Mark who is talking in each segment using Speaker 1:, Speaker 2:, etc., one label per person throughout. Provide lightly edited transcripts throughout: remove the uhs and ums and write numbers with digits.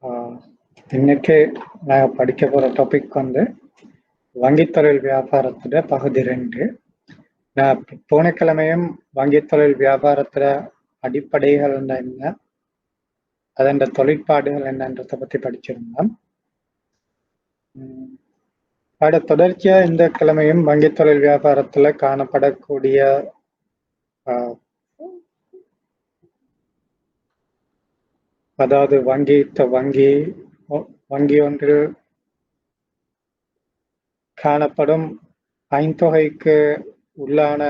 Speaker 1: ஆஹ் இன்னைக்கு நான் படிக்க போற டாபிக் வந்து வங்கித்தொழில் வியாபாரத்துல பகுதி 2. நான் போன கிழமையும் வங்கித்தொழில் வியாபாரத்துல அடிப்படைகள் என்ன, அதன் தொழிற்பாடுகள் என்னன்றதை பத்தி படிச்சிருந்தோம். அதோட தொடர்ச்சியா இந்த கிழமையும் வங்கித்தொழில் வியாபாரத்துல காணப்படக்கூடிய அதாவது வங்கி ஒன்றில் காணப்படும் ஐந்தொகைக்கு உள்ளான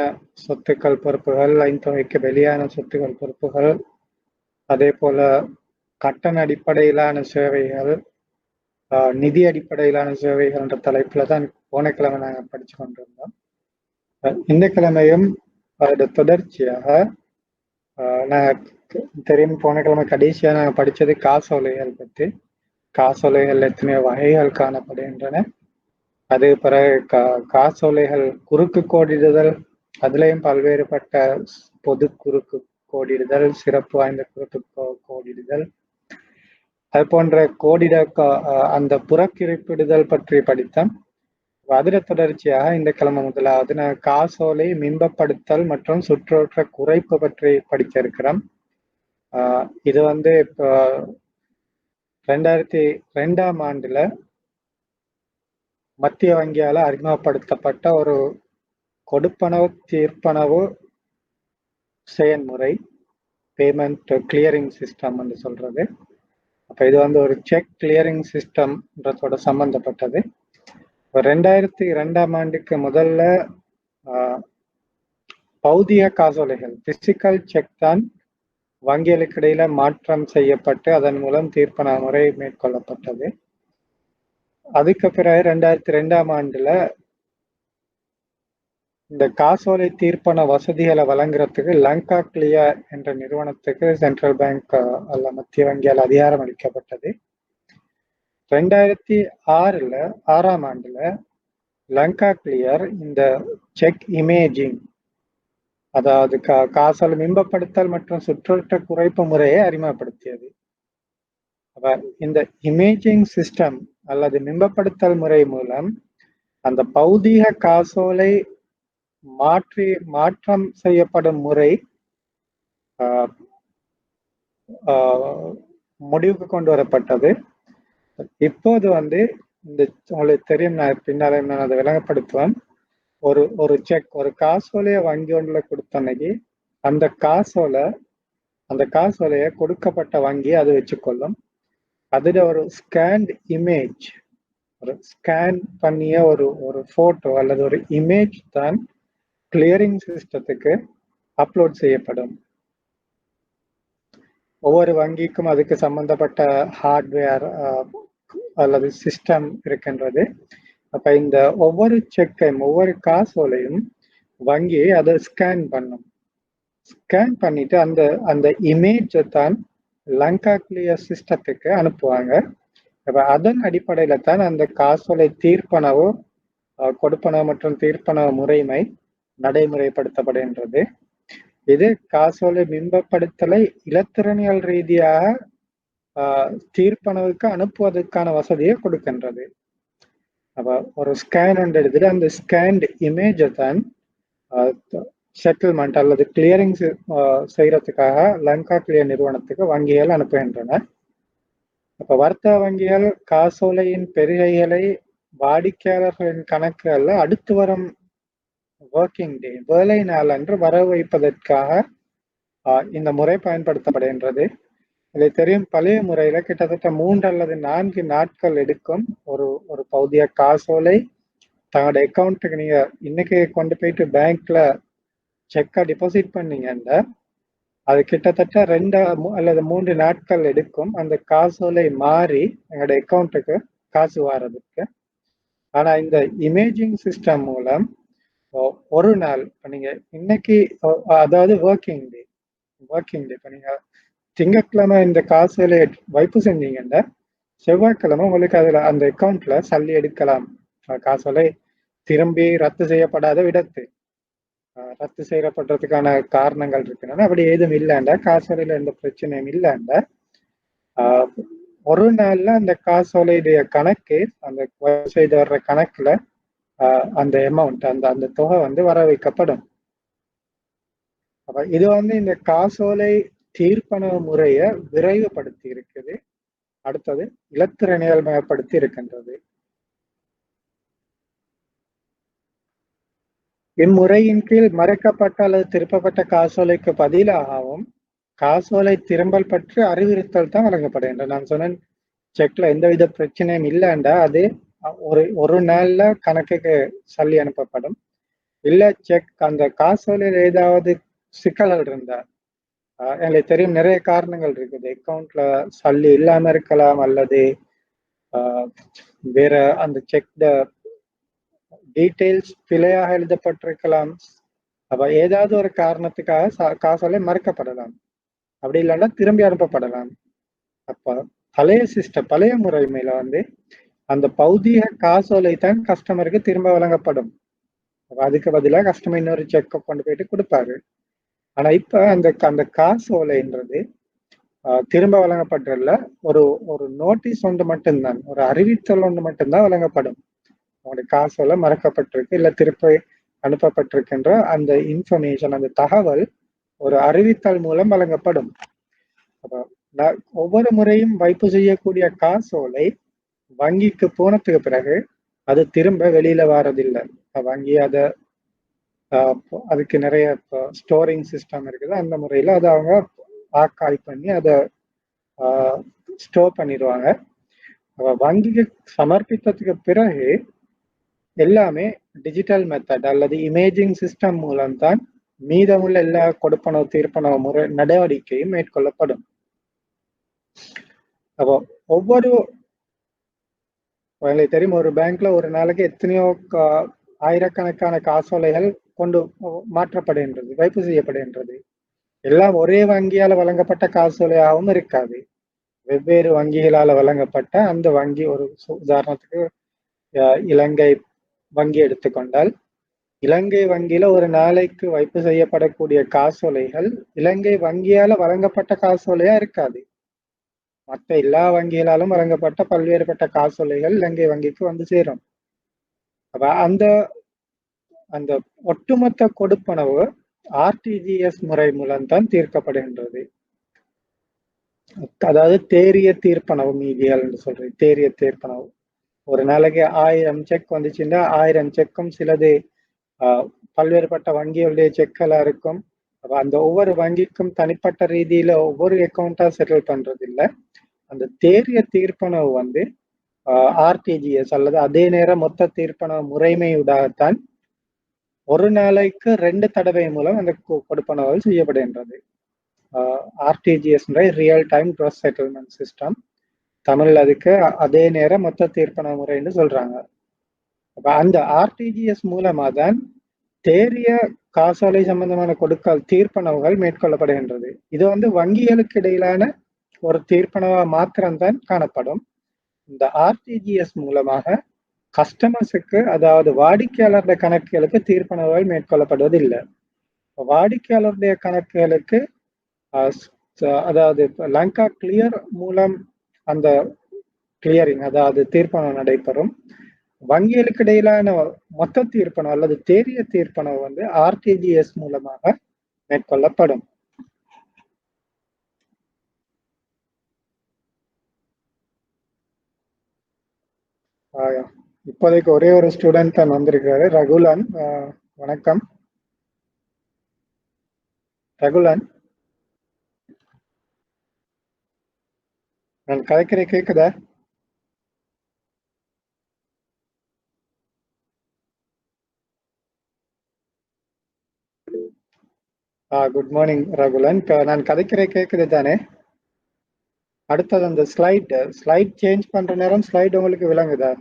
Speaker 1: சொத்துக்கள் பொறுப்புகள், ஐந்தொகைக்கு வெளியான சொத்துக்கள் பொறுப்புகள், அதே போல கட்டண அடிப்படையிலான சேவைகள், நிதி அடிப்படையிலான சேவைகள் என்ற தலைப்புல தான் போன கிழமை நாங்கள் படிச்சு கொண்டிருந்தோம். இந்த கிழமையும் அதோட தொடர்ச்சியாக நான் தெரியும், போன கிழமை கடைசியா நாங்கள் படிச்சது காசோலைகள் பற்றி. காசோலைகள் எத்தனையோ வகைகள் காணப்படுகின்றன. அது பிறகு காசோலைகள் குறுக்கு கோடிடுதல், அதுலேயும் பல்வேறுபட்ட பொது குறுக்கு கோடிடுதல், சிறப்பு வாய்ந்த குறுக்கு கோடிடுதல், அது போன்ற அந்த புறக்கிருப்பிடுதல் பற்றி படித்தோம். அதிர தொடர்ச்சியாக இந்த கிழமை முதலாவது நான் காசோலை மின்பப்படுத்தல் மற்றும் சுற்றோட்ட குறைப்பு பற்றி படிக்க இருக்கிறோம். இது வந்து இப்போ 2002ஆம் ஆண்டுல மத்திய வங்கியால அறிமுகப்படுத்தப்பட்ட ஒரு கொடுப்பனவு தீர்ப்பனவு செயல்முறை, பேமெண்ட் கிளியரிங் சிஸ்டம் என்று சொல்றது. அப்ப இது வந்து ஒரு செக் கிளியரிங் சிஸ்டம்ன்றதோட சம்பந்தப்பட்டது. 2002ஆம் ஆண்டுக்கு முதல்ல பௌதிக காசோலைகள், பிசிக்கல் செக் தான் வங்கிகளுக்கு இடையில மாற்றம் செய்யப்பட்டு அதன் மூலம் தீர்ப்பன முறை மேற்கொள்ளப்பட்டது. அதுக்கு பிறகு 2002ஆம் ஆண்டுல இந்த காசோலை தீர்ப்பன வசதிகளை வழங்குறதுக்கு லங்கா கிளியர் என்ற நிறுவனத்துக்கு சென்ட்ரல் பேங்க் அல்ல மத்திய வங்கியால் அதிகாரம் அளிக்கப்பட்டது. 2006ஆம் ஆண்டுல லங்கா கிளியர் இந்த செக் இமேஜிங், அதாவது காசோலை மின்பப்படுத்தல் மற்றும் சுற்றோட்ட குறைப்பு முறையை அறிமுகப்படுத்தியது. இந்த இமேஜிங் சிஸ்டம் அல்லது மின்பப்படுத்தல் முறை மூலம் அந்த பௌதீக காசோலை மாற்றம் செய்யப்படும் முறை முடிவுக்கு கொண்டு வரப்பட்டது. இப்போது வந்து இந்த உங்களுக்கு தெரியும், நான் பின்னாலே நான் அதை விளங்கப்படுத்துவேன். ஒரு செக், ஒரு காசோலையை வங்கி ஒன்றுல கொடுத்த அன்னைக்கு அந்த காசோலையை கொடுக்கப்பட்ட வங்கி அது வச்சுக்கொள்ளும். அதுல ஒரு ஸ்கேன்ட் இமேஜ், ஒரு ஸ்கேன் பண்ணிய ஒரு போட்டோ அல்லது ஒரு இமேஜ் தான் கிளியரிங் சிஸ்டத்துக்கு அப்லோட் செய்யப்படும். ஒவ்வொரு வங்கிக்கும் அதுக்கு சம்பந்தப்பட்ட ஹார்ட்வேர் அல்லது சிஸ்டம் இருக்கின்றது. அப்ப இந்த ஒவ்வொரு செக்கையும் ஒவ்வொரு காசோலையும் வங்கி அதை ஸ்கேன் பண்ணும். ஸ்கேன் பண்ணிட்டு அந்த இமேஜை தான் லங்கா கிளியர் சிஸ்டத்துக்கு அனுப்புவாங்க. அப்ப அதன் அடிப்படையில தான் அந்த காசோலை தீர்ப்பனவு, கொடுப்பனவு மற்றும் தீர்ப்பனவு முறைமை நடைமுறைப்படுத்தப்படுகின்றது. இது காசோலை பிம்பப்படுத்தலை இலத்திரனியல் ரீதியாக தீர்ப்பனவுக்கு அனுப்புவதற்கான வசதியை கொடுக்கின்றது. அப்ப ஒரு ஸ்கேன் எடுத்துட்டு அந்த ஸ்கேன்ட் இமேஜை தான் செட்டில்மெண்ட் அல்லது கிளியரிங் செய்யறதுக்காக லங்கா கிளியர் நிறுவனத்துக்கு வங்கிகள் அனுப்புகின்றன. அப்ப வர்த்தக வங்கிகள் காசோலையின் பெருகைகளை வாடிக்கையாளர்களின் கணக்குகள்ல அடுத்து வரும் ஒர்க்கிங் டே, வேலை நாள் அன்று வர வைப்பதற்காக இந்த முறை பயன்படுத்தப்படுகின்றது. இதை தெரியும், பழைய முறையில கிட்டத்தட்ட 3 அல்லது 4 நாட்கள் எடுக்கும் ஒரு பௌதிக காசோலை தங்களோட அக்கௌண்ட்டுக்கு நீங்க இன்னைக்கு கொண்டு போயிட்டு பேங்க்ல செக்கை டிபாசிட் பண்ணீங்கன்னா அது கிட்டத்தட்ட 2 அல்லது 3 நாட்கள் எடுக்கும் அந்த காசோலை மாறி எங்களோட அக்கௌண்ட்டுக்கு காசு வர்றதுக்கு. ஆனா இந்த இமேஜிங் சிஸ்டம் மூலம் ஒரு நாள், நீங்க இன்னைக்கு அதாவது ஒர்க்கிங் டே இப்போ நீங்க திங்கட்கிழமை இந்த காசோலை வைப்பு செஞ்சீங்கன்னா செவ்வாய்க்கிழமை உங்களுக்கு அதுல அந்த அக்கௌண்ட்ல சல்லி எடுக்கலாம். காசோலை திரும்பி ரத்து செய்யப்படாத விடத்து ரத்து செய்யப்படுறதுக்கான காரணங்கள் இருக்குன்னா அப்படி ஏதும் இல்லைண்டா, காசோலையில எந்த பிரச்சனையும் இல்லைண்டா ஒரு நாள்ல அந்த காசோலையுடைய கணக்கு அந்த செய்து வர்ற கணக்குல அந்த அமௌண்ட் அந்த அந்த தொகை வந்து வர வைக்கப்படும். அப்ப இது வந்து இந்த காசோலை தீர்ப்பன முறைய விரைவுபடுத்தி இருக்குது. அடுத்தது இலத்திரனியல்மயப்படுத்தி இருக்கின்றது. இம்முறையின் கீழ் மறைக்கப்பட்ட அல்லது திருப்பப்பட்ட காசோலைக்கு பதிலாகவும் காசோலை திரும்பல் பற்றி அறிவுறுத்தல் தான் வழங்கப்படுகின்றன. நான் சொன்னேன் செக்ல எந்தவித பிரச்சனையும் இல்லைண்டா அது ஒரு நாள்ல கணக்குக்கு சொல்லி அனுப்பப்படும். இல்ல செக் அந்த காசோலையில் ஏதாவது சிக்கல்கள் இருந்தா எங்களுக்கு தெரியும் நிறைய காரணங்கள் இருக்குது. அக்கௌண்ட்ல சல்லி இல்லாம இருக்கலாம் அல்லது வேற அந்த செக் டீடைல்ஸ் பிழையாக எழுதப்பட்டிருக்கலாம். அப்ப ஏதாவது ஒரு காரணத்துக்காக காசோலை மறுக்கப்படலாம். அப்படி இல்லைன்னா திரும்பி அனுப்பப்படலாம். அப்ப பழைய முறைமையில வந்து அந்த பௌதிக காசோலை தான் கஸ்டமருக்கு திரும்ப வழங்கப்படும். அதுக்கு பதிலாக கஸ்டமர் இன்னொரு செக்கை கொண்டு போயிட்டு கொடுப்பாரு. ஆனா இப்ப அந்த அந்த காசோலைன்றது திரும்ப வழங்கப்பட்டுள்ள ஒரு ஒரு நோட்டீஸ் ஒன்று மட்டும்தான், ஒரு அறிவித்தல் ஒன்று மட்டும்தான் வழங்கப்படும். உங்களுடைய காசோலை மறக்கப்பட்டிருக்கு இல்ல திருப்பி அனுப்பப்பட்டிருக்கின்ற அந்த இன்ஃபர்மேஷன் அந்த தகவல் ஒரு அறிவித்தல் மூலம் வழங்கப்படும். ஒவ்வொரு முறையும் வைப்பு செய்யக்கூடிய காசோலை வங்கிக்கு போனதுக்கு பிறகு அது திரும்ப வெளியில வாரதில்லை. வங்கி அதை அதுக்கு நிறைய ஸ்டோரிங் சிஸ்டம் இருக்குது. அந்த முறையில அதை அவங்க ஆர்கைவ் பண்ணி அதை ஸ்டோர் பண்ணிடுவாங்க. வங்கிக்கு சமர்ப்பித்ததுக்கு பிறகு எல்லாமே டிஜிட்டல் மெத்தட் அல்லது இமேஜிங் சிஸ்டம் மூலம்தான் மீதமுள்ள எல்லா கொடுப்பனவு தீர்ப்பனவு முறை நடவடிக்கையும் மேற்கொள்ளப்படும். அப்போ ஒவ்வொரு தெரியும் ஒரு பேங்க்ல ஒரு நாளைக்கு எத்தனையோ ஆயிரக்கணக்கான காசோலைகள் கொண்டு மாற்றப்படுகின்றது, வைப்பு செய்யப்படுகின்றது. எல்லாம் ஒரே வங்கியால வழங்கப்பட்ட காசோலையாகவும் இருக்காது. வெவ்வேறு வங்கிகளால வழங்கப்பட்ட அந்த வங்கி ஒரு உதாரணத்துக்கு இலங்கை வங்கி எடுத்துக்கொண்டால் இலங்கை வங்கியில ஒரு நாளைக்கு வைப்பு செய்யப்படக்கூடிய காசோலைகள் இலங்கை வங்கியால வழங்கப்பட்ட காசோலையா இருக்காது. மற்ற எல்லா வங்கிகளாலும் வழங்கப்பட்ட பல்வேறுபட்ட காசோலைகள் இலங்கை வங்கிக்கு வந்து சேரும். அப்ப அந்த அந்த ஒட்டுமொத்த கொடுப்பனவு ஆர்டிஜிஎஸ் முறை மூலம்தான் தீர்க்கப்படுகின்றது. அதாவது தேரிய தீர்ப்பனவு மீதியால் என்று சொல்றேன். தேரிய தீர்ப்பனவு ஒரு நாளைக்கு 1000 செக் வந்துச்சுன்னா 1000 செக்கும் சிலது பல்வேறுபட்ட வங்கிகளுடைய செக்களா இருக்கும். அப்ப அந்த ஒவ்வொரு வங்கிக்கும் தனிப்பட்ட ரீதியில ஒவ்வொரு அக்கௌண்டா செட்டில் பண்றது இல்லை. அந்த தேரிய தீர்ப்பனவு வந்து ஆர்டிஜிஎஸ் அல்லது அதே நேரம் மொத்த தீர்ப்பனவு முறைமையுடாகத்தான் ஒரு நாளைக்கு 2 தடவை மூலம் அந்த கொடுப்பனவுகள் செய்யப்படுகின்றது. RTGS real time cross settlement system. Tamil அதுக்கு அதே நேரம் மொத்த தீர்ப்பனவு முறைன்னு சொல்றாங்க. அப்ப அந்த ஆர்டிஜிஎஸ் மூலமா தான் தேரிய காசோலை சம்பந்தமான கொடுக்கல் தீர்ப்பனவுகள் மேற்கொள்ளப்படுகின்றது. இது வந்து வங்கிகளுக்கு இடையிலான ஒரு தீர்ப்பனவா மாத்திரம்தான் காணப்படும். இந்த ஆர்டிஜிஎஸ் மூலமாக கஸ்டமர்ஸுக்கு அதாவது வாடிக்கையாளருடைய கணக்குகளுக்கு தீர்ப்பனவுகள் மேற்கொள்ளப்படுவதில்லை. வாடிக்கையாளருடைய கணக்குகளுக்கு அதாவது லங்கா கிளியர் மூலம் அந்த கிளியரிங் அதாவது தீர்ப்பனம் நடைபெறும். வங்கிகளுக்கு இடையிலான மொத்த தீர்ப்பனம் அல்லது தேரிய தீர்ப்பனம் வந்து ஆர்டிஜிஎஸ் மூலமாக மேற்கொள்ளப்படும். இப்போதைக்கு ஒரே ஒரு ஸ்டூடெண்ட் தான் வந்திருக்காரு, ரகுலன். வணக்கம் ரகுலன். நான் கதைக்கிறேன், கேக்குதா? Good morning Ragulan. நான் கதைக்கிறேன், கேக்குது தானே? அடுத்தது அந்த ஸ்லைட் சேஞ்ச் பண்ற நேரம் ஸ்லைட் உங்களுக்கு விளங்குதா?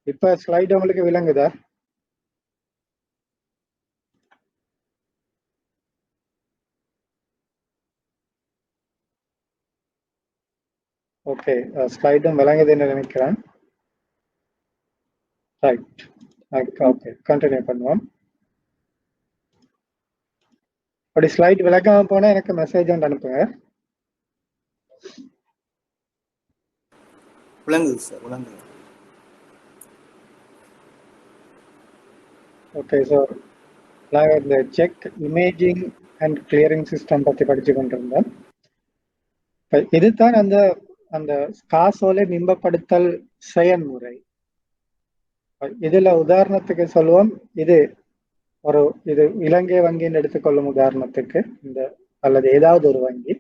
Speaker 1: இப்ப ஸ்லைட் உங்களுக்கு விளங்குதா? ஓகே, ஸ்லைடும் விளங்குதுன்னு நினைக்கிறேன். ரைட், ஓகே, கண்டினியூ பண்ணுவோம். அப்படி ஸ்லைட் விளக்காம போனா எனக்கு மெசேஜ் ஒன்று அனுப்புங்க.
Speaker 2: விளங்குது சார், விளங்குது.
Speaker 1: ஓகே, ஸோ நாங்கள் இந்த check imaging and clearing system பற்றி படித்து கொண்டிருந்தோம். இப்போ இதுதான் அந்த அந்த காசோலை பிம்பப்படுத்தல் செயல்முறை. இதுல உதாரணத்துக்கு சொல்லுவோம், இது இது இலங்கை வங்கின்னு எடுத்துக்கொள்ளும் உதாரணத்துக்கு, இந்த அல்லது ஏதாவது ஒரு வங்கி.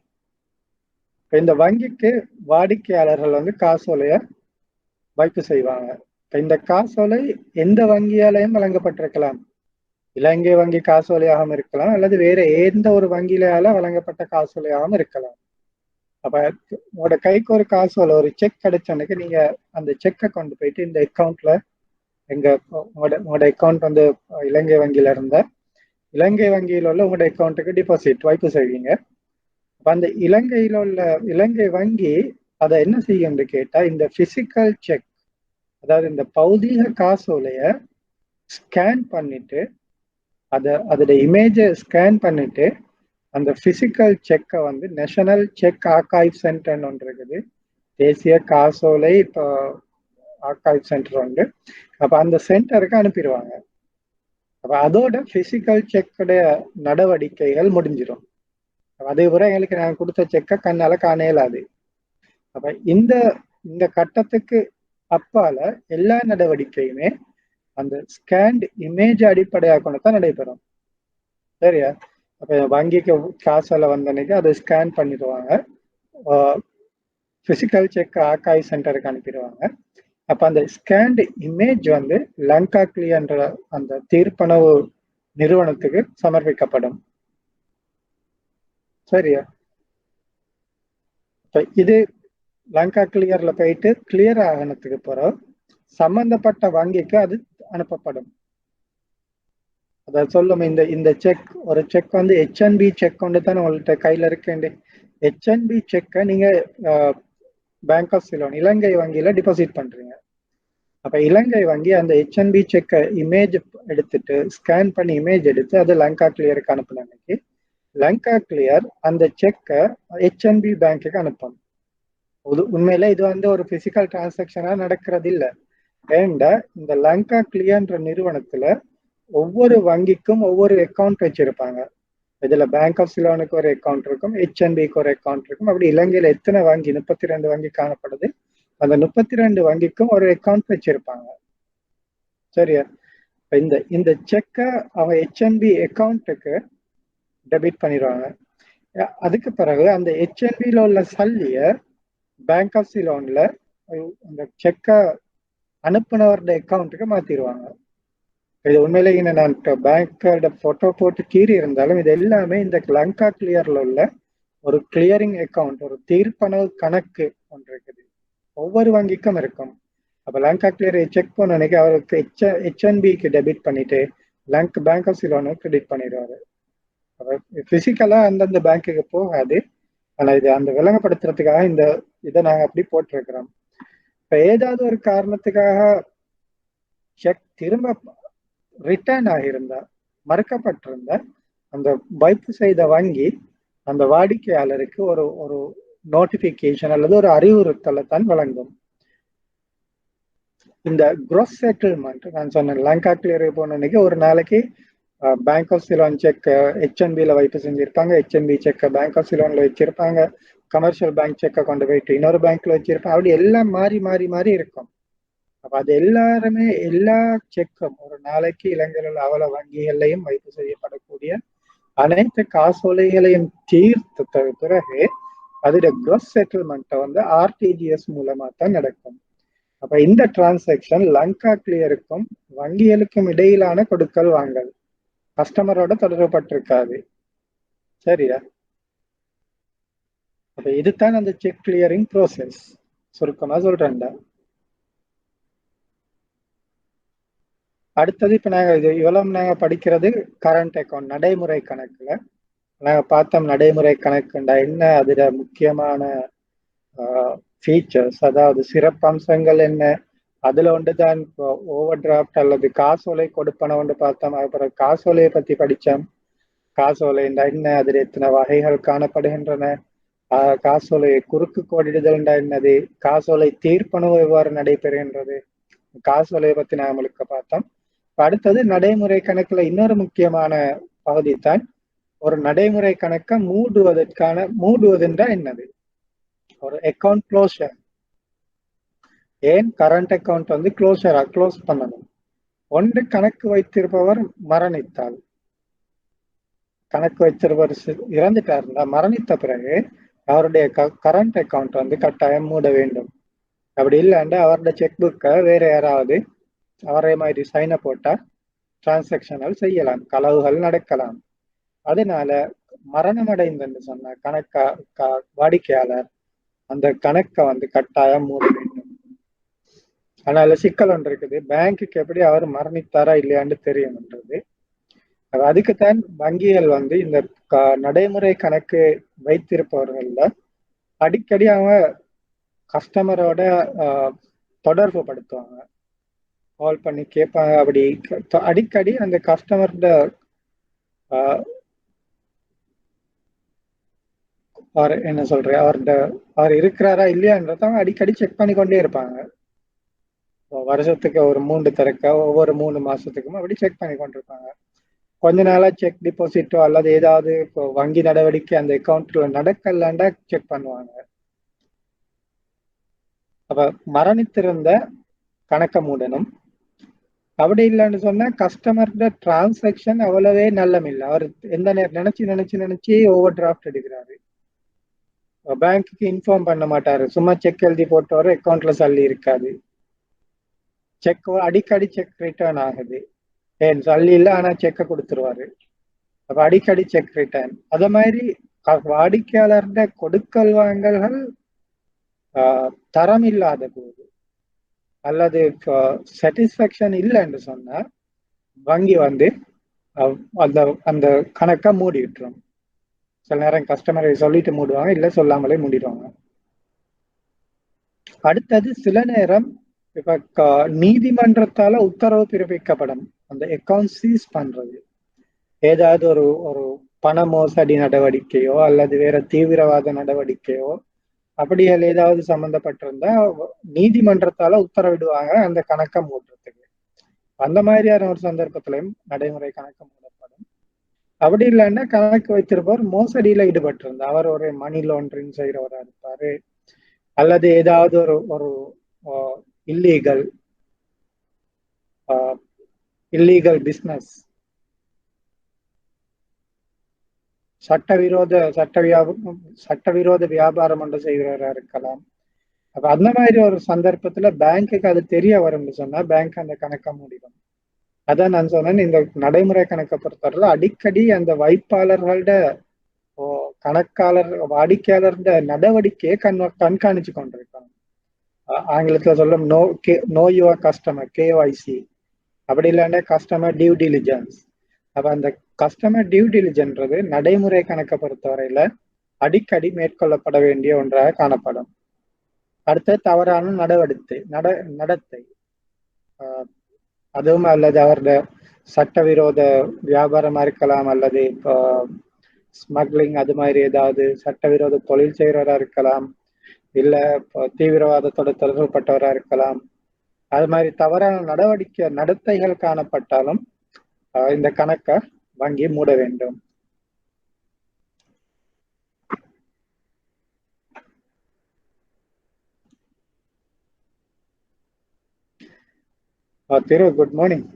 Speaker 1: இந்த வங்கிக்கு வாடிக்கையாளர்கள் வந்து காசோலைய வைப்பு செய்வாங்க. இந்த காசோலை எந்த வங்கியாலையும் வழங்கப்பட்டிருக்கலாம். இலங்கை வங்கி காசோலையாகவும் இருக்கலாம், அல்லது வேற எந்த ஒரு வங்கியால வழங்கப்பட்ட காசோலையாகவும் இருக்கலாம். அப்ப உங்களோட கைக்கு ஒரு காசோலை, ஒரு செக் கிடைச்சனுக்கு நீங்க அந்த செக்கை கொண்டு போயிட்டு இந்த அக்கௌண்ட்ல, உங்களோட அக்கௌண்ட் வந்து இலங்கை வங்கியில இருந்த இலங்கை வங்கியில உள்ள உங்களோட அக்கௌண்ட்டுக்கு டிபாசிட் வைப்பு செய்வீங்க. அப்ப அந்த இலங்கை வங்கி அதை என்ன செய்யும்னு கேட்டா, இந்த பிசிக்கல் செக், அதாவது இந்த பௌதீக காசோலைய ஸ்கேன் பண்ணிட்டு, அதோட இமேஜை ஸ்கேன் பண்ணிட்டு, அந்த பிசிக்கல் செக்கை வந்து நேஷனல் செக் ஆர்கைவ் சென்டர்னு ஒன்று இருக்குது, தேசிய காசோலை இப்போ ஆர்கைவ் சென்டர் உண்டு. அப்ப அந்த சென்டருக்கு அனுப்பிடுவாங்க. அப்ப அதோட பிசிக்கல் செக்குடைய நடவடிக்கைகள் முடிஞ்சிடும். அதே வரை எங்களுக்கு நாங்கள் கொடுத்த செக்கை கண்ணால காண இயலாது. அப்ப இந்த கட்டத்துக்கு அப்பால எல்லா நடவடிக்கையுமே அந்த ஸ்கேன்ட் இமேஜ் அடிப்படையாக கொண்டு தான் நடைபெறும். சரியா? அப்ப வங்கிக்கு காசோலை வந்தன்னைக்கு அதை ஸ்கேன் பண்ணிடுவாங்க, பிசிக்கல் செக் ஆர்கைவ் சென்டருக்கு அனுப்பிடுவாங்க. அப்ப அந்த ஸ்கேன்டு இமேஜ் வந்து லங்கா கிளியர் அந்த தீர்ப்பனவு நிறுவனத்துக்கு சமர்ப்பிக்கப்படும். சரியா? இது லங்கா கிளியர்ல போயிட்டு கிளியர் ஆகணத்துக்கு பிறகு சம்பந்தப்பட்ட வங்கிக்கு அது அனுப்பப்படும். அத சொல்லும், இந்த செக், ஒரு செக் வந்து HNB செக் கொண்டு தான் உங்கள்கிட்ட கையில இருக்கேன். HNB செக்கை நீங்க பேங்க் ஆஃப் சிலோன் இலங்கை வங்கியில டிபாசிட் பண்றீங்க. அப்ப இலங்கை வங்கி அந்த HNB செக்கை இமேஜ் எடுத்துட்டு, ஸ்கேன் பண்ணி இமேஜ் எடுத்து அது லங்கா கிளியருக்கு அனுப்பின அன்னைக்கு லங்கா கிளியர் அந்த செக்கை HNB பேங்க்குக்கு அனுப்பும். உண்மையில இது வந்து ஒரு பிசிக்கல் டிரான்சாக்சனா நடக்கிறது இல்லை. ஏண்டா இந்த லங்கா கிளியர்ன்ற நிறுவனத்துல ஒவ்வொரு வங்கிக்கும் ஒவ்வொரு அக்கௌண்ட் வச்சிருப்பாங்க. இதுல பேங்க் ஆஃப் சிலோனுக்கு ஒரு அக்கௌண்ட் இருக்கும், HNBக்கு ஒரு அக்கௌண்ட் இருக்கும். அப்படி இலங்கையில எத்தனை வங்கி, 32 வங்கி காணப்படுது, அந்த 32 வங்கிக்கும் ஒரு அக்கௌண்ட் வச்சிருப்பாங்க. சரியா? இந்த செக்கை அவன் HNB அக்கௌண்ட்டுக்கு டெபிட் பண்ணிடுவாங்க. அதுக்கு பிறகு அந்த HNBல உள்ள சல்லிய பேங்க் ஆஃப் சிலோன்ல அந்த செக்கை அனுப்புனவருடைய அக்கௌண்ட்டுக்கு மாத்திடுவாங்க. இது உண்மையிலேயே நான் பேங்கோட போட்டோ போட்டு கீறி இருந்தாலும் இது எல்லாமே இந்த லங்கா கிளியர்ல உள்ள ஒரு கிளியரிங் அக்கௌண்ட், ஒரு தீர்ப்பனவு கணக்கு ஒன்று இருக்குது, ஒவ்வொரு வங்கிக்கும் இருக்கும். அப்ப லங்கா கிளியர் செக் பண்ண அன்னைக்கு அவருக்கு HNBக்கு டெபிட் பண்ணிட்டு பேங்க் ஆஃப் சிலோனுக்கு கிரெடிட் பண்ணிடுவாரு. பிசிக்கலா அந்தந்த பேங்க்குக்கு போகாது. ஆனா இது அந்த விளங்கப்படுத்துறதுக்காக இதை நாங்க அப்படி போட்டிருக்கிறோம். இப்ப ஏதாவது ஒரு காரணத்துக்காக செக் திரும்ப ரிட்டர்ன் ஆகியிருந்தா, மறுக்கப்பட்டிருந்தா, அந்த வைப்பு செய்த வங்கி அந்த வாடிக்கையாளருக்கு ஒரு நோட்டிபிகேஷன் அல்லது ஒரு அறிவுறுத்தலை தான் வழங்கும். இந்த gross செட்டில்மெண்ட் நான் சொன்னேன், லங்கா கிளியர் போன அன்னைக்கு ஒரு நாளைக்கு பேங்க் ஆஃப் சிலோன் செக் HNBல வைப்பு செஞ்சிருப்பாங்க, HNB செக்கை பேங்க் ஆஃப் சிலோன்ல வச்சிருப்பாங்க, கமர்ஷியல் பேங்க் செக்கை கொண்டு போயிட்டு இன்னொரு பேங்க்ல வச்சிருப்பாங்க. அப்படி எல்லாம் மாறி மாறி மாறி இருக்கும். அப்ப அது எல்லாருமே எல்லா செக்கும் ஒரு நாளைக்கு இலங்கையில் அவல வங்கிகளையும் வைப்பு செய்யப்படக்கூடிய அனைத்து காசோலைகளையும் தீர்த்த பிறகு அதோட gross செட்டில்மெண்ட்டை வந்து RTGS மூலமா தான் நடக்கும். அப்ப இந்த டிரான்சாக்சன் லங்கா கிளியருக்கும் வங்கிகளுக்கும் இடையிலான கொடுக்கல் வாங்கல், கஸ்டமரோட தொடர்புபட்டிருக்காது. சரியா? அப்ப இதுதான் அந்த செக் கிளியரிங் ப்ரோசஸ். சுருக்கமா சொல்றேன்டா. அடுத்தது இப்ப நாங்க படிக்கிறது கரண்ட் அக்கௌண்ட், நடைமுறை கணக்குல நாங்க பார்த்தோம். நடைமுறை கணக்குண்டா என்ன, அதுல முக்கியமான ஃபீச்சர்ஸ், அதாவது சிறப்பம்சங்கள் என்ன, அதுல ஒன்றுதான் ஓவர் டிராஃப்ட் அல்லது காசோலை கொடுப்பன ஒன்று பார்த்தோம். அப்புறம் காசோலையை பத்தி படித்தோம். காசோலை என்ன, அதில் எத்தனை வகைகள் காணப்படுகின்றன, காசோலை குறுக்கு கோடிடுதல்ண்டா என்னது, காசோலை தீர்ப்பனவு எவ்வாறு நடைபெறுகின்றது, காசோலையை பத்தி நாம முழுக்க பார்த்தோம். அடுத்தது நடைமுறை கணக்குல இன்னொரு முக்கியமான பகுதி தான் ஒரு நடைமுறை கணக்கை மூடுவதுன்றா என்னது, ஒரு அக்கௌண்ட் க்ளோஷர். ஏன் கரண்ட் அக்கௌண்ட் வந்து க்ளோஸ் பண்ணணும். ஒன்று கணக்கு வைத்திருப்பவர் மரணித்தால், கணக்கு வைத்திருப்பவர் இறந்துட்டாருந்தா மரணித்த பிறகு அவருடைய கரண்ட் அக்கௌண்ட் வந்து கட்டாயம் மூட வேண்டும். அப்படி இல்லைன்னா அவருடைய செக் புக்கை வேற யாராவது அவரே மாதிரி சைனை போட்டா டிரான்சாக்ஷனல் செய்யலாம், களவுகள் நடக்கலாம். அதனால மரணம் அடைந்தன்னு சொன்ன வாடிக்கையாளர் அந்த கணக்கை வந்து கட்டாயம் மூட வேண்டும். அதனால சிக்கல் ஒன்று இருக்குது, பேங்க்குக்கு எப்படி அவர் மரணித்தாரா இல்லையான்னு தெரியும்ன்றது. அதுக்குத்தான் வங்கிகள் வந்து இந்த நடைமுறை கணக்கு வைத்திருப்பவர்கள்ல அடிக்கடி அவங்க கஸ்டமரோட தொடர்பு படுத்துவாங்க, கால் பண்ணி கேட்பாங்க. அப்படி அடிக்கடி அந்த கஸ்டமரோட அவர் என்ன சொல்ற அவர் இருக்கிறாரா இல்லையான்றத அவங்க அடிக்கடி செக் பண்ணி கொண்டே இருப்பாங்க. வருஷத்துக்கு ஒரு 3 தடவை, ஒவ்வொரு 3 மாசத்துக்கும் அப்படி செக் பண்ணி கொண்டிருப்பாங்க. கொஞ்ச நாளா செக் டிபாசிட்டோ அல்லது ஏதாவது வங்கி நடவடிக்கை அந்த அக்கௌண்ட்ல நடக்கலாண்டா செக் பண்ணுவாங்க. அப்ப மரணித்திருந்த கணக்க மூடணும். அப்படி இல்லைன்னு சொன்னா கஸ்டமரோட டிரான்சாக்ஷன் அவ்வளவே நல்லமில்லை, அவர் எந்த நேரம் நினைச்சு ஓவர் டிராஃப்ட் எடுக்கிறாரு, பேங்க்குக்கு இன்ஃபார்ம் பண்ண மாட்டாரு, சும்மா செக் எழுதி போட்டவரு அக்கௌண்ட்ல சல்லி இருக்காது, செக் அடிக்கடி செக் ரிட்டர்ன் ஆகுது, ஏன் சல்லி இல்லை ஆனா செக்கை கொடுத்துருவாரு, அப்ப அடிக்கடி செக் ரிட்டர்ன். அத மாதிரி வாடிக்கையாளர்கிட்ட கொடுக்கல் வாங்கல்கள் தரம் இல்லாத போது அல்லது சாட்டிஸ்பாக்சன் இல்லைன்னு சொன்னா வங்கி வந்து அந்த அந்த கணக்கை மூடி விட்டுரும். சில நேரம் கஸ்டமரை சொல்லிட்டு மூடுவாங்க, இல்லை சொல்லாமலே மூடிடுவாங்க. அடுத்தது சில நேரம் இப்ப நீதிமன்றத்தால உத்தரவு பிறப்பிக்கப்படும் அந்த அக்கௌண்ட் சீஸ் பண்றது, ஏதாவது ஒரு பண மோசடி நடவடிக்கையோ அல்லது வேற தீவிரவாத நடவடிக்கையோ அப்படிகள் ஏதாவது சம்பந்தப்பட்டிருந்தா நீதிமன்றத்தால உத்தரவிடுவாங்க அந்த கணக்கை மூடுறதுக்கு. அந்த மாதிரியான ஒரு சந்தர்ப்பத்திலையும் நடைமுறை கணக்கு மூடப்படும். அப்படி இல்லைன்னா கணக்கு வைத்திருப்பவர் மோசடியில ஈடுபட்டிருந்தா, அவர் ஒரு மணி லாண்டரிங் செய்யறவரா இருப்பாரு அல்லது ஏதாவது ஒரு இல்லீகல் பிசினஸ், சட்டவிரோத வியாபாரம் ஒன்று செய்கிறவரா இருக்கலாம். அப்ப அந்த மாதிரி ஒரு சந்தர்ப்பத்துல பேங்க்குக்கு அது தெரிய வரும்னு சொன்னா பேங்க் அந்த கணக்கை மூடிடும். அதான் நான் சொன்னேன், இந்த நடைமுறை கணக்கை பொறுத்தவரை அடிக்கடி அந்த வைப்பாளர்களோட வாடிக்கையாளர்ட நடவடிக்கையை கண்காணிச்சு கொண்டிருக்காங்க. ஆங்கிலத்துல சொல்ல நோ யுவர் கஸ்டமர், KYC. அப்படி இல்லைன்னா கஸ்டமர் டியூ டிலிஜென்ஸ். அப்ப அந்த கஸ்டமர் டியூ டிலிஜென்றது நடைமுறை கணக்கை பொறுத்தவரையில அடிக்கடி மேற்கொள்ளப்பட வேண்டிய ஒன்றாக காணப்படும். அடுத்த தவறான நடத்தை, அதுவும் அல்லது அவருடைய சட்டவிரோத வியாபாரமா இருக்கலாம், அல்லது இப்போ ஸ்மக்லிங் அது மாதிரி ஏதாவது சட்டவிரோத தொழில் செய்கிறவரா இருக்கலாம், இல்ல இப்போ தீவிரவாதத்தோட தொடர்புப்பட்டவரா இருக்கலாம். அது மாதிரி தவறான நடத்தைகள் காணப்பட்டாலும் இந்த கணக்கை வங்கி மூட வேண்டும். திரு, குட் மார்னிங்.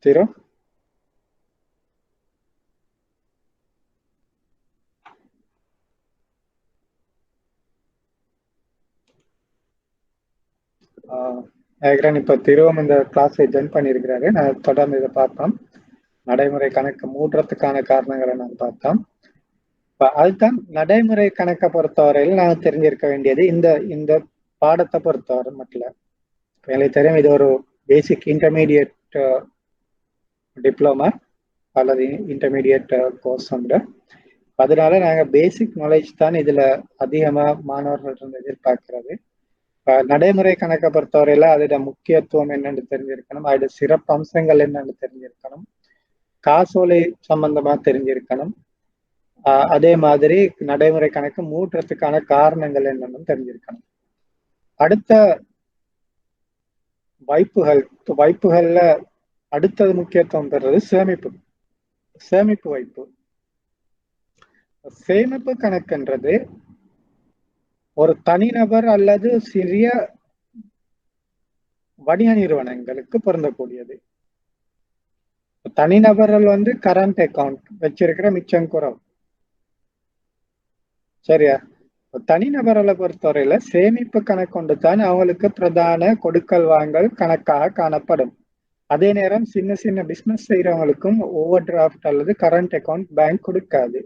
Speaker 1: திரு, இப்ப திருவும் இந்த கிளாஸை ஜாயின் பண்ணியிருக்கிறாரு. நான் தொடர்ந்து இதை பார்த்தோம், நடைமுறை கணக்கு மூடுறதுக்கான காரணங்களை நான் பார்த்தோம். அதுதான் நடைமுறை கணக்கை பொறுத்தவரையில் நான் தெரிஞ்சிருக்க வேண்டியது இந்த பாடத்தை பொறுத்தவரை மட்டும். எனக்கு தெரியும் இது ஒரு பேசிக் இன்டர்மீடியட் டிப்ளமா அல்லது இன்டர்மீடியட் கோர்ஸ் உண்டு. அதனால நாங்கள் பேசிக் நாலேஜ் தான் இதுல அதிகமா மாணவர்கள் எதிர்பார்க்கிறது. நடைமுறை கணக்கை பொறுத்தவரையில அதோட முக்கியத்துவம் என்னன்னு தெரிஞ்சிருக்கணும், அதோட சிறப்பு அம்சங்கள் என்னன்னு தெரிஞ்சிருக்கணும், காசோலை சம்பந்தமா தெரிஞ்சிருக்கணும். அதே மாதிரி நடைமுறை கணக்கு மூடுறதுக்கான காரணங்கள் என்னன்னு தெரிஞ்சிருக்கணும். அடுத்த வைப்புகள்ல அடுத்தது முக்கியத்துவம் பெறுறது சேமிப்பு வைப்பு. சேமிப்பு கணக்குன்றது ஒரு தனிநபர் அல்லது சிறிய வணிக நிறுவனங்களுக்கு பொருந்தக்கூடியது. தனிநபர்கள் கரண்ட் அக்கவுண்ட் வச்சிருக்கிற மிச்சம் குறவு. சரியா? தனிநபர்களை பொறுத்தவரையில சேமிப்பு கணக்கு தான் அவங்களுக்கு பிரதான கொடுக்கல் வாங்கல் கணக்காக காணப்படும். அதே நேரம் சின்ன சின்ன பிசினஸ் செய்யறவங்களுக்கும் ஓவர் டிராஃப்ட் அல்லது கரண்ட் அக்கவுண்ட் பேங்க் கொடுக்காது.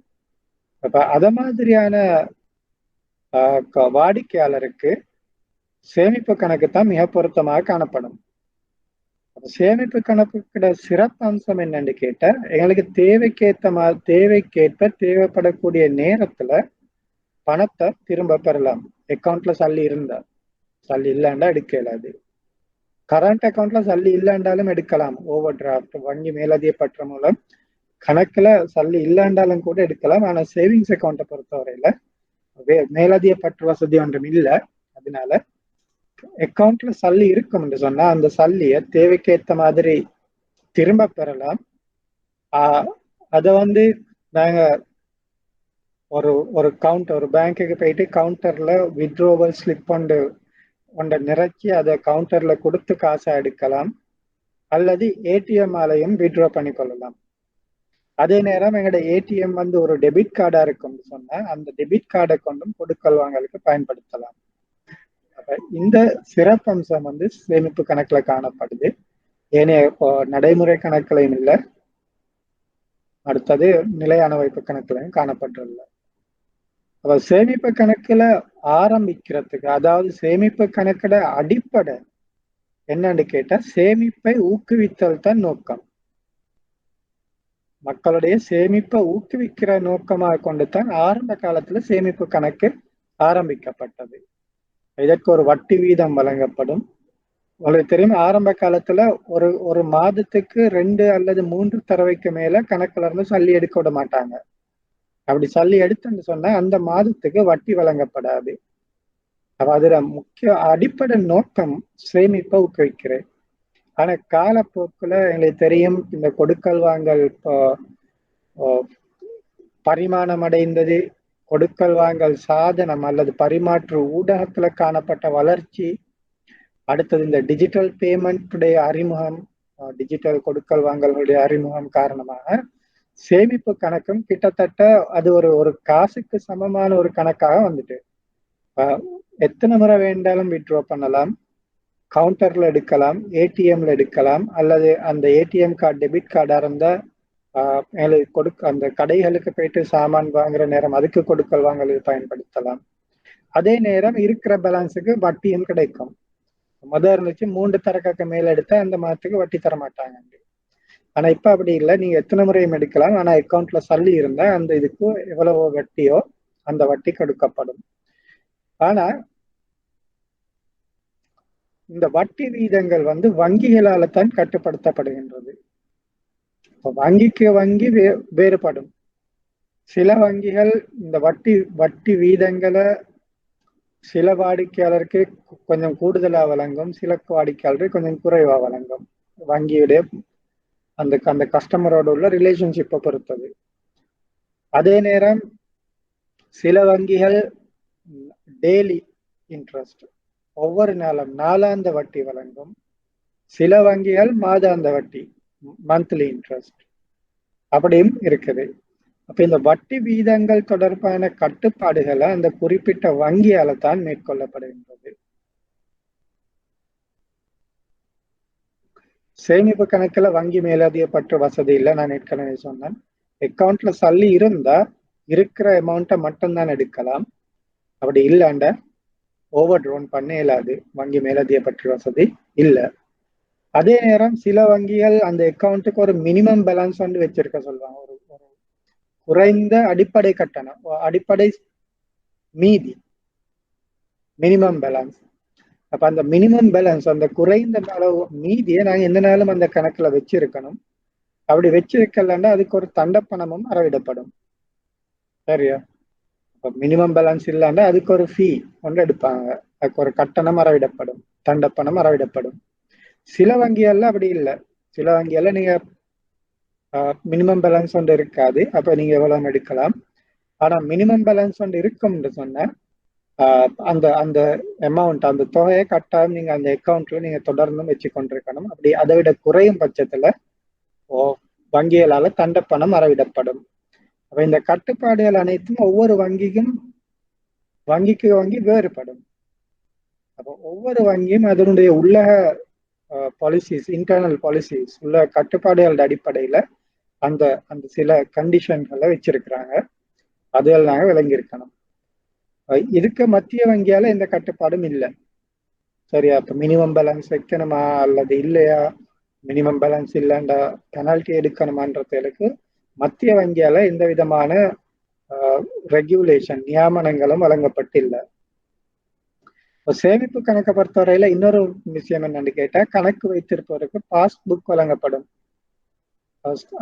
Speaker 1: அப்ப அத மாதிரியான வாடிக்கையாளருக்கு சேமிப்பு கணக்கு தான் மிக பொருத்தமாக காணப்படும். சேமிப்பு கணக்கு சிறப்பு அம்சம் என்னன்னு கேட்டா, எங்களுக்கு தேவைக்கேற்ப தேவைப்படக்கூடிய நேரத்துல பணத்தை திரும்ப பெறலாம். அக்கவுண்ட்ல சல்லி இருந்தா, சல்லி இல்லாண்டா எடுக்க இயலாது. கரண்ட் அக்கவுண்ட்ல சல்லி இல்லாண்டாலும் எடுக்கலாம். ஓவர் டிராஃப்ட் வங்கி மேலதிக பற்ற மூலம் கணக்குல சல்லி இல்லாண்டாலும் கூட எடுக்கலாம். ஆனா சேவிங்ஸ் அக்கௌண்ட்டை பொறுத்தவரையில மேலதிக பற்று வசதி ஒன்றும் இல்லை. அதனால அக்கவுண்ட்ல சல்லி இருக்கும் என்று சொன்னா அந்த சல்லிய தேவைக்கேற்ற மாதிரி திரும்ப பெறலாம். அத நாங்க ஒரு பேங்க்குக்கு போயிட்டு கவுண்டர்ல வித்ட்ரோவல் ஸ்லிப் ஒன்றை நிறைச்சி அதை கவுண்டர்ல கொடுத்து காசை எடுக்கலாம், அல்லது ஏடிஎம் ஆலையும் வித்ட்ரோ பண்ணி கொள்ளலாம். அதே நேரம் எங்களோட ஏடிஎம் ஒரு டெபிட் கார்டா இருக்கும்னு சொன்னா அந்த டெபிட் கார்டை கொண்டும் கொடுக்கல் வாங்கலுக்கு பயன்படுத்தலாம். இந்த சிறப்பம்சம் சேமிப்பு கணக்குல காணப்படுது. ஏனைய நடைமுறை கணக்குலையும் இல்லை, அடுத்தது நிலையான வைப்பு கணக்குலையும் காணப்பட்டுள்ள. அப்ப சேமிப்பு கணக்குல ஆரம்பிக்கிறதுக்கு, அதாவது சேமிப்பு கணக்குல அடிப்படை என்னன்னு கேட்டா சேமிப்பை ஊக்குவித்தல் தான் நோக்கம். மக்களுடைய சேமிப்பை ஊக்குவிக்கிற நோக்கமாக கொண்டு தான் ஆரம்ப காலத்துல சேமிப்பு கணக்கு ஆரம்பிக்கப்பட்டது. இதற்கு ஒரு வட்டி வீதம் வழங்கப்படும். உங்களுக்கு தெரியும், ஆரம்ப காலத்துல ஒரு மாதத்துக்கு 2 அல்லது 3 தடவைக்கு மேல கணக்குல இருந்து சல்லி எடுக்க விட மாட்டாங்க. அப்படி சல்லி எடுத்துன்னு சொன்னா அந்த மாதத்துக்கு வட்டி வழங்கப்படாது. அப்ப அதுல முக்கிய அடிப்படை நோக்கம் சேமிப்பை ஊக்குவிக்கிறேன். ஆனா காலப்போக்குல எங்களுக்கு தெரியும், இந்த கொடுக்கல் வாங்கல் பரிமாணம் அடைந்தது. கொடுக்கல் வாங்கல் சாதனம் அல்லது பரிமாற்று ஊடகத்துல காணப்பட்ட வளர்ச்சி, அடுத்தது இந்த டிஜிட்டல் பேமெண்ட்டுடைய அறிமுகம், டிஜிட்டல் கொடுக்கல் வாங்கலுடைய அறிமுகம் காரணமாக சேமிப்பு கணக்கும் கிட்டத்தட்ட அது ஒரு காசுக்கு சமமான ஒரு கணக்காக வந்துட்டு எத்தனை முறை வேண்டாலும் வித்ட்ரா பண்ணலாம், கவுண்டர்ல எடுக்கலாம், ஏடிஎம்ல எடுக்கலாம், அல்லது அந்த ஏடிஎம் கார்டு டெபிட் கார்டா இருந்தா அந்த கடைகளுக்கு போயிட்டு சாமான் வாங்குற நேரம் அதுக்கு கொடுக்கல் வாங்கலுக்கு பயன்படுத்தலாம். அதே நேரம் இருக்கிற பேலன்ஸுக்கு வட்டியும் கிடைக்கும். முதல் இருந்துச்சு 3 தரக்காக்கு மேல எடுத்தா அந்த மாதத்துக்கு வட்டி தர மாட்டாங்க. ஆனா இப்ப அப்படி இல்லை, நீங்க எத்தனை முறையும் எடுக்கலாம். ஆனா அக்கௌண்ட்ல சல்லி இருந்தா அந்த இதுக்கு எவ்வளவு வட்டியோ அந்த வட்டி கொடுக்கப்படும். ஆனா இந்த வட்டி வீதங்கள் வங்கிகளால தான் கட்டுப்படுத்தப்படுகின்றது. வங்கிக்கு வங்கி வேறுபடும். சில வங்கிகள் இந்த வட்டி வீதங்களை சில வாடிக்கையாளருக்கு கொஞ்சம் கூடுதலா வழங்கும், சில வாடிக்கையாளருக்கு கொஞ்சம் குறைவா வழங்கும். வங்கியுடைய அந்த கஸ்டமரோட உள்ள ரிலேஷன்ஷிப்பை பொறுத்தது. அதே நேரம் சில வங்கிகள் டெய்லி இன்ட்ரெஸ்ட், ஒவ்வொரு நாளும் நாளாந்த வட்டி வழங்கும். சில வங்கிகள் மாதாந்த வட்டி, மந்த்லி இன்ட்ரெஸ்ட் அப்படியும் இருக்குது. அப்ப இந்த வட்டி வீதங்கள் தொடர்பான கட்டுப்பாடுகளை அந்த குறிப்பிட்ட வங்கியால தான் மேற்கொள்ளப்படுகின்றது. சேமிப்பு கணக்குல வங்கி மேலதிக பற்று வசதி இல்லை. நான் ஏற்கனவே சொன்னேன், அக்கௌண்ட்ல சல்லி இருந்தா இருக்கிற அமௌண்ட்டை மட்டும்தான் எடுக்கலாம். அப்படி இல்லாண்ட ஓவர் ட்ரோன் பண்ண இயலாது, வங்கி மேலதிக பற்று வசதி இல்லை. அதே நேரம் சில வங்கிகள் அந்த அக்கௌண்ட்டுக்கு ஒரு மினிமம் பேலன்ஸ் வச்சிருக்க சொல்லுவாங்க, ஒரு குறைந்த அடிப்படை கட்டணம், அடிப்படை மீதி, மினிமம் பேலன்ஸ். அப்ப அந்த மினிமம் பேலன்ஸ், அந்த குறைந்த அளவு மீதியை நாங்க எந்த நாளும் அந்த கணக்குல வச்சிருக்கணும். அப்படி வச்சிருக்கலன்னா அதுக்கு ஒரு தண்டப்பணமும் அறவிடப்படும். சரியா? மினிமம் பேலன்ஸ் இல்லைன்னா அதுக்கு ஒரு ஃபீ ஒன்று எடுப்பாங்க, அதுக்கு ஒரு கட்டணம் அறவிடப்படும், தண்டப்பணம் அறவிடப்படும். சில வங்கிகள்ல அப்படி இல்லை. சில வங்கிகள்ல நீங்க மினிமம் பேலன்ஸ் ஒன்று இருக்காது, அப்ப நீங்க எவ்வளவு எடுக்கலாம். ஆனா மினிமம் பேலன்ஸ் ஒன்று இருக்கும்னு சொன்ன அந்த அந்த அமௌண்ட், அந்த தொகையை கட்டாயம் நீங்க அந்த அக்கௌண்ட்ல நீங்க தொடர்ந்து வச்சு கொண்டிருக்கணும். அப்படி அதை விட குறையும் பட்சத்துல வங்கிகளால தண்டப்பணம் அறவிடப்படும். அப்ப இந்த கட்டுப்பாடுகள் அனைத்தும் ஒவ்வொரு வங்கிக்கு வங்கி வேறுபடும். அப்போ ஒவ்வொரு வங்கியும் அதனுடைய உள்ளக பாலிசிஸ், இன்டர்னல் பாலிசிஸ், உள்ள கட்டுப்பாடுகளோட அடிப்படையில அந்த அந்த சில கண்டிஷன்களை வச்சிருக்கிறாங்க. அதுகள் நாங்க விளங்கி இருக்கணும். இதுக்கு மத்திய வங்கியால எந்த கட்டுப்பாடும் இல்லை. சரியா? இப்ப மினிமம் பேலன்ஸ் வைக்கணுமா அல்லது இல்லையா, மினிமம் பேலன்ஸ் இல்லைண்டா பெனால்டி எடுக்கணுமான்றதுக்கு மத்திய வங்கியால எந்த விதமான ரெகுலேஷன், நியமனங்களும் வழங்கப்பட்டில்லை. சேமிப்பு கணக்கை பொறுத்தவரையில இன்னொரு விஷயம் என்னன்னு கேட்டா, கணக்கு வைத்திருப்பவருக்கு பாஸ்புக் வழங்கப்படும்.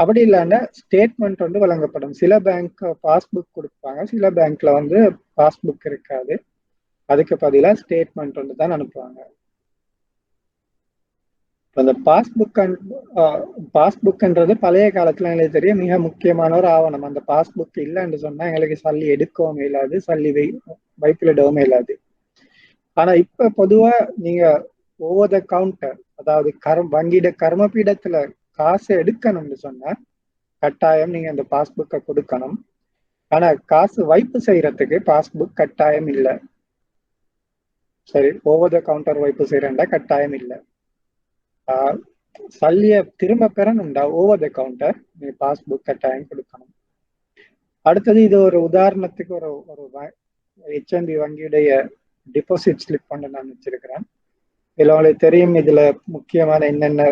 Speaker 1: அப்படி இல்லைன்னா ஸ்டேட்மெண்ட் வந்து வழங்கப்படும். சில பேங்க் பாஸ்புக் கொடுப்பாங்க, சில பேங்க்ல வந்து பாஸ்புக் இருக்காது. அதுக்கு பதிலாக ஸ்டேட்மெண்ட் வந்து தான் அனுப்புவாங்க. அந்த பாஸ்புக்ன்றது பழைய காலத்துல எங்களுக்கு தெரியும் மிக முக்கியமான ஒரு ஆவணம். அந்த பாஸ்புக் இல்லைன்னு சொன்னா எங்களுக்கு சல்லி எடுக்கவும் இயலாது, சல்லி வைப்பிலிடவும் இயலாது. ஆனா இப்ப பொதுவா நீங்க ஒவ்வொரு கவுண்டர், அதாவது வங்கியிட கர்மபீடத்துல காசு எடுக்கணும்னு சொன்னா கட்டாயம் நீங்க அந்த பாஸ்புக்கை கொடுக்கணும். ஆனா காசு வைப்பு செய்யறதுக்கு பாஸ்புக் கட்டாயம் இல்லை. சரி, ஒவ்வொரு கவுண்டர் வைப்பு செய்யறா கட்டாயம் இல்லை. சல்லிய திரும்ப பெறணும்டா ஓவர் த கவுண்டர் நீ பாஸ்புக் கட்டாயம் கொடுக்கணும். அடுத்தது இது ஒரு உதாரணத்துக்கு ஒரு ஒரு HNB வங்கியுடைய டிபாசிட் ஸ்லிப் பண்ண நான் வச்சிருக்கிறேன். இதுல உங்களுக்கு தெரியும் இதுல முக்கியமான என்னென்ன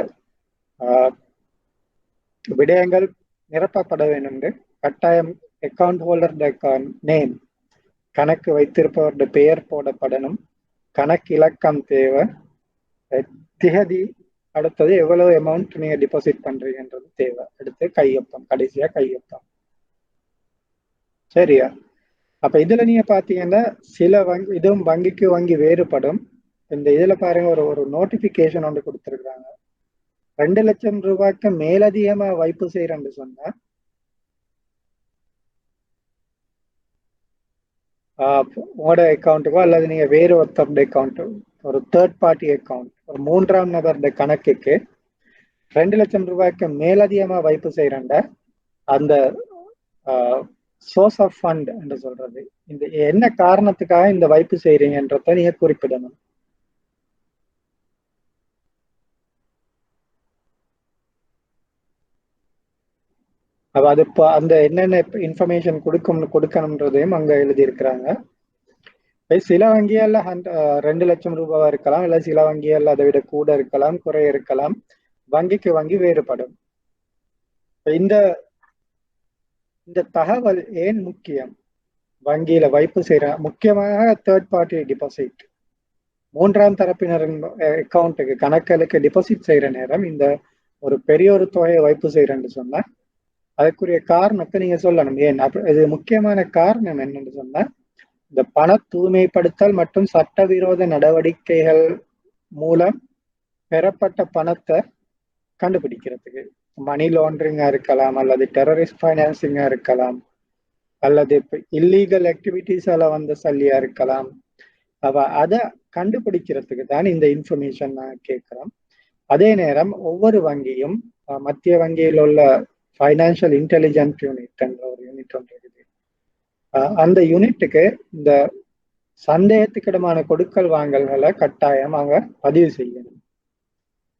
Speaker 1: விடயங்கள் நிரப்பப்பட வேண்டும். கட்டாயம் அக்கௌண்ட் ஹோல்டர் நேம், கணக்கு வைத்திருப்பவருடைய பெயர் போடப்படணும், கணக்கு இலக்கம் தேவை, திகதி, அடுத்தது எவ்வளவு அமௌண்ட் நீங்க டிபாசிட் பண்றீங்கன்றது தேவை, அடுத்து கையொப்பம், கடைசியா கையொப்பம். சரியா? அப்ப இதுல நீங்க பாத்தீங்கன்னா சில வங்கி, இதுவும் வங்கிக்கு வங்கி வேறுபடும். இந்த இதுல பாருங்க ஒரு நோட்டிபிகேஷன் ஒன்று கொடுத்துருக்காங்க. 2 லட்சம் ரூபாய்க்கு மேலதிகமா வைப்பு செய்யறேன்னு சொன்னா உங்களோட அக்கௌண்ட்டுக்கோ அல்லது நீங்க வேறு ஒருத்தருடைய அக்கௌண்ட், ஒரு தேர்ட் பார்ட்டி அக்கௌண்ட், ஒரு 3ஆம் நபருடைய கணக்குக்கு 2 லட்சம் ரூபாய்க்கு மேலதிகமா வைப்பு செய்யறேன்டா அந்த சோர்ஸ் ஆஃப் ஃபண்ட் என்று சொல்றது, இந்த என்ன காரணத்துக்காக இந்த வைப்பு செய்யறீங்கன்றத நீங்க குறிப்பிடணும். அப்ப அது அந்த என்னென்ன இன்ஃபர்மேஷன் கொடுக்கணும்ன்றதையும் அங்க எழுதி இருக்கிறாங்க. சில வங்கிகள்ல 2 லட்சம் ரூபாவா இருக்கலாம், இல்ல சில வங்கிகள் அதை விட கூட இருக்கலாம், குறைய இருக்கலாம். வங்கிக்கு வங்கி வேறுபடும். இந்த தகவல் ஏன் முக்கியம்? வங்கியில வைப்பு செய்யற முக்கியமாக தேர்ட் பார்ட்டி டிபாசிட், 3ஆம் தரப்பினரின் அக்கௌண்ட்டுக்கு, கணக்குகளுக்கு டிபாசிட் செய்யற நேரம் இந்த ஒரு பெரிய ஒரு தொகையை வைப்பு செய்யறேன்னு சொன்னா அதுக்குரிய காரணத்தை நீங்க சொல்லணும். ஏன் இது முக்கியமான காரணம் என்னன்னு சொன்னா, இந்த பண தூய்மைப்படுத்தல் மற்றும் சட்டவிரோத நடவடிக்கைகள் மூலம் பெறப்பட்ட பணத்தை கண்டுபிடிக்கிறதுக்கு, மணி லாண்டரிங்கா இருக்கலாம், அல்லது டெரரிஸ்ட் ஃபைனான்சிங்கா இருக்கலாம், அல்லது இல்லீகல் ஆக்டிவிட்டிஸால வந்த சல்லியா இருக்கலாம். அதை கண்டுபிடிக்கிறதுக்கு தான் இந்த இன்ஃபர்மேஷன் நான் கேட்கிறோம். அதே நேரம் ஒவ்வொரு வங்கியும் மத்திய வங்கியில் உள்ள ஃபைனான்சியல் இன்டெலிஜென்ஸ் யூனிட் என்ற ஒரு யூனிட் ஒன்று இருக்குது. அந்த யூனிட்டுக்கு இந்த சந்தேகத்துக்கிடமான கொடுக்கல் வாங்கல்களை கட்டாயம் அவங்க பதிவு செய்யணும்.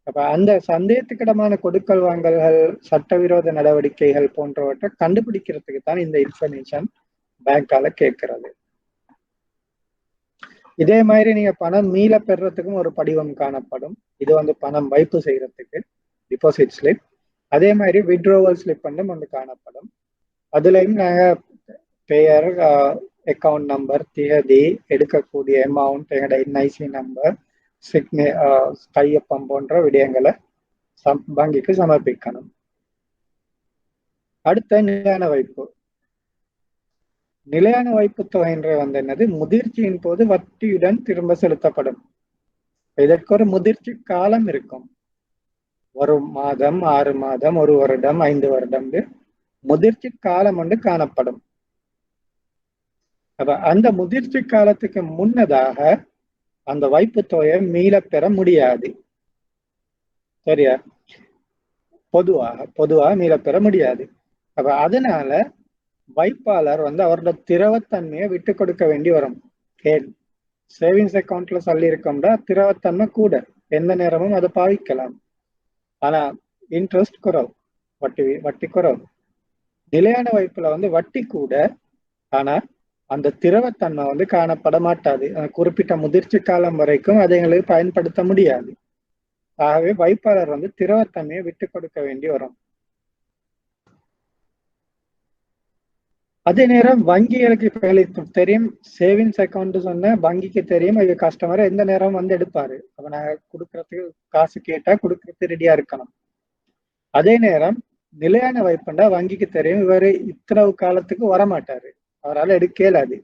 Speaker 1: அப்ப அந்த சந்தேகத்துக்கிடமான கொடுக்கல் வாங்கல்கள், சட்டவிரோத நடவடிக்கைகள் போன்றவற்றை கண்டுபிடிக்கிறதுக்கு தான் இந்த இன்ஃபர்மேஷன் பேங்கால கேட்கறது. இதே மாதிரி நீங்க பணம் மீள பெறறதுக்கும் ஒரு படிவம் காணப்படும். இது வந்து பணம் வைப்பு செய்யறதுக்கு டிபாசிட் ஸ்லிப். அதே மாதிரி விட்ரோவல் ஸ்லிப் வந்து காணப்படும். அதுலயும் நாங்க பெயர், அக்கௌண்ட் நம்பர், தேதி, எடுக்கக்கூடிய அமௌண்ட், எங்களோட NIC நம்பர், கையொப்பம் போன்ற விடயங்களை வங்கிக்கு சமர்ப்பிக்கணும். அடுத்த நிலையான வைப்பு. நிலையான வைப்பு தொகை என்று என்னது, முதிர்ச்சியின் போது வட்டியுடன் திரும்ப செலுத்தப்படும். இதற்கு ஒரு முதிர்ச்சி காலம் இருக்கும். 1 மாதம், 6 மாதம், 1 வருடம், 5 வருடம் முதிர்ச்சி காலம் ஒன்று காணப்படும். அப்ப அந்த முதிர்ச்சி காலத்துக்கு முன்னதாக அந்த வைப்பு தொகையை மீள பெற முடியாது. சரியா? பொதுவாக மீள பெற முடியாது. அப்ப அதனால வைப்பாளர் அவரோட திரவத்தன்மையை விட்டு கொடுக்க வேண்டி வரும். சேவிங்ஸ் அக்கௌண்ட்ல சொல்லி இருக்கோம்னா திரவத்தன்மை கூட, எந்த நேரமும் அதை பாவிக்கலாம். ஆனா இன்ட்ரெஸ்ட் குறவு, வட்டி குறவு. நிலையான வைப்புல வட்டி கூட, ஆனா அந்த திரவத்தன்மை காணப்பட மாட்டாது. குறிப்பிட்ட முதிர்ச்சி காலம் வரைக்கும் அதை எங்களுக்கு பயன்படுத்த முடியாது. ஆகவே வைப்பாளர் திரவத்தன்மையை விட்டு கொடுக்க வேண்டி வரும். அதே நேரம் வங்கிகளுக்கு இப்ப தெரியும், சேவிங்ஸ் அக்கௌண்ட் சொன்ன வங்கிக்கு தெரியும் இது கஸ்டமர் எந்த நேரம் எடுப்பாரு. அப்ப நாங்க கொடுக்கறதுக்கு காசு கேட்டா கொடுக்கறதுக்கு ரெடியா இருக்கணும். அதே நேரம் நிலையான வைப்புண்டா வங்கிக்கு தெரியும் இவரு இத்தனை காலத்துக்கு வரமாட்டாரு, அவரால் எடுக்க இயலாது.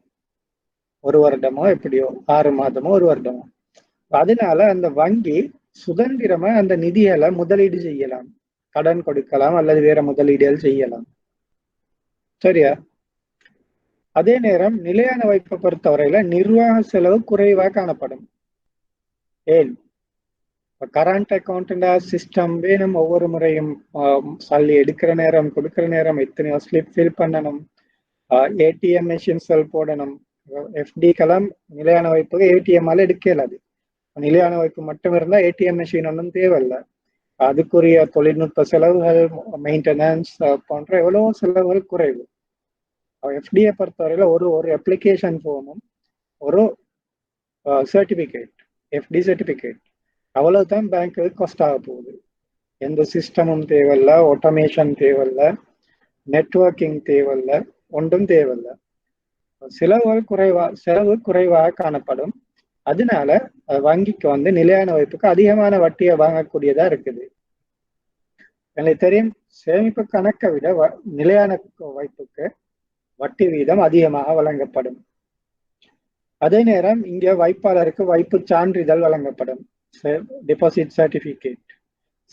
Speaker 1: 1 வருடமோ எப்படியோ, 6 மாதமோ 1 வருடமோ. அதனால அந்த வங்கி சுதந்திரமா அந்த நிதிகளை முதலீடு செய்யலாம், கடன் கொடுக்கலாம் அல்லது வேற முதலீடுகள் செய்யலாம். சரியா? அதே நேரம் நிலையான வைப்பை பொறுத்தவரையில நிர்வாக செலவு குறைவா காணப்படும். ஏன்? கரண்ட் அக்கௌண்ட்னா சிஸ்டம் வேணும், ஒவ்வொரு முறையும் சல்லி எடுக்கிற நேரம் கொடுக்கிற நேரம் எத்தனையோ ஸ்லிப் ஃபில் பண்ணணும், ஏடிஎம் மெஷின் செல் போடணும். எஃப்டிக்கெல்லாம் நிலையான வைப்புக்கு ஏடிஎம்மால எடுக்க இயலாது. நிலையான வைப்பு மட்டும் இருந்தா ஏடிஎம் மெஷின் ஒன்றும் தேவையில்லை. அதுக்குரிய தொழில்நுட்ப செலவுகள், மெயின்டெனன்ஸ் போன்ற எவ்வளவோ செலவுகள் குறைவு. எஃப்டியை பொறுத்தவரையில ஒரு அப்ளிகேஷன் ஃபார்மும் ஒரு சர்டிபிகேட், எஃப்டி சர்டிபிகேட், அவ்வளவுதான் பேங்க்கு காஸ்ட் ஆக போகுது. எந்த சிஸ்டமும் தேவையில்ல, ஆட்டோமேஷன் தேவையில்ல, நெட்வொர்க்கிங் தேவையில்ல, ஒன்றும் தேவையில்லை. செலவு குறைவாக காணப்படும். அதனால வங்கிக்கு நிலையான வைப்புக்கு அதிகமான வட்டியை வாங்கக்கூடியதா இருக்குது. எனக்கு தெரியும், சேமிப்பு கணக்கை விட நிலையான வைப்புக்கு வட்டி வீதம் அதிகமாக வழங்கப்படும். அதே நேரம் இங்க வைப்பாளருக்கு வைப்பு சான்றிதழ் வழங்கப்படும், deposit certificate.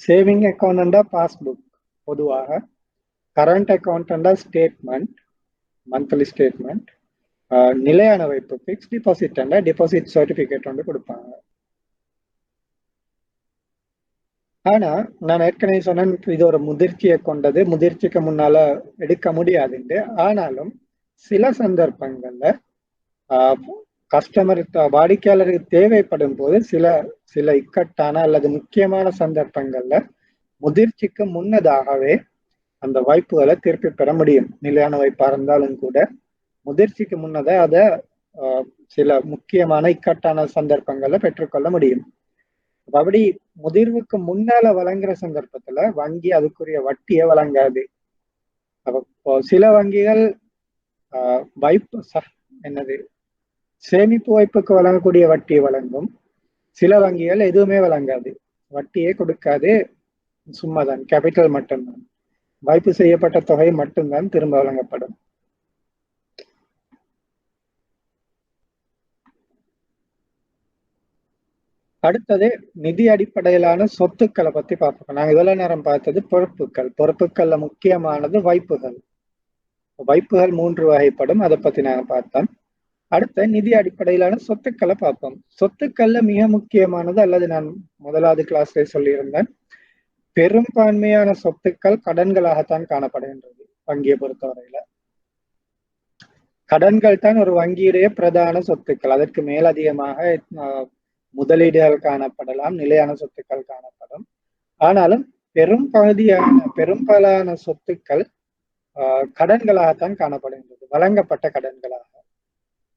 Speaker 1: Saving account passbook பொதுவாக, current account statement, monthly statement. நிலையான வைப்பு பிக்ஸ் டிபாசிட் டெபாசிட் சர்டிபிகேட் கொடுப்பாங்க. ஆனா நான் ஏற்கனவே சொன்னேன் இது ஒரு முதிர்ச்சியை கொண்டது, முதிர்ச்சிக்கு முன்னால எடுக்க முடியாதுன்னு. ஆனாலும் சில சந்தர்ப்பங்கள்ல கஸ்டமர் வாடிக்கையாளருக்கு தேவைப்படும் போது சில இக்கட்டான அல்லது முக்கியமான சந்தர்ப்பங்கள்ல முதிர்ச்சிக்கு முன்னதாகவே அந்த வாய்ப்புகளை திருப்பி பெற முடியும். நிலையான வைப்பா இருந்தாலும் கூட முதிர்ச்சிக்கு முன்னதை அதை சில முக்கியமான இக்கட்டான சந்தர்ப்பங்கள்ல பெற்றுக்கொள்ள முடியும். அப்படி முதிர்வுக்கு முன்னால வழங்குற சந்தர்ப்பத்துல வங்கி அதுக்குரிய வட்டியை வழங்காது. அப்போ சில வங்கிகள் சேமிப்பு வைப்புக்கு வழங்கக்கூடிய வட்டியை வழங்கும், சில வங்கிகள் எதுவுமே வழங்காது, வட்டியே கொடுக்காது, சும்மாதான் கேபிட்டல் மட்டும்தான், வைப்பு செய்யப்பட்ட தொகை மட்டும்தான் திரும்ப வழங்கப்படும். அடுத்தது நிதி அடிப்படையிலான சொத்துக்களை பத்தி பார்ப்போம். நாங்க இவ்வளவு நேரம் பார்த்தது பொறுப்புக்கள்ல முக்கியமானது வைப்புகள். வைப்புகள் 3 வகைப்படும், அதை பத்தி நாங்க பார்த்தோம். அடுத்த நிதி அடிப்படையிலான சொத்துக்களை பார்ப்போம். சொத்துக்கள்ல மிக முக்கியமானது, அல்லது நான் முதலாவது கிளாஸ்ல சொல்லியிருந்தேன், பெரும்பான்மையான சொத்துக்கள் கடன்களாகத்தான் காணப்படுகின்றது. வங்கியை பொறுத்தவரையில கடன்கள் தான் ஒரு வங்கியுடைய பிரதான சொத்துக்கள். அதற்கு மேலதிகமாக முதலீடுகள் காணப்படலாம், நிலையான சொத்துக்கள் காணப்படும். ஆனாலும் பெரும்பாலான சொத்துக்கள் கடன்களாகத்தான் காணப்படுகின்றது, வழங்கப்பட்ட கடன்களாக.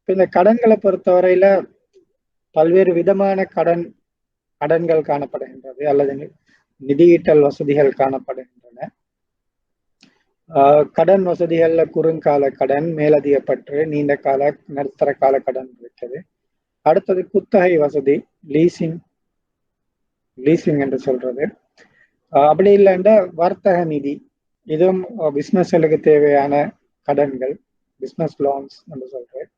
Speaker 1: இந்த கடன்களை பொறுத்தவரையில பல்வேறு விதமான கடன்கள் காணப்படுகின்றது, அல்லது நிதியீட்டல் வசதிகள் காணப்படுகின்றன. கடன் வசதிகள்ல குறுங்கால கடன், மேலதிக பற்று, நீண்ட கால, நடுத்தர கால கடன் இருக்குது. அடுத்தது குத்தகை வசதி, லீசிங் என்று சொல்றது. அப்படி இல்லைன்னா வர்த்தக நிதி, இதுவும் பிசினஸ்களுக்கு தேவையான கடன்கள், பிசினஸ் லோன்ஸ் என்று சொல்றேன்.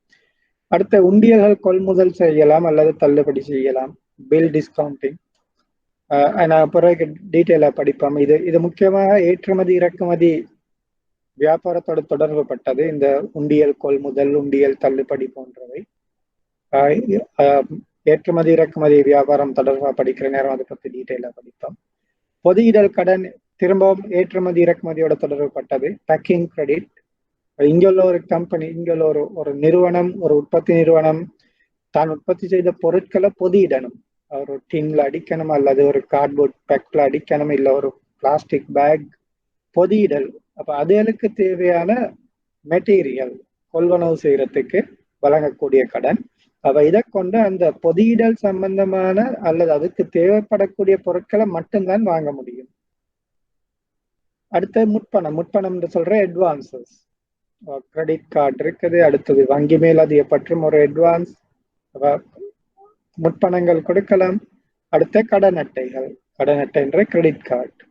Speaker 1: அடுத்த உண்டியல்கள் கொள்முதல் செய்யலாம் அல்லது தள்ளுபடி செய்யலாம், பில் டிஸ்கவுண்டிங். நான் பிறகு டீட்டெயிலாக படிப்போம். இது முக்கியமாக ஏற்றுமதி இறக்குமதி வியாபாரத்தோடு தொடர்பு பட்டது. இந்த உண்டியல் கொள்முதல், உண்டியல் தள்ளுபடி போன்றவை ஏற்றுமதி இறக்குமதி வியாபாரம் தொடர்பாக படிக்கிற நேரம் அதை பற்றி டீட்டெயிலாக படிப்போம். பொதியிடல் கடன் திரும்பவும் ஏற்றுமதி இறக்குமதியோட தொடர்பு பட்டது. பேக்கிங் கிரெடிட், இங்குள்ள ஒரு கம்பெனி, இங்குள்ள ஒரு நிறுவனம், ஒரு உற்பத்தி நிறுவனம் தான் உற்பத்தி செய்த பொருட்களை பொதியிடணும். ஒரு டின்ல அடிக்கணும் அல்லது ஒரு கார்ட்போர்ட் பேக்ல அடிக்கணும், இல்லை ஒரு பிளாஸ்டிக் பேக், பொதியிடல். அப்ப அதுகளுக்கு தேவையான மெட்டீரியல் கொள்வனவு செய்யறதுக்கு வழங்கக்கூடிய கடன். அப்ப இதை கொண்டு அந்த பொதியிடல் சம்பந்தமான அல்லது அதுக்கு தேவைப்படக்கூடிய பொருட்களை மட்டும்தான் வாங்க முடியும். அடுத்து முற்பணம் என்று சொல்ற அட்வான்சஸ். கிரெடிட் கார்டு இருக்குது, அடுத்தது வங்கி மேல் அதிக பற்றும் ஒரு அட்வான்ஸ், முற்பணங்கள் கொடுக்கலாம். அடுத்த கடன் அட்டைகள், கடன் அட்டை என்ற கிரெடிட் கார்டு.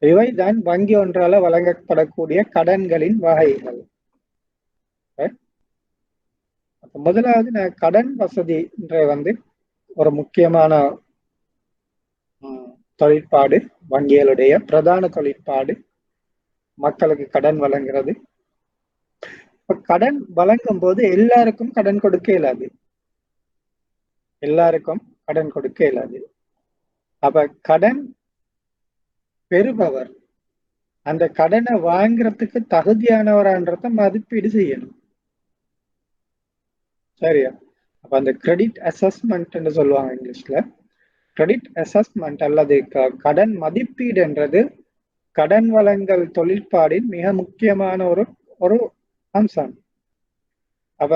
Speaker 1: இவைதான் வங்கி ஒன்றால வழங்கப்படக்கூடிய கடன்களின் வகைகள். முதலாவது நான் கடன் வசதி ஒரு முக்கியமான தொழிற்பாடு, வங்கிகளுடைய பிரதான தொழிற்பாடு மக்களுக்கு கடன் வழங்குறது. கடன் வழங்கும் போது எல்லாருக்கும் கடன் கொடுக்க இயலாது, எல்லாருக்கும் கடன் கொடுக்க இயலாது. அப்ப கடன் பெறுபவர் அந்த கடனை வாங்குறதுக்கு தகுதியானவரான்றத மதிப்பீடு செய்யணும். சரியா? அப்ப அந்த கிரெடிட் அசஸ்மெண்ட் என்று சொல்லுவாங்க இங்கிலீஷ்ல. கிரெடிட் அசஸ்மெண்ட் அல்லது கடன் மதிப்பீடு என்றது கடன் வழங்கல் தொழிற்பாடின் மிக முக்கியமான ஒரு அம்சம். அப்ப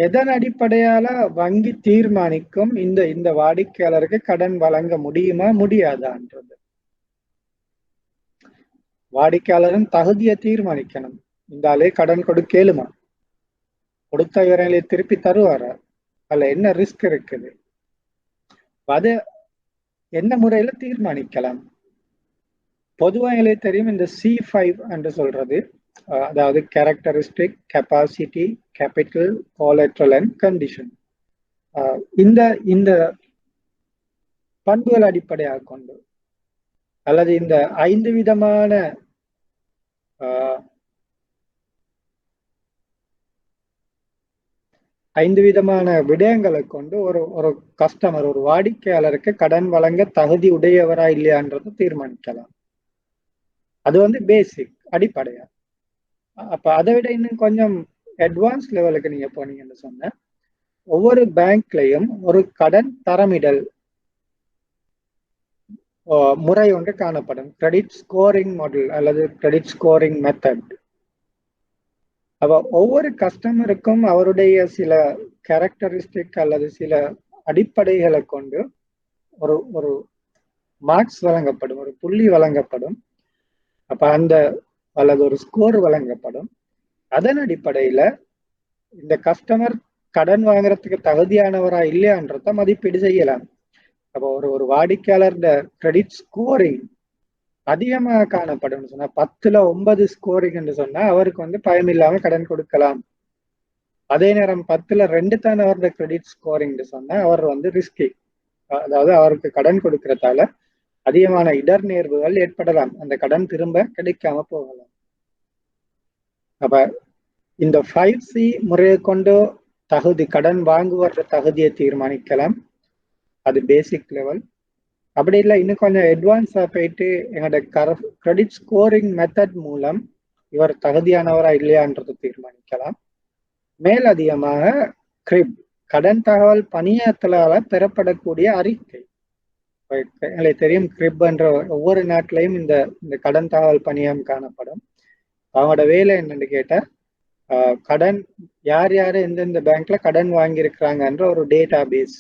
Speaker 1: எதன் அடிப்படையால வங்கி தீர்மானிக்கும் இந்த வாடிக்கையாளருக்கு கடன் வழங்க முடியுமா முடியாதான்றது? வாடிக்கையாளரின் தகுதியை தீர்மானிக்கணும். இந்த ஆளே கடன் கொடுக்கலுமா, கொடுத்த விவரங்களை திருப்பி தருவாரா, அதுல என்ன ரிஸ்க் இருக்குது, அது என்ன முறையில தீர்மானிக்கலாம்? பொதுவாக தெரியும், இந்த C5 என்று சொல்றது, அதாவது characteristic, capacity, capital, collateral and condition. இந்த பண்புகள் அடிப்படையாக கொண்டு அல்லது இந்த 5 விதமான விடயங்களை கொண்டு ஒரு கஸ்டமர், ஒரு வாடிக்கையாளருக்கு கடன் வழங்க தகுதி உடையவரா இல்லையான்றதை தீர்மானிக்கலாம். அது பேசிக், அடிப்படையா. அப்ப அதை விட இன்னும் கொஞ்சம் அட்வான்ஸ் லெவலுக்கு நீங்க போனீங்கன்னு சொன்ன, ஒவ்வொரு பேங்க்லயும் ஒரு கடன் தரமிடல் முறை ஒன்று காணப்படும், கிரெடிட் ஸ்கோரிங் மாடல் அல்லது கிரெடிட் ஸ்கோரிங் மெத்தட். அப்ப ஒவ்வொரு கஸ்டமருக்கும் அவருடைய சில கேரக்டரிஸ்டிக் அல்லது சில அடிப்படைகளை கொண்டு ஒரு மார்க்ஸ் வழங்கப்படும், ஒரு புள்ளி வழங்கப்படும். அப்ப அல்லது ஒரு ஸ்கோர் வழங்கப்படும். அதன் அடிப்படையில இந்த கஸ்டமர் கடன் வாங்குறதுக்கு தகுதியானவரா இல்லையான்றத மதிப்பீடு செய்யலாம். அப்போ ஒரு வாடிக்கையாளர் கிரெடிட் ஸ்கோரிங் அதிகமாக காணப்படும் சொன்னா, 10ல் 9 ஸ்கோரிங் என்று சொன்னா அவருக்கு பயம் இல்லாம கடன் கொடுக்கலாம். அதே நேரம் 10ல் 2 தான் அவருடைய கிரெடிட் ஸ்கோரிங் சொன்னா அவர் ரிஸ்கி, அதாவது அவருக்கு கடன் கொடுக்கறதால அதிகமான இடர் நேர்வுகள் ஏற்படலாம், அந்த கடன் திரும்ப கிடைக்காம போகலாம். அப்ப இந்த 5C முறையை கொண்டு கடன் வாங்குவர தகுதியை தீர்மானிக்கலாம். அது பேசிக் லெவல். அப்படி இல்லை, இன்னும் கொஞ்சம் அட்வான்ஸா போயிட்டு எங்களோட கிரெடிட் ஸ்கோரிங் மெத்தட் மூலம் இவர் தகுதியானவரா இல்லையான்றதை தீர்மானிக்கலாம். மேலதிகமாக கிரிப், கடன் தகவல் பணியாளர்களால பெறப்படக்கூடிய அறிக்கை. எங்களுக்கு தெரியும், கிரிப் என்ற ஒவ்வொரு நாட்டிலையும் இந்த கடன் தகவல் பணியம் காணப்படும். அவங்களோட வேலை என்னன்னு கேட்டா, கடன் யார் யாரு எந்தெந்த பேங்க்ல கடன் வாங்கியிருக்கிறாங்கன்ற ஒரு டேட்டா பேஸ்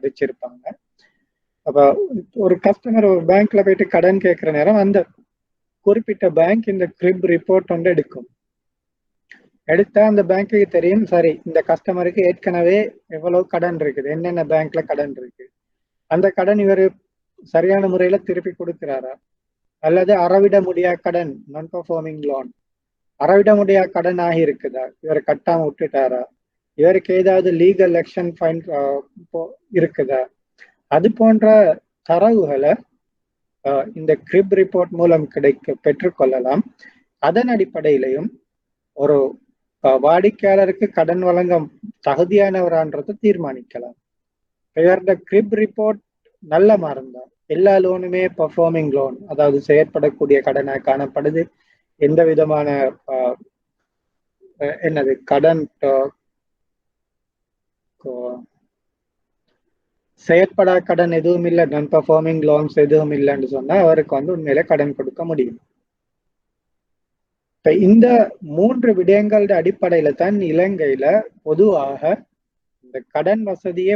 Speaker 1: வச்சிருப்பாங்க. அப்ப ஒரு கஸ்டமர் ஒரு பேங்க்ல போயிட்டு கடன் கேட்கிற நேரம் அந்த குறிப்பிட்ட பேங்க் இந்த கிரிப் ரிப்போர்ட் எடுக்கும். எடுத்தா அந்த பேங்க்குக்கு தெரியும், சரி இந்த கஸ்டமருக்கு ஏற்கனவே எவ்வளவு கடன் இருக்குது, என்னென்ன பேங்க்ல கடன் இருக்கு, அந்த கடன் இவர் சரியான முறையில திருப்பி கொடுக்கிறாரா, அல்லது அறவிட முடியா கடன் நான் பெர்ஃபார்மிங் லோன், அறவிட முடியா கடன் ஆகி இருக்குதா, இவர் கட்டாம விட்டுட்டாரா, இவருக்கு ஏதாவது லீகல் ஆக்ஷன் ஃபைன் இருக்குதா, அது போன்ற தரவுகளை இந்த கிரிப் ரிப்போர்ட் மூலம் பெற்றுக்கொள்ளலாம். அதன் அடிப்படையிலையும் ஒரு வாடிக்கையாளருக்கு கடன் வழங்க தகுதியானவரான்றதை தீர்மானிக்கலாம். இவரோட கிரிப் ரிப்போர்ட் நல்ல மாறுந்தா எல்லா லோனுமே பெர்ஃபார்மிங் லோன், அதாவது செயற்படக்கூடிய கடனாக காணப்படுது. எந்த விதமான என்னது கடன் செயற்படா கடன் எதுவும் இல்லை, நான் பெர்ஃபார்மிங் லோன்ஸ் எதுவும் இல்லைன்னு சொன்னா அவருக்கு வந்து உண்மையில கடன் கொடுக்க முடியும். இப்ப இந்த 3 விடயங்களோட அடிப்படையில தான் இலங்கையில பொதுவாக இந்த கடன் வசதியை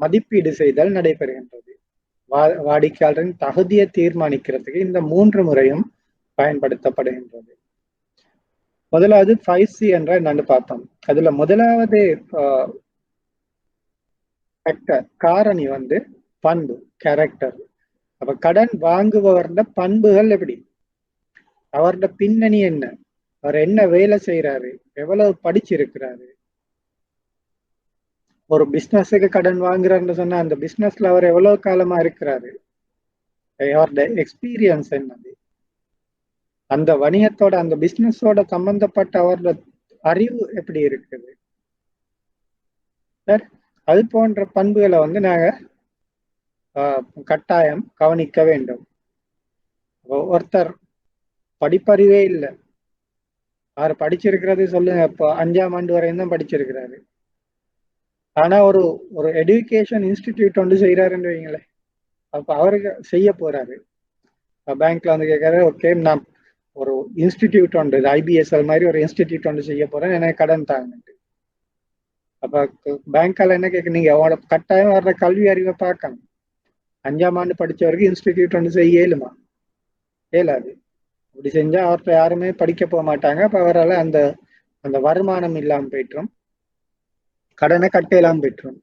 Speaker 1: மதிப்பீடு செய்தல் நடைபெறுகின்றது. வாடிக்கையாளரின் தகுதியை தீர்மானிக்கிறதுக்கு இந்த 3 முறையும் பயன்படுத்தப்படுகின்றது. முதலாவது 5C என்ற என்னன்னு பார்த்தோம். அதுல முதலாவது காரணி வந்து பண்பு, கேரக்டர். அப்ப கடன் வாங்குபவர்த பண்புகள் எப்படி, அவரோட பின்னணி என்ன, அவர் என்ன வேலை செய்யறாரு, எவ்வளவு படிச்சிருக்கிறாரு. ஒரு பிசினஸுக்கு கடன் வாங்குறாருன்னு சொன்னா அந்த பிசினஸ்ல அவர் எவ்வளவு காலமா இருக்கிறாரு, அவரோட எக்ஸ்பீரியன்ஸ் என்னது, அந்த வணிகத்தோட அந்த பிசினஸோட சம்பந்தப்பட்ட அவரோட அறிவு எப்படி இருக்குது. அது போன்ற பண்புகளை வந்து நாங்க கட்டாயம் கவனிக்க வேண்டும். ஒருத்தர் படிப்பறிவே இல்லை, அவர் படிச்சிருக்கிறது சொல்லுங்க, இப்போ 5ஆம் ஆண்டு வரையும் தான் படிச்சிருக்கிறாரு, ஆனா ஒரு ஒரு எஜுகேஷன் இன்ஸ்டிடியூட் ஒன்று செய்யறாருன்னு வைங்களேன், அப்ப அவருக்கு செய்ய போறாரு. பேங்க்ல வந்து கேட்கறாரு, ஓகே நான் ஒரு இன்ஸ்டிடியூட் ஒன்று, IBSL மாதிரி ஒரு இன்ஸ்டிடியூட் ஒன்று செய்ய போறேன், எனக்கு கடன் தாங்கன்ட்டு. அப்ப பேங்கால என்ன கேட்க, நீங்க அவனோட கட்டாயம் வர்ற கல்வி அறிவை பார்க்கணும். 5ஆம் ஆண்டு படிச்சவருக்கு இன்ஸ்டிடியூட் ஒன்று செய்ய இயலுமா? இயலாது. அப்படி செஞ்சா அவர்கிட்ட யாருமே படிக்க போக மாட்டாங்க. அப்ப அவரால் அந்த அந்த வருமானம் இல்லாம போயிட்டுரும், கடனை கட்டையெல்லாம் போயிட்டுரும்.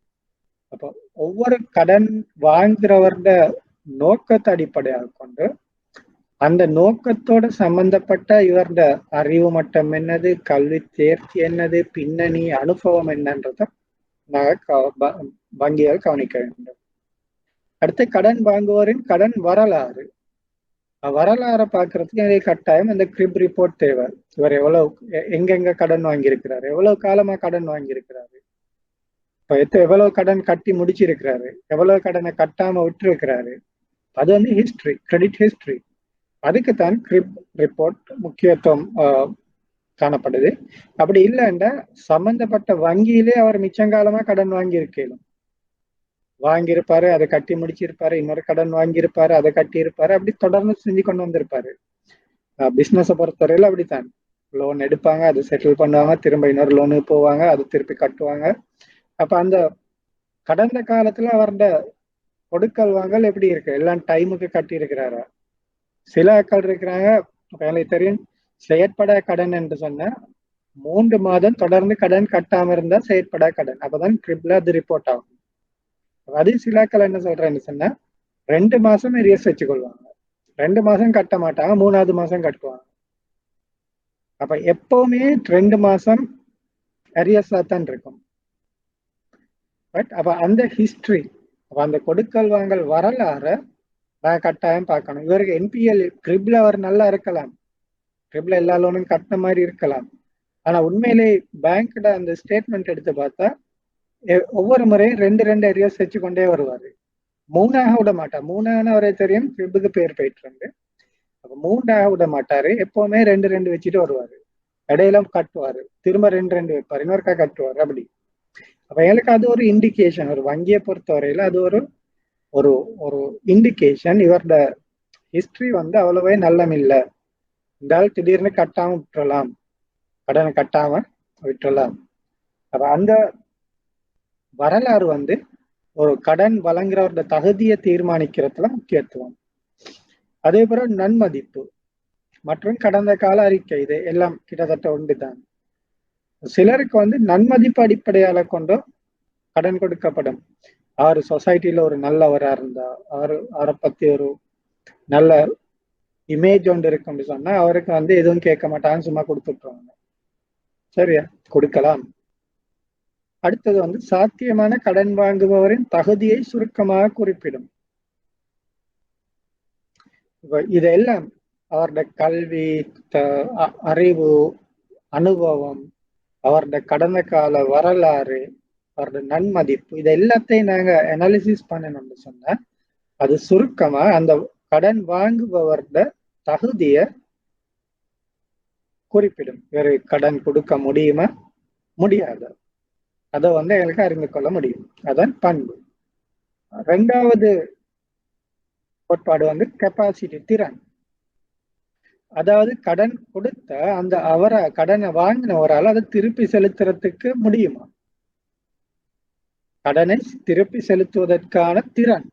Speaker 1: அப்போ ஒவ்வொரு கடன் வாங்குறவரோட நோக்கத்தை அடிப்படையாக கொண்டு அந்த நோக்கத்தோட சம்பந்தப்பட்ட இவரோட அறிவு மட்டம் என்னது, கல்வி தேர்ச்சி என்னது, பின்னணி அனுபவம் என்னன்றத வங்கியால் கவனிக்க வேண்டும். அடுத்து கடன் வாங்குவோரின் கடன் வரலாறு. வரலாறை பார்க்கறதுக்கு கட்டாயம் இந்த கிரிப் ரிப்போர்ட் தேவை. இவர் எவ்வளவு எங்கெங்க கடன் வாங்கியிருக்கிறாரு, எவ்வளவு காலமா கடன் வாங்கியிருக்கிறாரு, எவ்வளவு கடன் கட்டி முடிச்சிருக்கிறாரு, எவ்வளவு கடனை கட்டாம விட்டு இருக்கிறாரு, அது வந்து ஹிஸ்டரி, கிரெடிட் ஹிஸ்டரி. அதுக்குத்தான் கிரிப் ரிப்போர்ட் முக்கியத்துவம் காணப்படுது. அப்படி இல்லைன்னா சம்பந்தப்பட்ட வங்கியிலே அவர் மிச்சங்காலமா கடன் வாங்கியிருப்பாரு, அதை கட்டி முடிச்சிருப்பாரு, இன்னொரு கடன் வாங்கியிருப்பாரு, அதை கட்டி இருப்பாரு, அப்படி தொடர்ந்து செஞ்சு கொண்டு வந்திருப்பாரு. பிசினஸை பொறுத்தவரையில அப்படித்தான், லோன் எடுப்பாங்க, அதை செட்டில் பண்ணுவாங்க, திரும்ப இன்னொரு லோனுக்கு போவாங்க, அதை திருப்பி கட்டுவாங்க. அப்ப அந்த கடந்த காலத்துல அவரோட கொடுக்கல் வாங்கல் எப்படி இருக்கு, எல்லாம் டைமுக்கு கட்டி இருக்கிறாரா? சில ஆட்கள் இருக்கிறாங்க, எனக்கு தெரியும், செயற்பட கடன் என்று சொன்ன 3 மாதம் தொடர்ந்து கடன் கட்டாம இருந்தா செயற்பட கடன், அப்பதான் கிரிப்ல அது ரிப்போர்ட் ஆகும். அது சில ஆட்கள் என்ன சொல்றேன்னு சொன்னா 2 மாசம் எரியஸ் வச்சுக்கொள்வாங்க, 2 மாசம் கட்ட மாட்டாங்க, 3ஆவது மாசம் கட்டுவாங்க. அப்ப எப்பவுமே 2 மாசம் எரியஸா தான் இருக்கும். பட் அப்ப அந்த ஹிஸ்டரி, அப்ப அந்த கொடுக்கல் வாங்கல் வரலாறு நான் கட்டாயம் பார்க்கணும். இவருக்கு NPL கிரிப்ல அவர் நல்லா இருக்கலாம், கிரிப்ல எல்லா லோனும் கட்டின மாதிரி இருக்கலாம், ஆனா உண்மையிலே பேங்க்ட அந்த ஸ்டேட்மெண்ட் எடுத்து பார்த்தா ஒவ்வொரு முறையும் 2 எரியர்ஸ் வச்சு கொண்டே வருவாரு. 3ஆக விட மாட்டார். 3ஆன அவரே தெரியும் கிரிப்புக்கு பேர் போயிட்டு இருந்து, அப்ப 3ஆக விட மாட்டாரு, எப்பவுமே 2 வச்சுட்டு வருவாரு. இடையில கட்டுவாரு, திரும்ப 2 வைப்பாரு, இன்னொருக்கா கட்டுவாரு, அப்படி. அப்ப எனக்கு அது ஒரு இண்டிகேஷன், ஒரு வங்கியை பொறுத்தவரையில அது ஒரு ஒரு ஒரு இண்டிகேஷன், இவரோட ஹிஸ்டரி வந்து அவ்வளவே நல்லம் இல்லை, இருந்தாலும் திடீர்னு கட்டாம விட்டுறலாம், கடனை கட்டாம விட்டுறலாம். அப்ப அந்த வரலாறு வந்து ஒரு கடன் வழங்குறவரோட தகுதியை தீர்மானிக்கிறதுல முக்கியத்துவம். அதே போல நன்மதிப்பு மற்றும் கடந்த கால அறிக்கை, இது எல்லாம் கிட்டத்தட்ட ஒன்றுதான். சிலருக்கு வந்து நன்மதிப்பு அடிப்படையால கொண்டு கடன் கொடுக்கப்படும். அவர் சொசைட்டில ஒரு நல்லவரா இருந்தா, அவரை பத்தி ஒரு நல்ல இமேஜ் ஒன்று இருக்குன்னு சொன்னா அவருக்கு வந்து எதுவும் கேட்க மாட்டாங்க, சும்மா கொடுத்துட்டுருவாங்க. சரியா, கொடுக்கலாம். அடுத்தது வந்து சாத்தியமான கடன் வாங்குபவரின் தகுதியை சுருக்கமாக குறிப்பிடும். இதெல்லாம் அவருடைய கல்வி, அறிவு, அனுபவம், அவருடைய கடந்த கால வரலாறு, அவருடைய நன்மதிப்பு, இது எல்லாத்தையும் நாங்க அனாலிசிஸ் பண்ணணும்னு சொன்னா அது சுருக்கமா அந்த கடன் வாங்குபவருடைய தகுதிய குறிப்பிடும். வேறு கடன் கொடுக்க முடியுமா, முடியாது, அதை வந்து எங்களுக்கு அறிந்து கொள்ள முடியும். அதான் பண்பு. ரெண்டாவது கோட்பாடு வந்து கெப்பாசிட்டி, திறன். அதாவது கடன் கொடுத்த அந்த அவரை கடனை வாங்கினவரால் அதை திருப்பி செலுத்துறதுக்கு முடியுமா, கடனை திருப்பி செலுத்துவதற்கான திறன்.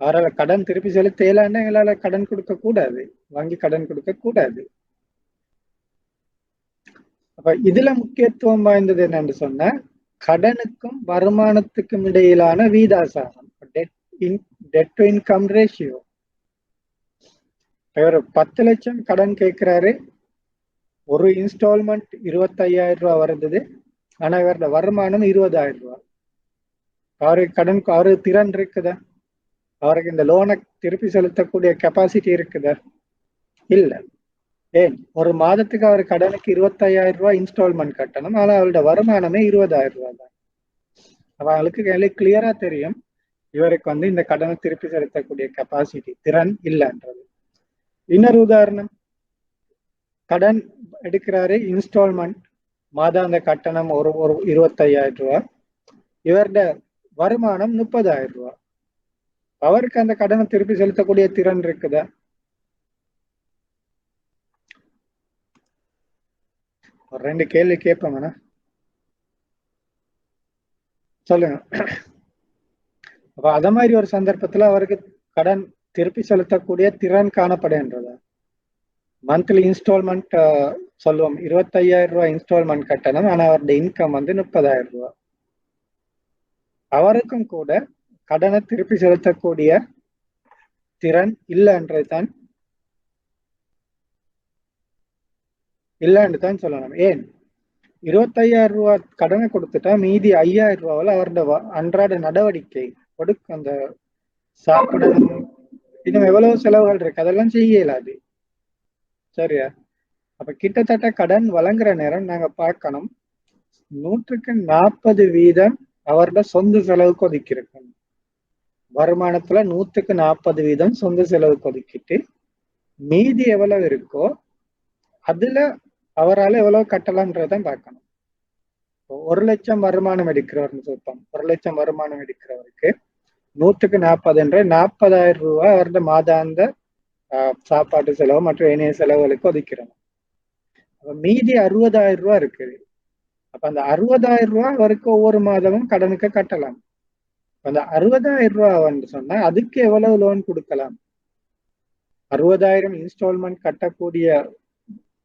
Speaker 1: அவரால் கடன் திருப்பி செலுத்த இயலான்னா எங்களால கடன் கொடுக்க கூடாது, வாங்கி கடன் கொடுக்க கூடாது. அப்ப இதுல முக்கியத்துவம் வாய்ந்தது என்னன்னு சொன்னா கடனுக்கும் வருமானத்துக்கும் இடையிலான வீதாசாரம், டெட் டு இன்கம் ரேஷியோ. இவர் 10 லட்சம் கடன் கேட்கிறாரு, ஒரு இன்ஸ்டால்மெண்ட் 25,000 ரூபாய் வருது, ஆனா இவரோட வருமானம் 20,000 ரூபாய். அவருக்கு கடனுக்கு அவருக்கு திறன் இருக்குதா, அவருக்கு இந்த லோனை திருப்பி செலுத்தக்கூடிய கெப்பாசிட்டி இருக்குதா, இல்ல. ஏன், ஒரு மாதத்துக்கு அவர் கடனுக்கு 25,000 ரூபாய் இன்ஸ்டால்மெண்ட் கட்டணும், ஆனா அவரோட வருமானமே 20,000 ரூபாய் தான். அவங்களுக்கு கிளியரா தெரியும் இவருக்கு வந்து இந்த கடனை திருப்பி செலுத்தக்கூடிய கெப்பாசிட்டி, திறன் இல்லைன்றது. இன்னொரு உதாரணம், கடன் எடுக்கிறாரு, இன்ஸ்டால்மெண்ட் மாதாந்த கட்டணம் ஒரு 25,000 ரூபாய், இவருடைய வருமானம் 30,000 ரூபாய். அவருக்கு அந்த கடனை திருப்பி செலுத்தக்கூடிய திறன் இருக்குதா? ஒரு 2 கேள்வி கேட்போங்கண்ணா, சொல்லுங்க. அப்ப அத மாதிரி ஒரு சந்தர்ப்பத்துல அவருக்கு கடன் திருப்பி செலுத்தக்கூடிய திறன் காணப்படுகின்றதா? மந்த்லி இன்ஸ்டால்மெண்ட் சொல்லுவோம் 25,000 ரூபாய் இன்ஸ்டால்மெண்ட் கட்டணம், ஆனா அவருடைய இன்கம் வந்து 30,000 ரூபாய். அவருக்கும் கூட கடனை திருப்பி செலுத்தக்கூடிய திறன் இல்லைன்றதுதான் இல்லைன்னு சொல்லணும். ஏன், 25,000 ரூபாய் கடனை கொடுத்துட்டா மீதி 5,000 ரூபாவில் அவருடைய அன்றாட நடவடிக்கை கொடுக்க, அந்த சாப்பிடணும், இன்னும் எவ்வளவு செலவுகள் இருக்கு, அதெல்லாம் செய்ய இயலாது. சரியா? அப்ப கிட்டத்தட்ட கடன் வழங்குற நேரம் நாங்க பார்க்கணும் 140% அவரோட சொந்த செலவுக்கு ஒதுக்கி இருக்கணும். வருமானத்துல 140% சொந்த செலவுக்கு ஒதுக்கிட்டு மீதி எவ்வளவு இருக்கோ அதுல அவரால் எவ்வளவு கட்டலாம்ன்றதான் பார்க்கணும். 1 லட்சம் வருமானம் எடுக்கிறவர்னு சொல்லிட்டோம், 1 லட்சம் வருமானம் எடுக்கிறவருக்கு 140 40,000 ரூபாய் அவரோட மாதாந்த சாப்பாட்டு செலவு மற்றும் இணைய செலவுகளுக்கு ஒதுக்கிறோம். அப்ப மீதி 60,000 ரூபாய் இருக்குது. அப்ப அந்த 60,000 ரூபாய் அவருக்கு ஒவ்வொரு மாதமும் கடனுக்கு கட்டலாம். அந்த 60,000 ரூபாய் சொன்னா அதுக்கு எவ்வளவு லோன் கொடுக்கலாம்? 60,000 இன்ஸ்டால்மெண்ட் கட்டக்கூடிய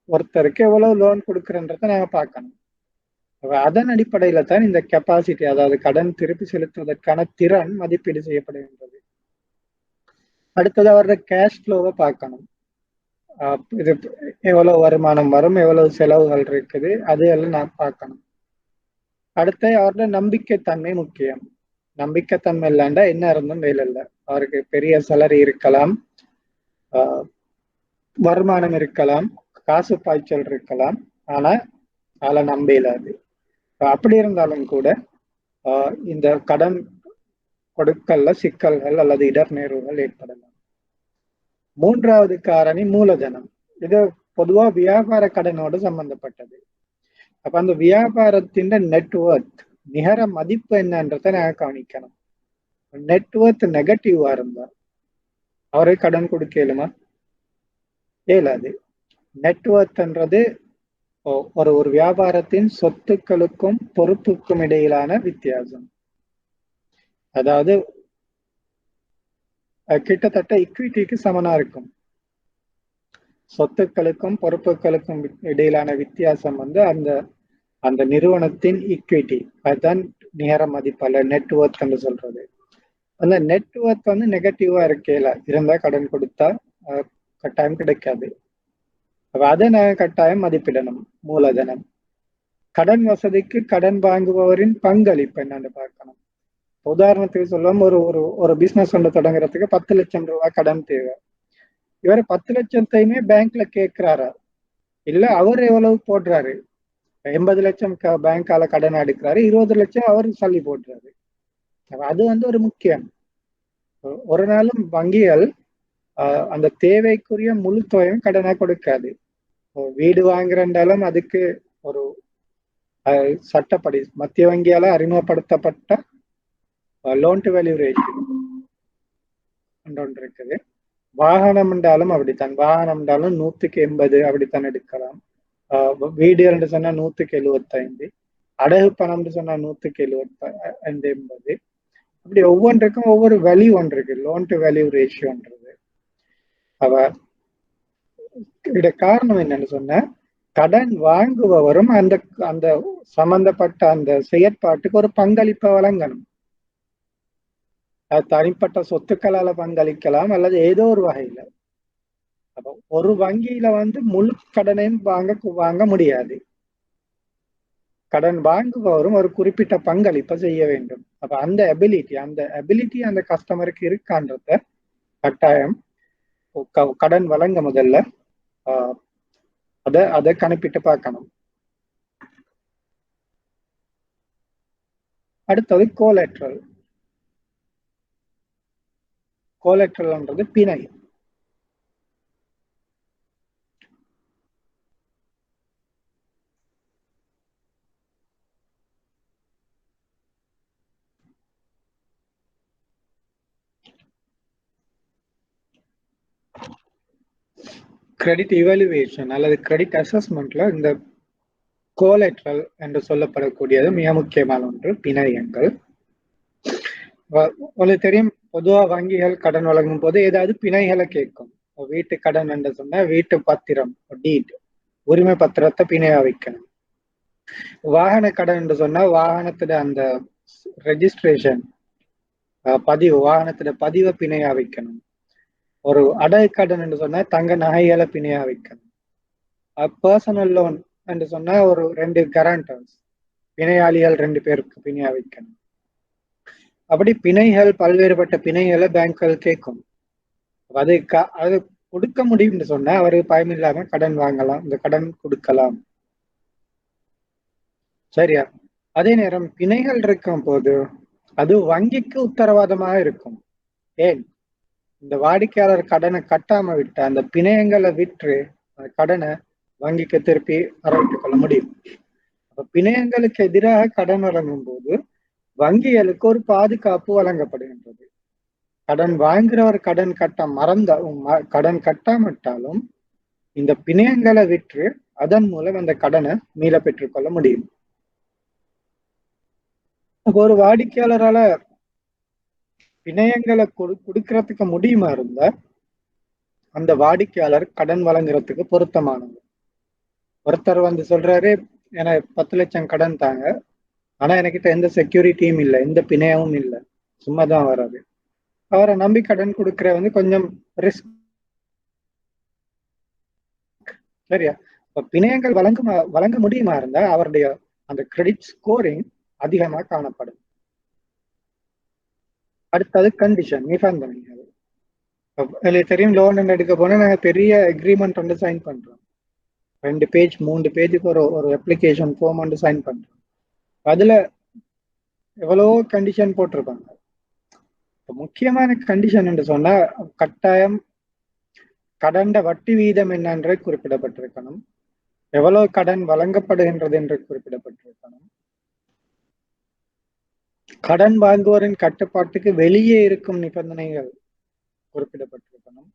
Speaker 1: ஒருத்தருக்கு எவ்வளவு லோன் கொடுக்குறன்றத நாங்க பார்க்கணும். அதன் அடிப்படையில தான் இந்த கெப்பாசிட்டி, அதாவது கடன் திருப்பி செலுத்துவதற்கான திறன் மதிப்பீடு செய்யப்படுகின்றது. அடுத்தது அவரோட கேஷ் ஃப்ளோவை பார்க்கணும். இது எவ்வளவு வருமானம் வரும், எவ்வளவு செலவுகள் இருக்குது, அது எல்லாம் நான் பார்க்கணும். அடுத்து அவரோட நம்பிக்கைத்தன்மை முக்கியம். நம்பிக்கைத்தன்மை இல்லைண்டா என்ன இருந்தும் வேலை இல்லை. அவருக்கு பெரிய சேலரி இருக்கலாம், வருமானம் இருக்கலாம், காசு பாய்ச்சல் இருக்கலாம், ஆனா அதை நம்ப இயலாது. அப்படி இருந்தாலும் கூட இந்த கடன் கொடுக்கல்ல சிக்கல்கள் அல்லது இடர்நேர்வுகள் ஏற்படலாம். மூன்றாவது காரணி மூலதனம். இது பொதுவா வியாபார கடனோடு சம்பந்தப்பட்டது. அப்ப அந்த வியாபாரத்தின் நெட்வொர்க், நிகர மதிப்பு என்னன்றதை நாங்க கவனிக்கணும். நெட்வொர்க் நெகட்டிவா இருந்தா அவரை கடன் கொடுக்க இயலுமா? இயலாது. நெட்வொர்க்ன்றது ஒரு வியாபாரத்தின் சொத்துக்களுக்கும் பொறுப்புக்கும் இடையிலான வித்தியாசம். அதாவது கிட்டத்தட்ட ஈக்விட்டிக்கு சமனா இருக்கும். சொத்துக்களுக்கும் பொறுப்புகளுக்கும் இடையிலான வித்தியாசம் வந்து அந்த நிறுவனத்தின் ஈக்விட்டி, அதுதான் நிகர மதிப்பு அல்ல நெட்வொர்க் என்று சொல்றது. அந்த நெட்வொர்க் வந்து நெகட்டிவா இருக்கையில இருந்தா கடன் கொடுத்தா கட்டாயம் கிடைக்காது. அதை நாங்கள் கட்டாயம் மதிப்பிடணும். மூலதனம், கடன் வசதிக்கு கடன் வாங்குபவரின் பங்களிப்பு என்னன்னு பார்க்கணும். உதாரணத்துக்கு சொல்லுவோம், ஒரு ஒரு ஒரு பிசினஸ் ஒன்று தொடங்குறதுக்கு 10 லட்சம் ரூபாய் கடன் தேவை. இவர் 10 லட்சத்தையுமே பேங்க்ல கேட்கிறாரா, இல்ல அவர் எவ்வளவு போடுறாரு? 80 லட்சம் பேங்கால கடன் எடுக்கிறாரு, 20 லட்சம் அவர் சல்லி போடுறாரு. அது ஒரு முக்கியம். ஒரு நாளும் வங்கிகள் அந்த தேவைக்குரிய முழு தொகையும் கடனா கொடுக்காது. வீடு வாங்குறண்டாலும் அதுக்கு ஒரு சட்டப்படி மத்திய வங்கியால அறிமுகப்படுத்தப்பட்ட லோன் டு வேல்யூ ரேஷியோ ஒன்று இருக்குது. வாகனம் என்றாலும் அப்படித்தான். வாகனம் என்றாலும் 100க்கு 80 அப்படித்தான் எடுக்கலாம். வீடு என்று சொன்னா 100க்கு 75, அடகு பணம் சொன்னா 100க்கு 75, 80. அப்படி ஒவ்வொன்றுக்கும் ஒவ்வொரு வேல்யூ ஒன்று இருக்கு, லோன் டு வேல்யூ ரேஷியோன்றது. இத காரணம் என்னன்னு சொன்ன, கடன் வாங்குபவரும் அந்த அந்த சம்பந்தப்பட்ட அந்த செயற்பாட்டுக்கு ஒரு பங்களிப்பை வழங்கணும். அது தனிப்பட்ட சொத்துக்களால பங்களிக்கலாம் அல்லது ஏதோ ஒரு வகையில. அப்ப ஒரு வங்கியில முழு கடனையும் வாங்க முடியாது. கடன் வாங்குபவரும் ஒரு குறிப்பிட்ட பங்களிப்பை செய்ய வேண்டும். அப்ப அந்த எபிலிட்டி அந்த கஸ்டமருக்கு இருக்கான்றத கட்டாயம் கடன் வழங்க முதல்ல அதை கணக்கிட்டு பார்க்கணும். அடுத்தது கோலேட்ரல். கோலேட்ரல்ன்றது பிணை. கிரெடிட் இவாலுவேஷன் அல்லது கிரெடிட் அசஸ்மெண்ட்ல இந்த கோலேட்ரல் என்று சொல்லப்படக்கூடியது மிக முக்கியமான ஒன்று. பிணையங்கள் உங்களுக்கு தெரியும், பொதுவா வங்கிகள் கடன் வழங்கும் போது ஏதாவது பிணைகளை கேட்கும். வீட்டு கடன் என்று சொன்னா வீட்டு பத்திரம், டீட், உரிமை பத்திரத்தை பிணையா வைக்கணும். வாகன கடன் என்று சொன்னா வாகனத்துல அந்த ரெஜிஸ்ட்ரேஷன் பதிவு, வாகனத்துல பதிவை பிணையா வைக்கணும். ஒரு அடகு கடன் என்று சொன்னா தங்க நகைகளை பிணையா வைக்கணும். பர்சனல் லோன் என்று சொன்னா ஒரு 2 கரண்டர்ஸ், பிணையாளிகள் 2 பேருக்கு பிணையா வைக்கணும். அப்படி பிணைகள், பல்வேறுபட்ட பிணைகளை பேங்க்கள் கேட்கும். அது கொடுக்க முடியும்னு சொன்னா அவருக்கு பயம் இல்லாம கடன் வாங்கலாம், இந்த கடன் கொடுக்கலாம். சரியா? அதே நேரம் பிணைகள் இருக்கும் போது அது வங்கிக்கு உத்தரவாதமாக இருக்கும். ஏன், இந்த வாடிக்கையாளர் கடனை கட்டாம விட்ட அந்த பிணையங்களை விற்று அந்த கடனை வங்கிக்கு திருப்பி வரவிட்டுக் கொள்ள முடியும். அப்ப பிணையங்களுக்கு எதிராக கடன் வழங்கும் போது வங்கிகளுக்கு ஒரு பாதுகாப்பு வழங்கப்படுகின்றது. கடன் வாங்குறவர் கடன் கட்டாமட்டாலும் இந்த பிணையங்களை விற்று அதன் மூலம் அந்த கடனை மீள பெற்றுக் கொள்ள முடியும். ஒரு வாடிக்கையாளரால பிணையங்களை கொடுக்கறதுக்கு முடியுமா இருந்தா அந்த வாடிக்கையாளர் கடன் வழங்குறதுக்கு பொருத்தமானது. ஒருத்தர் சொல்றாரு, எனக்கு 10 லட்சம் கடன் தாங்க, ஆனா எனக்கிட்ட எந்த செக்யூரிட்டியும் இல்லை, எந்த பிணையமும் இல்லை, சும்மாதான் வராது. அவரை நம்பி கடன் கொடுக்கிற கொஞ்சம் ரிஸ்க். சரியா? இப்ப பிணையங்கள் வழங்க முடியுமா இருந்தா அவருடைய அந்த கிரெடிட் ஸ்கோரிங் அதிகமா காணப்படும். அடுத்தது கண்டிஷன், நிபந்தனைகள். தெரியும், லோன் எடுக்க போனா நாங்க பெரிய அக்ரிமெண்ட் சைன் பண்றோம். 2 பேஜ் 3 பேஜுக்கு ஒரு அப்ளிகேஷன் ஃபார்ம் சைன் பண்றோம். அதுல எவ்வளவோ கண்டிஷன் போட்டிருப்பாங்க. முக்கியமான கண்டிஷன் என்று சொன்னா கட்டாயம் கடன் வட்டி வீதம் என்னென்று குறிப்பிடப்பட்டிருக்கணும், எவ்வளவு கடன் வழங்கப்படுகின்றது என்று குறிப்பிடப்பட்டிருக்கணும், கடன் வாங்குவோரின் கட்டுப்பாட்டுக்கு வெளியே இருக்கும் நிபந்தனைகள் குறிப்பிடப்பட்டிருக்கணும்.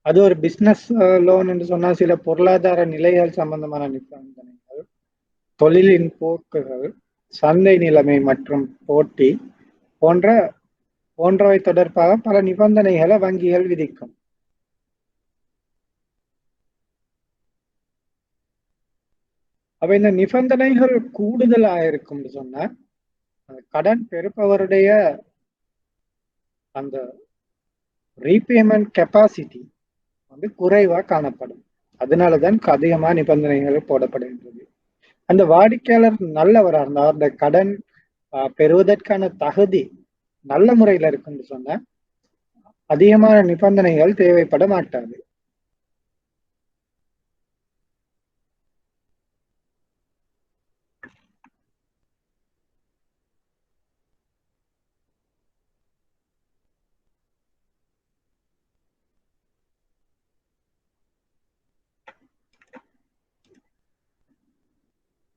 Speaker 1: அது ஒரு பிசினஸ் லோன் என்று சொன்னா சில பொருளாதார நிலைகள் சம்பந்தமான நிபந்தனைகள், தொழிலின் போக்குகள், சந்தை நிலைமை மற்றும் போட்டி போன்றவை தொடர்பாக பல நிபந்தனைகளை வங்கிகள் விதிக்கும். அப்ப இந்த நிபந்தனைகள் கூடுதலாக இருக்கும் சொன்னா கடன் பெறுபவருடைய அந்த ரீபேமெண்ட் கெப்பாசிட்டி வந்து குறைவா காணப்படும். அதனாலதான் அதிகமா நிபந்தனைகள் போடப்படுகின்றது. அந்த வாடிக்கையாளர் நல்லவரா இருந்தா, அந்த கடன் பெறுவதற்கான தகுதி நல்ல முறையில இருக்குன்னு சொன்னா அதிகமான நிபந்தனைகள் தேவைப்பட மாட்டாது.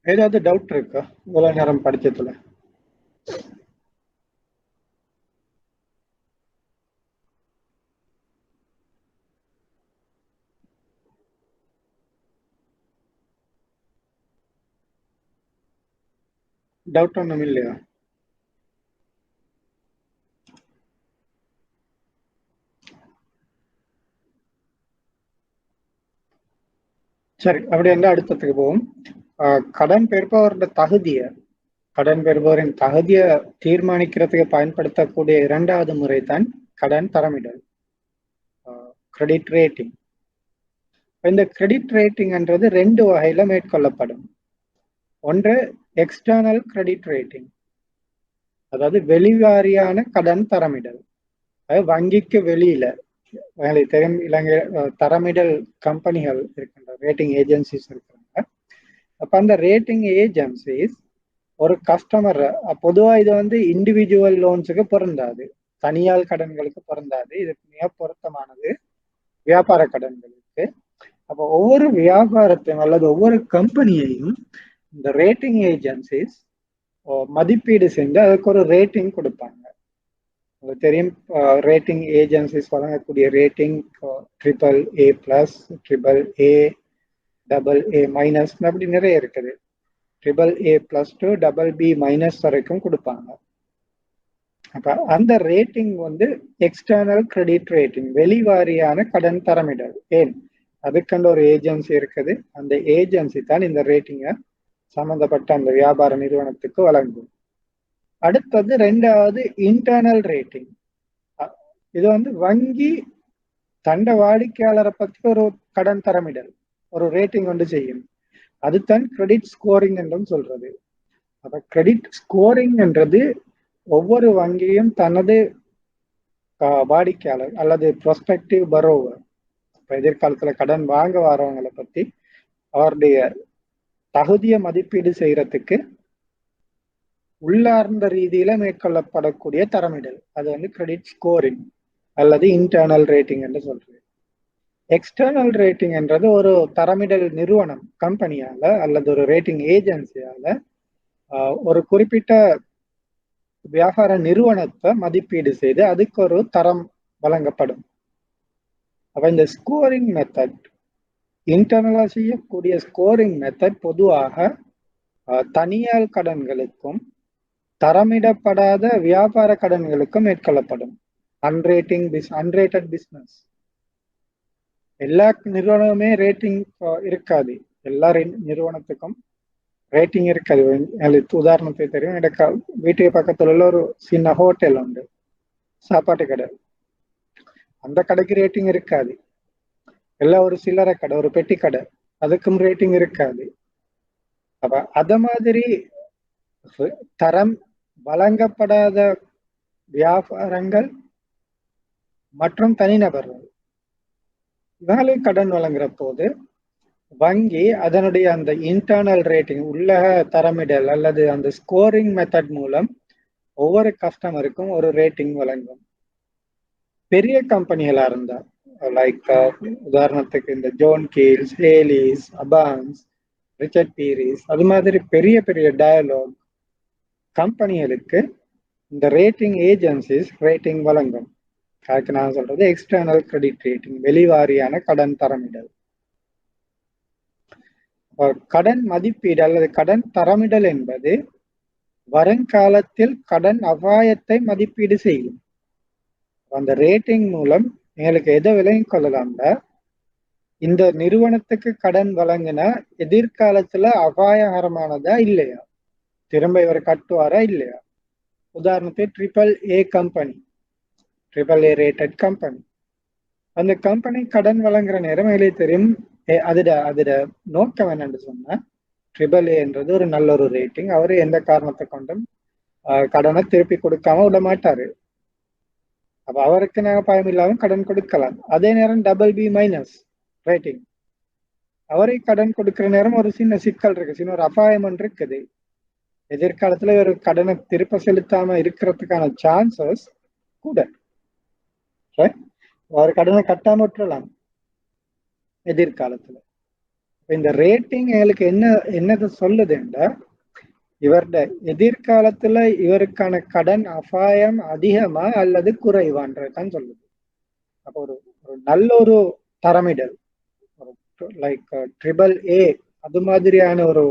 Speaker 1: ஏதாவது டவுட் இருக்கா இவ்வளவு நேரம் படிச்சதுல? டவுட் ஒண்ணும் இல்லையா? சரி, அப்படி இருந்தா அடுத்ததுக்கு போவோம். கடன் பெறுபவரோட கடன் பெறுபவரின் தகுதியை தீர்மானிக்கிறதுக்கு பயன்படுத்தக்கூடிய இரண்டாவது முறை தான் கடன் தரமிடல், கிரெடிட் ரேட்டிங். இந்த கிரெடிட் ரேட்டிங்ன்றது ரெண்டு வகையில மேற்கொள்ளப்படும். ஒன்று எக்ஸ்டர்னல் கிரெடிட் ரேட்டிங், அதாவது வெளிவாரியான கடன் தரமிடல். அது வங்கிக்கு வெளியில உங்களுக்கு தெரியும், இலங்கை தரமிடல் கம்பெனிகள் இருக்கின்ற ரேட்டிங் ஏஜென்சிஸ் இருக்காங்க. அப்ப அந்த ரேட்டிங் ஏஜென்சிஸ் ஒரு கஸ்டமர், பொதுவா இது வந்து இண்டிவிஜுவல் லோன்ஸுக்கு பொருந்தாது, தனியார் கடன்களுக்கு பொருந்தாது. இதுக்கு மிக பொருத்தமானது வியாபார கடன்களுக்கு. அப்போ ஒவ்வொரு வியாபாரத்தையும் அல்லது ஒவ்வொரு கம்பெனியையும் இந்த ரேட்டிங் ஏஜென்சிஸ் மதிப்பீடு செஞ்சு அதுக்கு ஒரு ரேட்டிங் கொடுப்பாங்க. உங்களுக்கு தெரியும், ரேட்டிங் ஏஜென்சிஸ் வழங்கக்கூடிய ரேட்டிங் AAA+, AAA, AA- அப்படி நிறைய இருக்குது. AAA+ to BB- வரைக்கும் கொடுப்பாங்க. அப்ப அந்த ரேட்டிங் வந்து எக்ஸ்டர்னல் கிரெடிட் ரேட்டிங், வெளிவாரியான கடன் தரமிடல். ஏன், அதுக்கென்று ஒரு ஏஜென்சி இருக்குது. அந்த ஏஜென்சி தான் இந்த ரேட்டிங்கை சம்பந்தப்பட்ட அந்த வியாபார நிறுவனத்துக்கு வழங்கும். அடுத்தது ரெண்டாவது இன்டர்னல் ரேட்டிங். இது வந்து வங்கி தண்ட வாடிக்கையாளரை பத்தி ஒரு கடன் தரமிடல், ஒரு ரேட்டிங் வந்து செய்யும். அதுதான் கிரெடிட் ஸ்கோரிங் என்றும் சொல்றது. அப்ப கிரெடிட் ஸ்கோரிங் என்றது ஒவ்வொரு வங்கியும் தனது வாடிக்கையாளர் அல்லது ப்ராஸ்பெக்டிவ் பரோவர், எதிர்காலத்துல கடன் வாங்க வரவங்களை பத்தி அவருடைய தகுதியை மதிப்பீடு செய்யறதுக்கு உள்ளார்ந்த ரீதியில மேற்கொள்ளப்படக்கூடிய தரமிடல், அது வந்து கிரெடிட் ஸ்கோரிங் அல்லது இன்டர்னல் ரேட்டிங் என்று சொல்றது. எக்ஸ்டர்னல் ரேட்டிங் என்றது ஒரு தரமிடல் நிறுவனம், கம்பெனியால அல்லது ஒரு ரேட்டிங் ஏஜென்சியால ஒரு குறிப்பிட்ட வியாபார நிறுவனத்தை மதிப்பீடு செய்து அதுக்கு ஒரு தரம் வழங்கப்படும். அப்ப இந்த ஸ்கோரிங் மெத்தட், இன்டர்னலா செய்யக்கூடிய ஸ்கோரிங் மெத்தட் பொதுவாக தனியார் கடன்களுக்கும் தரமிடப்படாத வியாபார கடன்களுக்கும் மேற்கொள்ளப்படும். அன்ரேட்டட் பிசினஸ், எல்லா நிறுவனமுமே ரேட்டிங் இருக்காது. எல்லா நிறுவனத்துக்கும் ரேட்டிங் இருக்காது. உதாரணத்துக்கு தெரியும், எனக்கு வீட்டுக்கு பக்கத்துல உள்ள ஒரு சின்ன ஹோட்டல் உண்டு, சாப்பாட்டு கடை. அந்த கடைக்கு ரேட்டிங் இருக்காது. எல்லாம் ஒரு சில்லறை கடை, ஒரு பெட்டி கடை, அதுக்கும் ரேட்டிங் இருக்காது. அப்ப அத மாதிரி தரம் வழங்கப்படாத வியாபாரங்கள் மற்றும் தனிநபர்கள் இவங்களுக்கு கடன் வழங்குற போது வங்கி அதனுடைய அந்த இன்டர்னல் ரேட்டிங், உள்ளக தரமிடல் அல்லது அந்த ஸ்கோரிங் மெத்தட் மூலம் ஒவ்வொரு கஸ்டமருக்கும் ஒரு ரேட்டிங் வழங்கும். பெரிய கம்பெனிகளா இருந்தா, லைக் உதாரணத்துக்கு இந்த ஜோன் கீல்ஸ், ஹேலிஸ், அபான்ஸ், ரிச்சர்ட் பீரிஸ், அது மாதிரி பெரிய பெரிய டயலாக் கம்பெனிகளுக்கு இந்த ரேட்டிங் ஏஜென்சிஸ் ரேட்டிங் வழங்கும். அதுக்கு நான் சொல்றது எக்ஸ்டர்னல் கிரெடிட் ரேட்டிங், வெளிவாரியான கடன் தரமிடல். கடன் மதிப்பீடு அல்லது கடன் தரமிடல் என்பது வருங்காலத்தில் கடன் அபாயத்தை மதிப்பீடு செய்யும். அந்த ரேட்டிங் மூலம் எங்களுக்கு எதை விளங்கிக் கொள்ளலாம்னா, இந்த நிறுவனத்துக்கு கடன் வழங்கினா எதிர்காலத்துல அபாயகரமானதா இல்லையா, திரும்ப இவர் கட்டுவாரா இல்லையா. உதாரணத்துக்கு AAA company, AAA rated company, அந்த கம்பெனி கடன் வழங்குற நேரம் எங்களுக்கு தெரியும். அதோட நோக்கம் என்னன்னு சொன்னா AAA ஒரு நல்ல ஒரு ரேட்டிங். அவரு எந்த காரணத்தை கொண்டும் கடனை திருப்பி கொடுக்காம விட மாட்டாரு. அப்ப அவருக்கு நாங்க பயம் இல்லாம கடன் கொடுக்கலாம். அதே நேரம் BB- ரேட்டிங், அவரை கடன் கொடுக்கிற நேரம் ஒரு சின்ன சிக்கல் இருக்கு, சின்ன ஒரு அபாயம் இருக்குது. எதிர்காலத்துல ஒரு கடனை திருப்ப செலுத்தாம இருக்கிறதுக்கான சான்சஸ் கூட. அவர் கடனை கட்டாம விட்டுறலாம் எதிர்காலத்துல. இந்த ரேட்டிங் எங்களுக்கு என்னது சொல்லுதுன்னா, இவருடைய எதிர்காலத்துல இவருக்கான கடன் அபாயம் அதிகமா அல்லது குறைவான்றதான் சொல்லுது. அப்போ ஒரு நல்ல ஒரு தரமிடல், லைக் AAA அது மாதிரியான ஒரு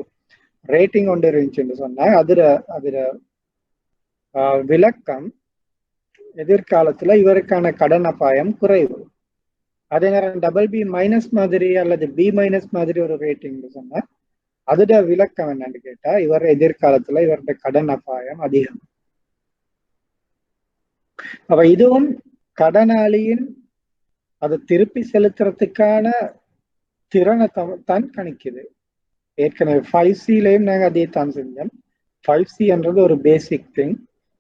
Speaker 1: ரேட்டிங் ஒன்று இருந்துச்சுன்னு சொன்னா அதுல விளக்கம் எதிர்காலத்துல இவருக்கான கடன் அபாயம் குறைவு. அதே நேரம் BB- மாதிரி அல்லது B- மாதிரி ஒரு ரேட்டிங் சொன்னா அதோட விளக்கம் என்னன்னு கேட்டா, இவர் எதிர்காலத்துல இவருடைய கடன் அபாயம் அதிகம். அப்ப இதுவும் கடனாளியின் அதை திருப்பி செலுத்துறதுக்கான திறனை தான் கணிக்குது. ஏற்கனவே 5Cலையும் நாங்க அதே தான் செஞ்சோம். 5C என்றது ஒரு பேசிக் திங்.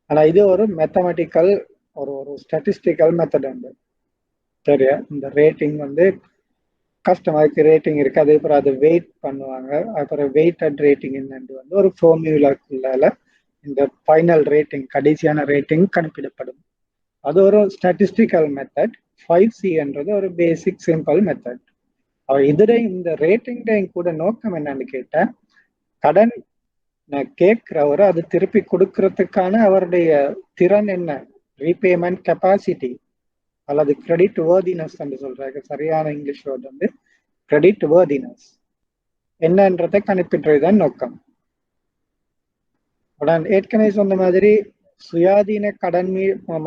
Speaker 1: ஆனா இது ஒரு மேத்தமெட்டிக்கல் ஒரு ஸ்டாட்டிஸ்டிக்கல் மெத்தட் உண்டு. சரியா? இந்த ரேட்டிங் கஸ்டமருக்கு ரேட்டிங் இருக்கு, அதே அப்புறம் அதை வெயிட் பண்ணுவாங்க. அப்புறம் வெயிட்டட் ரேட்டிங் என்னன்னு ஒரு ஃபார்முலாக்குள்ளால இந்த ஃபைனல் ரேட்டிங், கடைசியான ரேட்டிங் கணக்கிடப்படும். அது ஒரு ஸ்டாட்டிஸ்டிக்கல் மெத்தட். 5C என்றது ஒரு பேசிக் சிம்பிள் மெத்தட். இதுல இந்த ரேட்டிங் கூட நோக்கம் என்னன்னு கேட்டா, கடன் கேட்கிறவர் அது திருப்பி கொடுக்கறதுக்கான அவருடைய திறன் என்ன, ரீபேமெண்ட் கெப்பாசிட்டி அல்லது கிரெடிட் வேர்தினஸ் என்று சொல்றாங்க. சரியான இங்கிலீஷ் வேர்ட் கிரெடிட் வேர்தினஸ் என்னன்றதை கணிப்பிடுறதுதான் நோக்கம். ஏற்கனவே சொன்ன மாதிரி சுயாதீன கடன்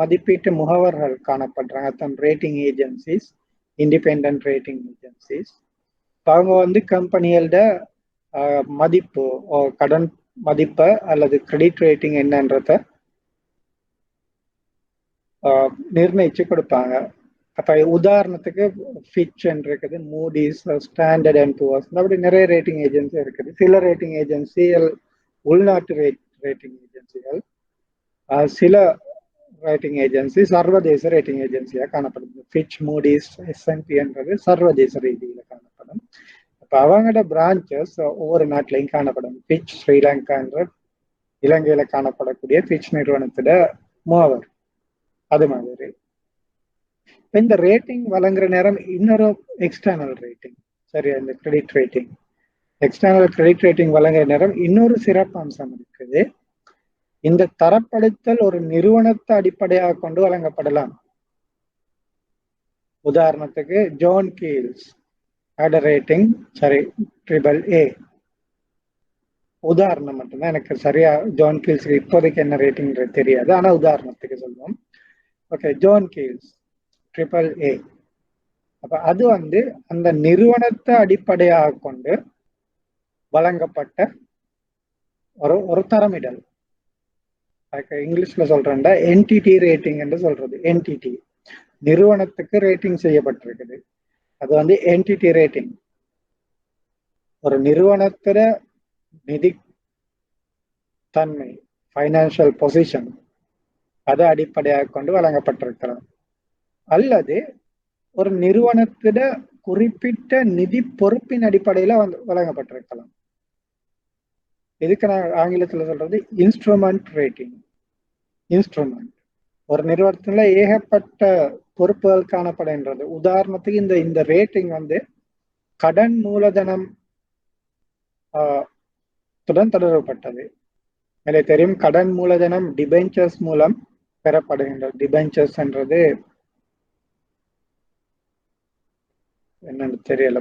Speaker 1: மதிப்பீட்டு முகவர்கள் காணப்படுறாங்க, rating agencies, independent rating agencies. அவங்க கம்பெனியோட மதிப்பு, கடன் மதிப்பை அல்லது கிரெடிட் ரேட்டிங் என்னன்றத நிர்ணயிச்சு கொடுப்பாங்க. அப்ப உதாரணத்துக்கு ஃபிட்ச் இருக்குது, மூடிஸ், ஸ்டாண்டர்ட் அண்ட் புவர்ஸ், அப்படி நிறைய ரேட்டிங் ஏஜென்சி இருக்குது. சில ரேட்டிங் ஏஜென்சிகள் உள்நாட்டு ரேட்டிங் ஏஜென்சிகள், சில ரேட்டிங் ஏஜென்சி சர்வதேச ரேட்டிங் ஏஜென்சியா காணப்படுது. ஃபிட்ச், மூடிஸ், S&P என்றது சர்வதேச ரீதியில காணப்படும். அப்ப அவங்களோட பிரான்ச்சஸ் ஒவ்வொரு நாட்டிலையும் காணப்படும். ஃபிட்ச் ஸ்ரீலங்கா என்ற இலங்கையில காணப்படக்கூடிய ஃபிட்ச் நிறுவனத்தோட மூவர். அது மாதிரி இந்த ரேட்டிங் வழங்குற நேரம் இன்னொரு எக்ஸ்டர்னல் ரேட்டிங், சரியா, இந்த credit rating, external credit rating வழங்குற நேரம் இன்னொரு சிறப்பு அம்சம் இருக்குது. இந்த தரப்படுத்தல் ஒரு நிறுவனத்தை அடிப்படையாக கொண்டு வழங்கப்படலாம். உதாரணத்துக்கு ஜான் கீல்ஸ் ரேட்டிங் AAA. உதாரணம் மட்டும்தான், எனக்கு சரியா ஜான் கீல்ஸ் இப்போதைக்கு என்ன ரேட்டிங் தெரியாது, ஆனா உதாரணத்துக்கு சொல்லுவோம். Okay, John Keells AAA. அப்ப அது அந்த நிறுவனத்தை அடிப்படையாக கொண்டு வழங்கப்பட்ட ஒரு தரமிடல். இங்கிலீஷ்ல சொல்றேன்டா என்டிடி ரேட்டிங் என்று சொல்றது. என்டிடி நிறுவனத்துக்கு ரேட்டிங் செய்யப்பட்டிருக்குது, அது என்டிடி ரேட்டிங். ஒரு நிறுவனத்துல நிதி தன்மை, ஃபைனான்சியல் பொசிஷன், அதை அடிப்படையாக கொண்டு வழங்கப்பட்டிருக்கலாம். அல்லது ஒரு நிறுவனத்திட குறிப்பிட்ட நிதி பொறுப்பின் அடிப்படையில வழங்கப்பட்டிருக்கலாம். இதுக்கு நான் ஆங்கிலத்துல சொல்றது இன்ஸ்ட்ருமெண்ட் ரேட்டிங். இன்ஸ்ட்ருமெண்ட், ஒரு நிறுவனத்துல ஏகப்பட்ட பொறுப்புகள் காணப்படுகின்றது. உதாரணத்துக்கு இந்த ரேட்டிங் கடன் மூலதனம் தொடர்புபட்டது. எனக்கு தெரியும், கடன் மூலதனம் டிபெஞ்சர்ஸ் மூலம் பெறப்படுகின்றது. டிபெஞ்சர்ஸ் என்றது என்னன்னு தெரியல,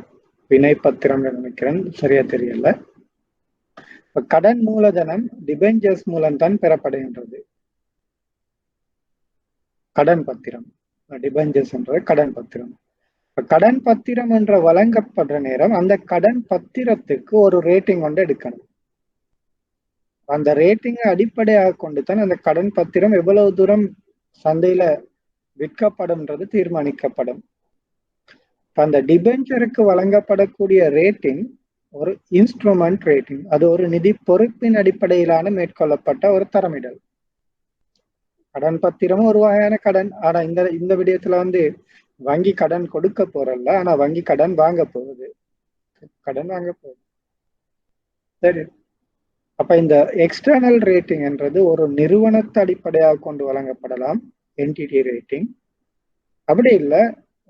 Speaker 1: வினை பத்திரம் நினைக்கிறேன், சரியா தெரியல. கடன் மூலதனம் டிபெஞ்சர்ஸ் மூலம் தான் பெறப்படுகின்றது. கடன் பத்திரம், டிபெஞ்சர்ஸ் என்றது கடன் பத்திரம். கடன் பத்திரம் என்ற வழங்கப்படுற நேரம் அந்த கடன் பத்திரத்துக்கு ஒரு ரேட்டிங் எடுக்கணும். அந்த ரேட்டிங்கை அடிப்படையாக கொண்டுதான் அந்த கடன் பத்திரம் எவ்வளவு தூரம் சந்தையில விற்கப்படும்ன்றது தீர்மானிக்கப்படும். அந்த டிபெஞ்சருக்கு வழங்கப்படக்கூடிய ரேட்டிங் ஒரு இன்ஸ்ட்ருமெண்ட் ரேட்டிங். அது ஒரு நிதி பொறுப்பின் அடிப்படையிலான மேற்கொள்ளப்பட்ட ஒரு தரமிடல். கடன் பத்திரமும் ஒரு வகையான கடன். ஆனா இந்த விடயத்துல வங்கி கடன் கொடுக்க போறல்ல, ஆனா வங்கி கடன் வாங்க போகுது. சரி. அப்ப இந்த எக்ஸ்டர்னல் ரேட்டிங் என்றது ஒரு நிறுவனத்தை அடிப்படையாக கொண்டு வழங்கப்படலாம், என்டிட்டி ரேட்டிங். அப்படி இல்லை,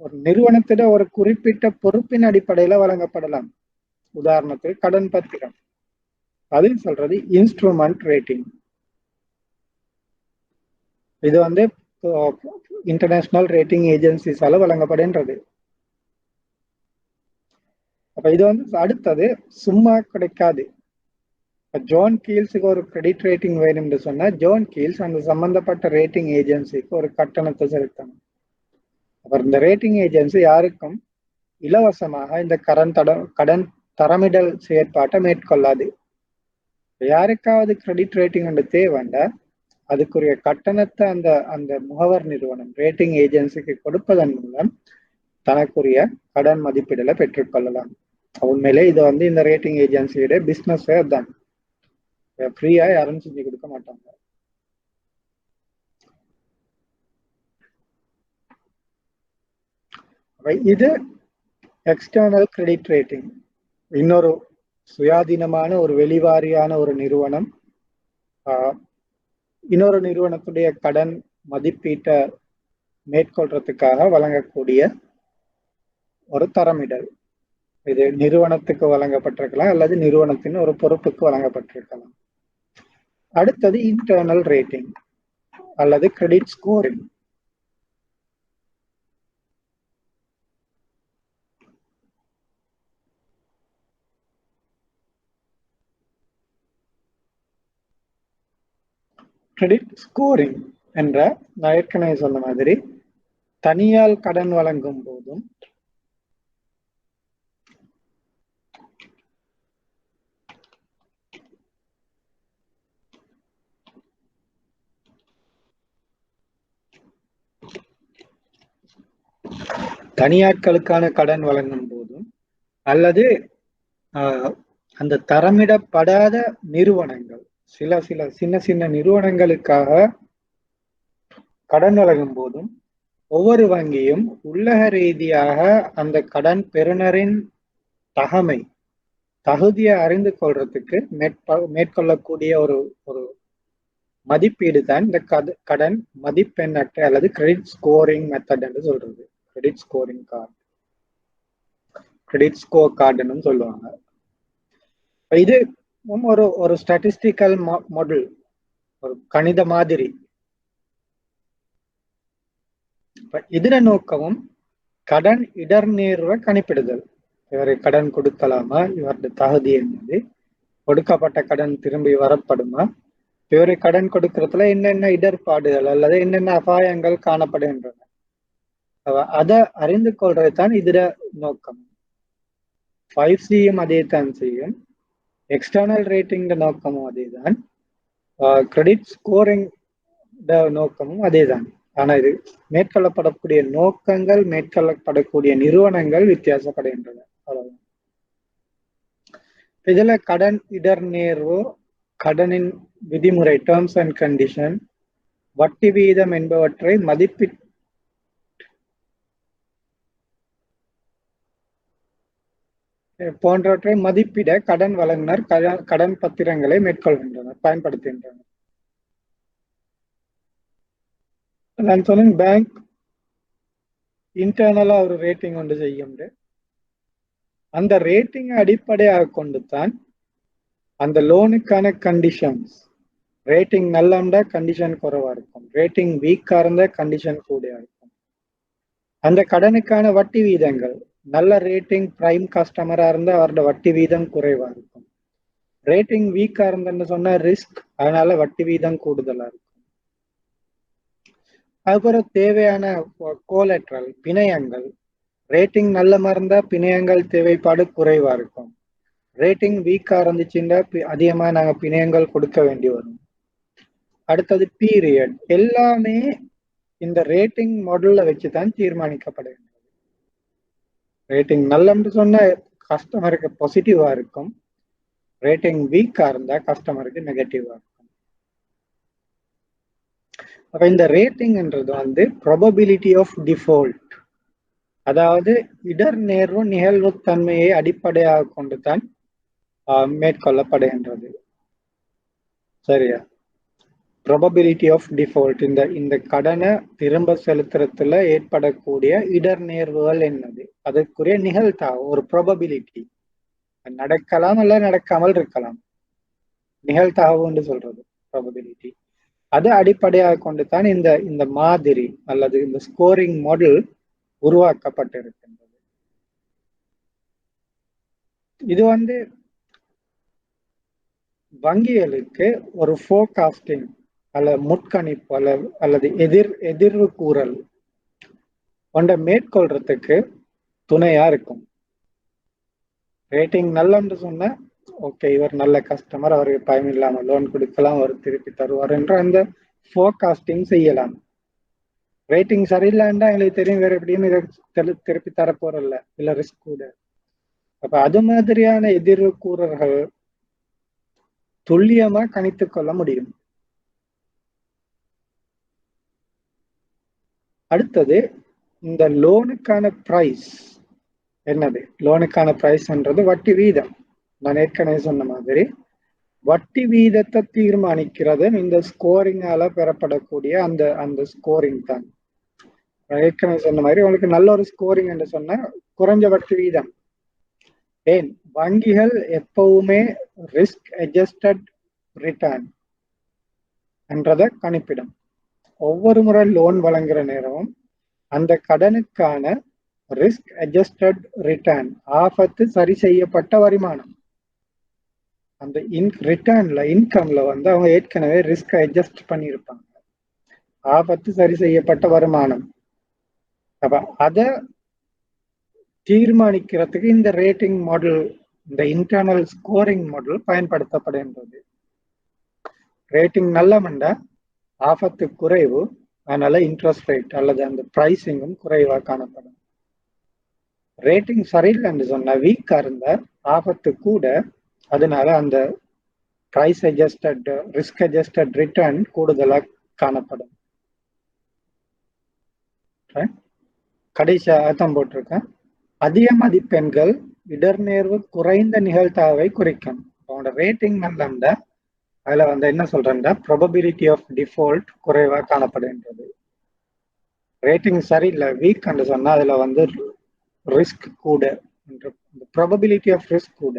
Speaker 1: ஒரு நிறுவனத்திட ஒரு குறிப்பிட்ட பொறுப்பின் அடிப்படையில வழங்கப்படலாம். உதாரணத்துக்கு கடன் பத்திரம், அது சொல்றது இன்ஸ்ட்ருமெண்ட் ரேட்டிங். இது இன்டர்நேஷனல் ரேட்டிங் ஏஜென்சிஸால வழங்கப்படுகின்றது. அப்ப இது அடுத்தது சும்மா கிடைக்காது. ஜான் கீல்ஸுக்கு ஒரு கிரெடிட் ரேட்டிங் வேணும்னு சொன்னா ஜான் கீல்ஸ் அந்த சம்பந்தப்பட்ட ரேட்டிங் ஏஜென்சிக்கு ஒரு கட்டணத்தை செலுத்தணும். அப்புறம் இந்த ரேட்டிங் ஏஜென்சி யாருக்கும் இலவசமாக இந்த கடன் தரமிடல் செயற்பாட்டை மேற்கொள்ளாது. யாருக்காவது கிரெடிட் ரேட்டிங் தேவைண்டா அதுக்குரிய கட்டணத்தை அந்த முகவர் நிறுவனம் ரேட்டிங் ஏஜென்சிக்கு கொடுப்பதன் மூலம் தனக்குரிய கடன் மதிப்பீடுல பெற்றுக்கொள்ளலாம். உண்மையிலே இது இந்த ரேட்டிங் ஏஜென்சியோட பிசினஸ் தான். ஃப்ரீயா யாரும் செஞ்சு கொடுக்க மாட்டாங்க. இது எக்ஸ்டர்னல் கிரெடிட் ரேட்டிங். இன்னொரு சுயாதீனமான ஒரு வெளிவாரியான ஒரு நிறுவனம் இன்னொரு நிறுவனத்துடைய கடன் மதிப்பீட்டை மேற்கொள்றதுக்காக வழங்கக்கூடிய ஒரு தரமிடல். இது நிறுவனத்துக்கு வழங்கப்பட்டிருக்கலாம் அல்லது நிறுவனத்தின் ஒரு பொறுப்புக்கு வழங்கப்பட்டிருக்கலாம். அடுத்தது இன்டர்னல் ரேட்டிங் அல்லது கிரெடிட் ஸ்கோரிங். கிரெடிட் ஸ்கோரிங் என்ற நான் ஏற்கனவே சொன்ன மாதிரி தனியால் கடன் வழங்கும் போதும் தனியாட்களுக்கான கடன் வழங்கும் போதும் அல்லது அந்த தரமிடப்படாத நிறுவனங்கள் சில சின்ன சின்ன நிறுவனங்களுக்காக கடன் வழங்கும் போதும் ஒவ்வொரு வங்கியும் உள்ளக ரீதியாக அந்த கடன் பெறுநரின் தகுதியை அறிந்து கொள்றதுக்கு மேற்கொள்ளக்கூடிய ஒரு மதிப்பீடு தான் இந்த கடன் மதிப்பெண் அட்டை அல்லது கிரெடிட் ஸ்கோரிங் மெத்தட் என்று சொல்றது. Credit scoring card, credit score கார்டுன்னு சொல்லுவாங்க. இது ஒரு ஸ்டாட்டிஸ்டிக்கல் மாடல், ஒரு கணித மாதிரி. இதர நோக்கமும் கடன் இடர்நேர்வை கணிப்பிடுதல். இவரை கடன் கொடுக்கலாமா, இவரது தகுதி என்னது, கொடுக்கப்பட்ட கடன் திரும்பி வரப்படுமா, இவரை கடன் கொடுக்கறதுல என்னென்ன இடர்பாடுகள் அல்லது என்னென்ன அபாயங்கள் காணப்படுகின்றன, அதை அறிந்து கொள்றது தான் இதர நோக்கம். 5Cயும் அதே தான் செய்யும். எக்ஸ்டர்னல் ரேட்டிங் நோக்கமும் அதேதான், கிரெடிட் ஸ்கோரிங் நோக்கமும் அதேதான். ஆனா இது மேற்கொள்ளப்படக்கூடிய நோக்கங்கள், மேற்கொள்ளப்படக்கூடிய நிறுவனங்கள் வித்தியாசப்படுகின்றன. அவ்வளவுதான். இதுல கடன் இடர்நேர்வு, கடனின் விதிமுறை, டேர்ம்ஸ் அண்ட் கண்டிஷன், வட்டி வீதம் என்பவற்றை போன்றவற்றை மதிப்பிட கடன் வழங்குனர் கடன் பத்திரங்களை மேற்கொள்கின்றனர், பயன்படுத்துகின்றனர். நான் சொன்னேன் பேங்க் இன்டர்னலா ஒரு ரேட்டிங் ஒன்று செய்யும். அந்த ரேட்டிங் அடிப்படையாக கொண்டு தான் அந்த லோனுக்கான கண்டிஷன்ஸ், ரேட்டிங் நல்லா இருந்தா கண்டிஷன் குறைவா இருக்கும், ரேட்டிங் வீக்கா இருந்தா கண்டிஷன் கூடயா இருக்கும். அந்த கடனுக்கான வட்டி வீதங்கள், நல்ல ரேட்டிங் பிரைம் கஸ்டமரா இருந்தா அவரோட வட்டி வீதம் குறைவா இருக்கும். ரேட்டிங் வீக்கா இருந்தன்னு சொன்னா ரிஸ்க், அதனால வட்டி வீதம் கூடுதலா இருக்கும். அதுக்கப்புறம் தேவையான கோலட்ரல், பிணையங்கள், ரேட்டிங் நல்ல மருந்தா பிணையங்கள் தேவைப்பாடு குறைவா இருக்கும். ரேட்டிங் வீக்கா இருந்துச்சுன்னா அதிகமா நாங்க பிணையங்கள் கொடுக்க வேண்டி வரும். அடுத்தது பீரியட், எல்லாமே இந்த ரேட்டிங் மாடல்ல வச்சுதான் தீர்மானிக்கப்படுகின்றது. ரேட்டிங் நல்லன்னு சொன்னா கஸ்டமருக்கு பாசிட்டிவா இருக்கும், ரேட்டிங் வீக்கா இருந்தா கஸ்டமருக்கு நெகட்டிவா இருக்கும். அப்ப இந்த ரேட்டிங்ன்றது வந்து ப்ராபபிலிட்டி ஆஃப் டிஃபால்ட், அதாவது இடர் நேர்வு நிகழ்வு தன்மையை அடிப்படையாக கொண்டு தான் மேற்கொள்ளப்படுகின்றது. சரியா? ப்ராபபிலிட்டி ஆஃப் டிஃபால்ட், இந்த கடனை திரும்ப செலுத்துறதுல ஏற்படக்கூடிய இடர் நேர்வுகள் என்னது, அதற்குரிய நிகழ்தகவு, ஒரு ப்ராபபிலிட்டி. நடக்கலாம் அல்ல நடக்காமல் இருக்கலாம், நிகழ்தகவுன்னு சொல்றது ப்ராபபிலிட்டி. அதை அடிப்படையாக கொண்டு தான் இந்த மாதிரி அல்லது இந்த ஸ்கோரிங் மாடல் உருவாக்கப்பட்டிருக்கின்றது. இது வந்து வங்கிகளுக்கு ஒரு ஃபோர்காஸ்டிங் அல்லது முட்கணிப்பு அல்லது எதிர்வு கூறல் கொண்ட மேற்கொள்றதுக்கு துணையா இருக்கும். ரேட்டிங் நல்லன்னு சொன்னா ஓகே, இவர் நல்ல கஸ்டமர், அவருக்கு பயம் இல்லாம லோன் கொடுக்கலாம், அவர் திருப்பி தருவார் என்ற அந்த ஃபோர்காஸ்டிங் செய்யலாம். ரேட்டிங் சரியில்லைன்னா எங்களுக்கு தெரியும் வேற எப்படியும் இதை திருப்பி தரப்போறல்ல, இல்ல ரிஸ்க் கூட. அப்ப அது மாதிரியான எதிர்வு கூறல்கள் துல்லியமா கணித்து கொள்ள முடியும். அடுத்தது இந்த லோனுக்கான பிரைஸ் என்னது? லோனுக்கான பிரைஸ்ன்றது வட்டி வீதம். நான் ஏற்கனவே சொன்ன மாதிரி வட்டி வீதத்தை தீர்மானிக்கிறது இந்த ஸ்கோரிங்கால பெறப்படக்கூடிய அந்த ஸ்கோரிங் தான். ஏற்கனவே சொன்ன மாதிரி உங்களுக்கு நல்ல ஒரு ஸ்கோரிங் என்று சொன்னா குறைஞ்ச வட்டி வீதம். ஏன் வங்கிகள் எப்பவுமே ரிஸ்க் அட்ஜஸ்டட் ரிட்டர்ன் என்றதை கணிப்பிடும். ஒவ்வொரு முறை லோன் வழங்குற நேரமும் அந்த கடனுக்கான ரிஸ்க் அட்ஜஸ்டட் ரிட்டர்ன், ஆபத்து சரி செய்யப்பட்ட வருமானம், அந்த ரிட்டர்ன்ல இன்கம்ல வந்து அவங்க ஏற்கனவே ரிஸ்க் அட்ஜஸ்ட் பண்ணியிருப்பாங்க, ஆபத்து சரி செய்யப்பட்ட வருமானம். அப்ப அதை தீர்மானிக்கிறதுக்கு இந்த ரேட்டிங் மாடல், இந்த இன்டர்னல் ஸ்கோரிங் மாடல் பயன்படுத்தப்படுகின்றது. ரேட்டிங் நல்லமண்டா ஆபத்து குறைவு, அதனால இன்ட்ரெஸ்ட் ரேட் அல்லது அந்த பிரைசிங்கும் குறைவா காணப்படும். ரேட்டிங் சரியில்லைன்னு சொன்னா வீக்கா இருந்தா ஆபத்து கூட, அதனால அந்த price adjusted risk adjusted return கூடுதலா காணப்படும். கடைசியாக தான் போட்டிருக்கேன், அதிக மதிப்பெண்கள் இடர்நேர்வு குறைந்த நிகழ்தகவை குறிக்கும். அவனோட ரேட்டிங் நல்ல அதுல வந்து என்ன சொல்றேன்னா ப்ராபபிலிட்டி ஆஃப் டிஃபால்ட் குறைவா காணப்படுகின்றது. ரேட்டிங் சரியில்லை வீக் என்று சொன்னா அதுல வந்து ரிஸ்க் கூட, ப்ராபபிலிட்டி ஆஃப் ரிஸ்க் கூட.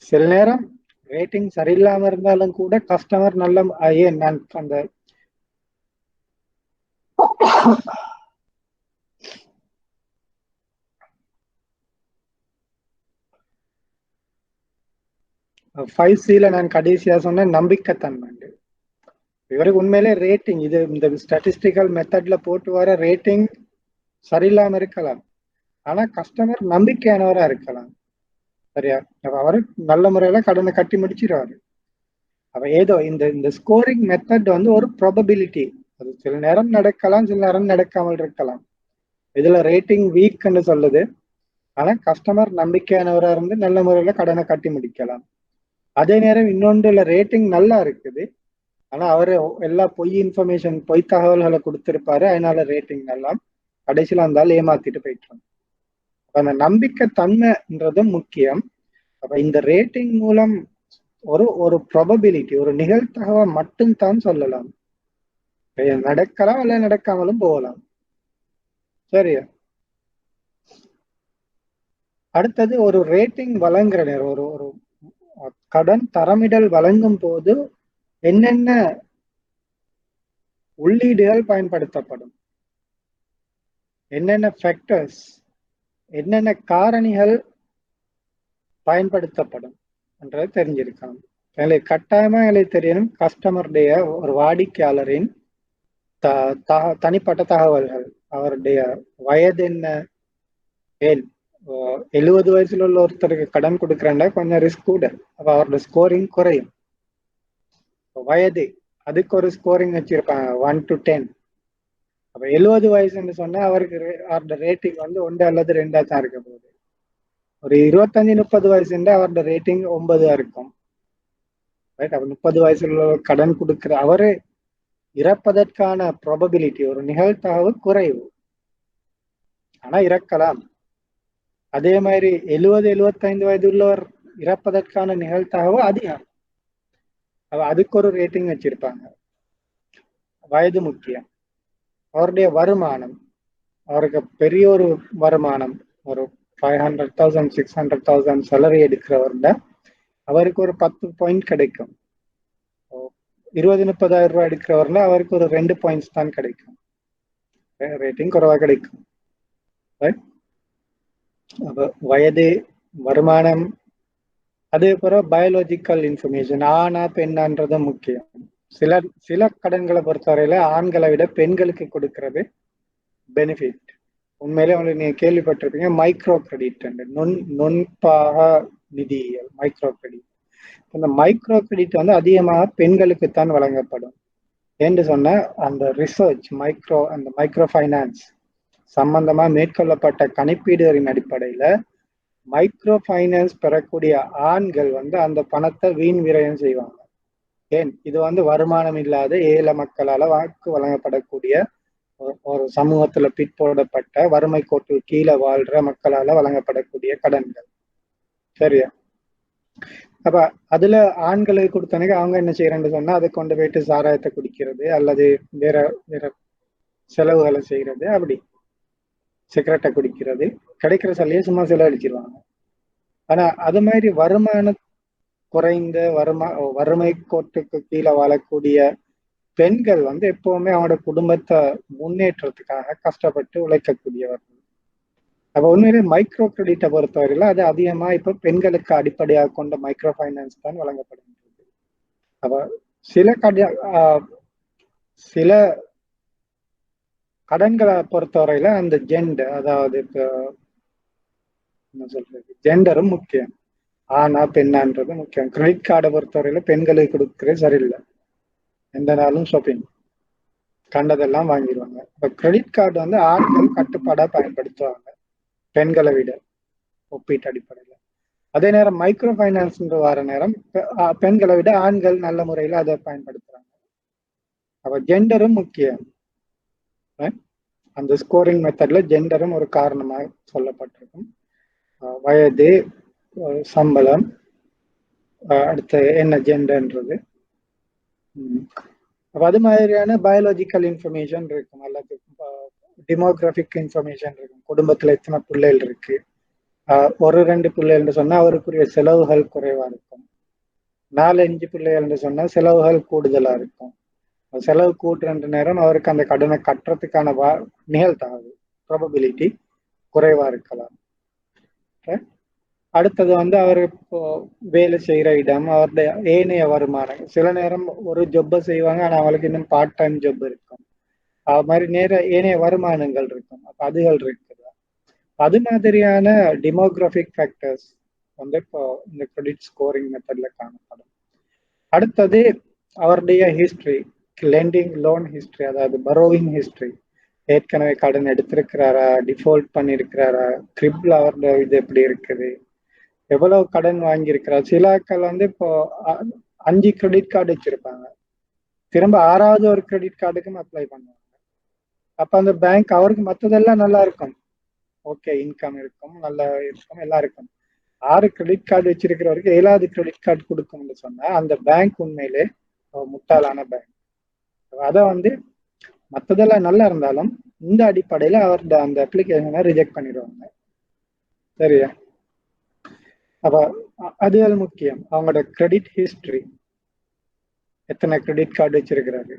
Speaker 1: சில நேரம் ரேட்டிங் சரியில்லாம இருந்தாலும் கூட கஸ்டமர் நல்ல ஏன் நான் அந்த 5Cல நான் கடைசியா சொன்ன நம்பிக்கைத்தன்மை. இவருக்கு உண்மையிலே ரேட்டிங் இது இந்த ஸ்டாட்டிஸ்டிக்கல் மெத்தட்ல போட்டு வர ரேட்டிங் சரியில்லாம இருக்கலாம், ஆனா கஸ்டமர் நம்பிக்கையானவரா இருக்கலாம். சரியா? அவரு நல்ல முறையில கடனை கட்டி முடிச்சிருவாரு. அப்ப ஏதோ இந்த ஸ்கோரிங் மெத்தட் வந்து ஒரு ப்ராபபிலிட்டி, அது சில நேரம் நடக்கலாம், சில நேரம் நடக்காமல் இருக்கலாம். இதுல ரேட்டிங் வீக்ன்னு சொல்லுது, ஆனா கஸ்டமர் நம்பிக்கையானவரா இருந்து நல்ல முறையில கடனை கட்டி முடிக்கலாம். அதே நேரம் இன்னொன்றுல ரேட்டிங் நல்லா இருக்குது, ஆனா அவரு எல்லா பொய் இன்ஃபர்மேஷன் பொய் தகவல்களை கொடுத்திருப்பாரு, அதனால ரேட்டிங் நல்லா, கடைசியில இருந்தாலும் ஏமாத்திட்டு போயிட்டோம். அந்த நம்பிக்கை தன்மைன்றது முக்கியம். அப்ப இந்த ரேட்டிங் மூலம் ஒரு ப்ராபபிலிட்டி, ஒரு நிகழ்தகவை மட்டும் தான் சொல்லலாம், நடக்கலாம் இல்ல நடக்காமலும் போகலாம். சரியா? அடுத்தது ஒரு ரேட்டிங் வழங்குற நேரம், ஒரு கடன் தரமிடல் வழங்கும் போது என்னென்ன உள்ளீடுகள் பயன்படுத்தப்படும், என்னென்ன ஃபேக்டர்ஸ், என்னென்ன காரணிகள் பயன்படுத்தப்படும் என்றதை தெரிஞ்சிருக்காங்க. எங்களுக்கு கட்டாயமா எங்களுக்கு தெரியணும் கஸ்டமருடைய ஒரு வாடிக்கையாளரின் தனிப்பட்ட தகவல்கள், அவருடைய வயது என்ன. ஏன் 70 வயசுல உள்ள ஒருத்தருக்கு கடன் கொடுக்குறேன்னா கொஞ்சம் ரிஸ்க் கூட, அப்ப அவரோட ஸ்கோரிங் குறையும். வயது, அதுக்கு ஒரு ஸ்கோரிங் வச்சிருப்பாங்க 1 to 10. அப்ப 70 வயசுன்னு சொன்னா அவருக்கு அவரோட ரேட்டிங் வந்து 1 அல்லது 2 தான் இருக்க போகுது. ஒரு 25-30 வயசுன்னா அவரோட ரேட்டிங் 9 இருக்கும். ரைட். அப்ப 30 வயசுல கடன் கொடுக்கிற அவரு இறப்பதற்கான ப்ராபபிலிட்டி ஒரு நிகழ்தகவு குறைவு. ஆனா இறக்கலாம். அதே மாதிரி 70-75 வயது உள்ளவர் இறப்பதற்கான நிகழ்தகவு அதிகம். அதுக்கு ஒரு ரேட்டிங் வச்சிருப்பாங்க. வயது முக்கியம். அவருடைய வருமானம், அவருக்கு பெரிய ஒரு வருமானம், ஒரு 500,000 600,000 சேலரி எடுக்கிறவர்ல அவருக்கு ஒரு 10 பாயிண்ட் கிடைக்கும். 20-30,000 ரூபாய் எடுக்கிறவர்ல அவருக்கு ஒரு 2 பாயிண்ட்ஸ் தான் கிடைக்கும். ரேட்டிங் குறைவா கிடைக்கும். வயது, வருமானம், அதே போல பயாலஜிக்கல் இன்ஃபர்மேஷன், ஆனா பெண்ணான்றது முக்கியம். சில கடன்களை பொறுத்தவரையில ஆண்களை விட பெண்களுக்கு கொடுக்கிறது பெனிஃபிட். உண்மையிலே உங்களுக்கு நீங்க கேள்விப்பட்டிருப்பீங்க மைக்ரோ கிரெடிட், நுண்பாக நிதியியல், மைக்ரோ கிரெடிட். இந்த மைக்ரோ கிரெடிட் வந்து அதிகமாக பெண்களுக்குத்தான் வழங்கப்படும். என்று சொன்ன அந்த ரிசர்ச் அந்த மைக்ரோ ஃபைனான்ஸ் சம்பந்தமா மேற்கொள்ளப்பட்ட கணிப்பீடுகளின் அடிப்படையில மைக்ரோ ஃபைனான்ஸ் பெறக்கூடிய ஆண்கள் வந்து அந்த பணத்தை வீண் விரயம் செய்வாங்க. ஏன்? இது வந்து வருமானம் இல்லாத ஏழை மக்களால வாக்கு வழங்கப்படக்கூடிய ஒரு சமூகத்துல பிற்போடப்பட்ட வறுமை கோட்டில் கீழே வாழ்ற மக்களால வழங்கப்படக்கூடிய கடன்கள். சரியா? அப்ப அதுல ஆண்களுக்கு கொடுத்தனக்கு அவங்க என்ன செய்யறேன்னு சொன்னா அதை கொண்டு போயிட்டு சாராயத்தை குடிக்கிறது அல்லது வேற வேற செலவுகளை செய்யறது, அப்படி சிகரெட்டை குடிக்கிறது, கிடைக்கிற சல்லியை சும்மா செலவழிச்சிருவாங்க. ஆனா அது மாதிரி வருமானம் குறைந்த வறுமை கோட்டுக்கு கீழே வாழக்கூடிய பெண்கள் வந்து எப்பவுமே அவனோட குடும்பத்தை முன்னேற்றத்துக்காக கஷ்டப்பட்டு உழைக்கக்கூடியவர்கள். அப்ப உண்மையிலே மைக்ரோ கிரெடிட்டை பொறுத்தவரையில அது அதிகமா இப்ப பெண்களுக்கு அடிப்படையாக கொண்ட மைக்ரோ ஃபைனான்ஸ் தான் வழங்கப்படுகின்றது. அப்ப சில கடன்களை பொறுத்தவரையில அந்த ஜெண்டர், அதாவது என்ன சொல்றது, ஜெண்டரும் முக்கியம். ஆனா பெண்ணான்றது முக்கியம். கிரெடிட் கார்டை பொறுத்தவரையில பெண்களுக்கு கொடுக்கறது சரியில்லை. எந்த நாளும் ஷாப்பிங் கண்டதெல்லாம் வாங்கிடுவாங்க. இப்ப கிரெடிட் கார்டு வந்து ஆண்கள் கட்டுப்பாடா பயன்படுத்துவாங்க பெண்களை விட ஒப்பீட்டு அடிப்படையில. அதே நேரம் மைக்ரோ ஃபைனான்ஸ் வர நேரம் பெண்களை விட ஆண்கள் நல்ல முறையில அதை பயன்படுத்துறாங்க. அப்ப ஜெண்டரும் முக்கியம். அந்த ஸ்கோரிங் மெத்தட்ல ஜெண்டரும் ஒரு காரணமாக சொல்லப்பட்டிருக்கும். வயது, சம்பளம், அடுத்து என்ன ஜெண்டர்ன்றது. அது மாதிரியான பயாலஜிக்கல் இன்ஃபர்மேஷன் இருக்கும், அல்லது டெமோகிராபிக் இன்ஃபர்மேஷன் இருக்கும். குடும்பத்துல எத்தனை பிள்ளைகள் இருக்கு, ஒரு 2 பிள்ளைகள்னு சொன்னா அவருக்குரிய செலவுகள் குறைவா இருக்கும். 4-5 பிள்ளைகள்னு சொன்னா செலவுகள் கூடுதலா இருக்கும். செலவு கூட்டுற நேரம் அவருக்கு அந்த கடனை கட்டுறதுக்கான நிகழ்தகவு ப்ராபபிலிட்டி குறைவா இருக்கலாம். அடுத்தது வந்து அவர் இப்போ வேலை செய்யற இடம், அவருடைய ஏனைய வருமானம். சில நேரம் ஒரு ஜொப்பை செய்வாங்க, ஆனா அவங்களுக்கு இன்னும் பார்ட் டைம் ஜொப் இருக்கும். அது மாதிரி ஏனைய வருமானங்கள் இருக்கும். அப்ப அதுகள் இருக்குதா? அது மாதிரியான டெமோகிராபிக் ஃபேக்டர்ஸ் வந்து இப்போ இந்த கிரெடிட் ஸ்கோரிங் மெத்தட்ல காணப்படும். அடுத்தது அவருடைய ஹிஸ்டரி, லெண்டிங் லோன் ஹிஸ்டரி, அதாவது பரோவிங் ஹிஸ்டரி. ஏற்கனவே கடன் எடுத்திருக்கிறாரா, டிஃபால்ட் பண்ணிருக்கிறாரா, கிரிப்ல அவருடைய இது எப்படி இருக்குது, எவ்வளவு கடன் வாங்கியிருக்கிறார். சிலாக்கள் வந்து இப்போ 5 கிரெடிட் கார்டு வச்சிருப்பாங்க, திரும்ப 6வது ஒரு கிரெடிட் கார்டுக்கும் அப்ளை பண்ணுவாங்க. அப்ப அந்த பேங்க் அவருக்கு மற்றதெல்லாம் நல்லா இருக்கும், ஓகே, இன்கம் இருக்கும், நல்லா இருக்கும், எல்லாம் இருக்கும். 6 கிரெடிட் கார்டு வச்சிருக்கிறவருக்கு 7வது கிரெடிட் கார்டு கொடுக்கும்னு சொன்னா அந்த பேங்க் உண்மையிலே முட்டாளான பேங்க். அதை வந்து மற்றதெல்லாம் நல்லா இருந்தாலும் இந்த அடிப்படையில அவரோட அந்த அப்ளிகேஷனை ரிஜெக்ட் பண்ணிடுவாங்க. சரியா? அப்ப அதுகள் முக்கியம். அவங்களோட கிரெடிட் ஹிஸ்டரி, எத்தனை கிரெடிட் கார்டு வச்சிருக்கிறாரு,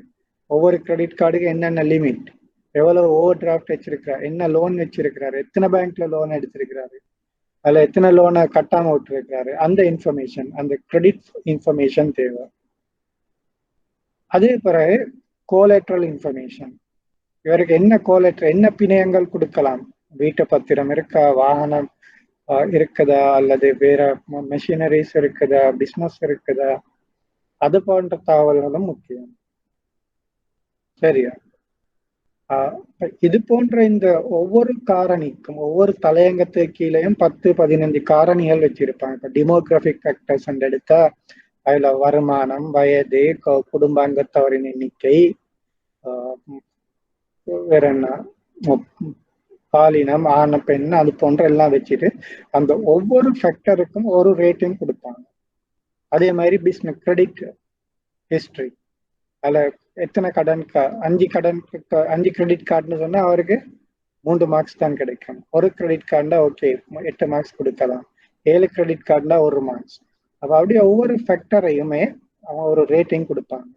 Speaker 1: ஒவ்வொரு கிரெடிட் கார்டுக்கு என்னென்ன லிமிட், எவ்வளவு ஓவர் டிராஃப்ட் வச்சிருக்கிறார், என்ன லோன் வச்சிருக்கிறாரு, எத்தனை பேங்க்ல லோன் எடுத்திருக்கிறாரு, அதுல எத்தனை லோனை கட்டாம விட்டுருக்கிறாரு, அந்த இன்ஃபர்மேஷன், அந்த கிரெடிட் இன்ஃபர்மேஷன் தேவை. அதே பிறகு கோலேட்ரல் இன்ஃபர்மேஷன். இவருக்கு என்ன கோலேட்ரல், என்ன பிணையங்கள் கொடுக்கலாம், வீட்டு பத்திரம் இருக்கா, வாகனம் இருக்குதா, அல்லது வேற மெஷினரிஸ் இருக்குதா, பிசினஸ் இருக்குதா, அது போன்ற தகவல்களும் முக்கியம். சரியா? இது போன்ற இந்த ஒவ்வொரு காரணிக்கும் ஒவ்வொரு தலையங்கத்துக்கு கீழேயும் 10-15 காரணிகள் வச்சிருப்பாங்க. இப்ப டிமோகிராபிக் ஃபேக்டர்ஸ் எடுத்தா அதுல வருமானம், வயது, குடும்ப அங்கத்தவரின் எண்ணிக்கை, வேற என்ன, பாலினம், ஆண் பெண், அது போன்ற எல்லாம் வச்சுட்டு அந்த ஒவ்வொரு ஃபேக்டருக்கும் ஒரு ரேட்டிங் கொடுப்பாங்க. அதே மாதிரி பிசினஸ் கிரெடிட் ஹிஸ்டரி, அதுல எத்தனை கடன், 5 கிரெடிட் கார்டுன்னு சொன்னா அவருக்கு 3 மார்க்ஸ் தான் கிடைக்கும். ஒரு கிரெடிட் கார்டுனா ஓகே 8 மார்க்ஸ் கொடுக்கலாம், 7 கிரெடிட் கார்டுனா 1 மார்க்ஸ். அப்ப அப்படியே ஒவ்வொரு ஃபேக்டரையுமே அவங்க ஒரு ரேட்டிங் கொடுப்பாங்க.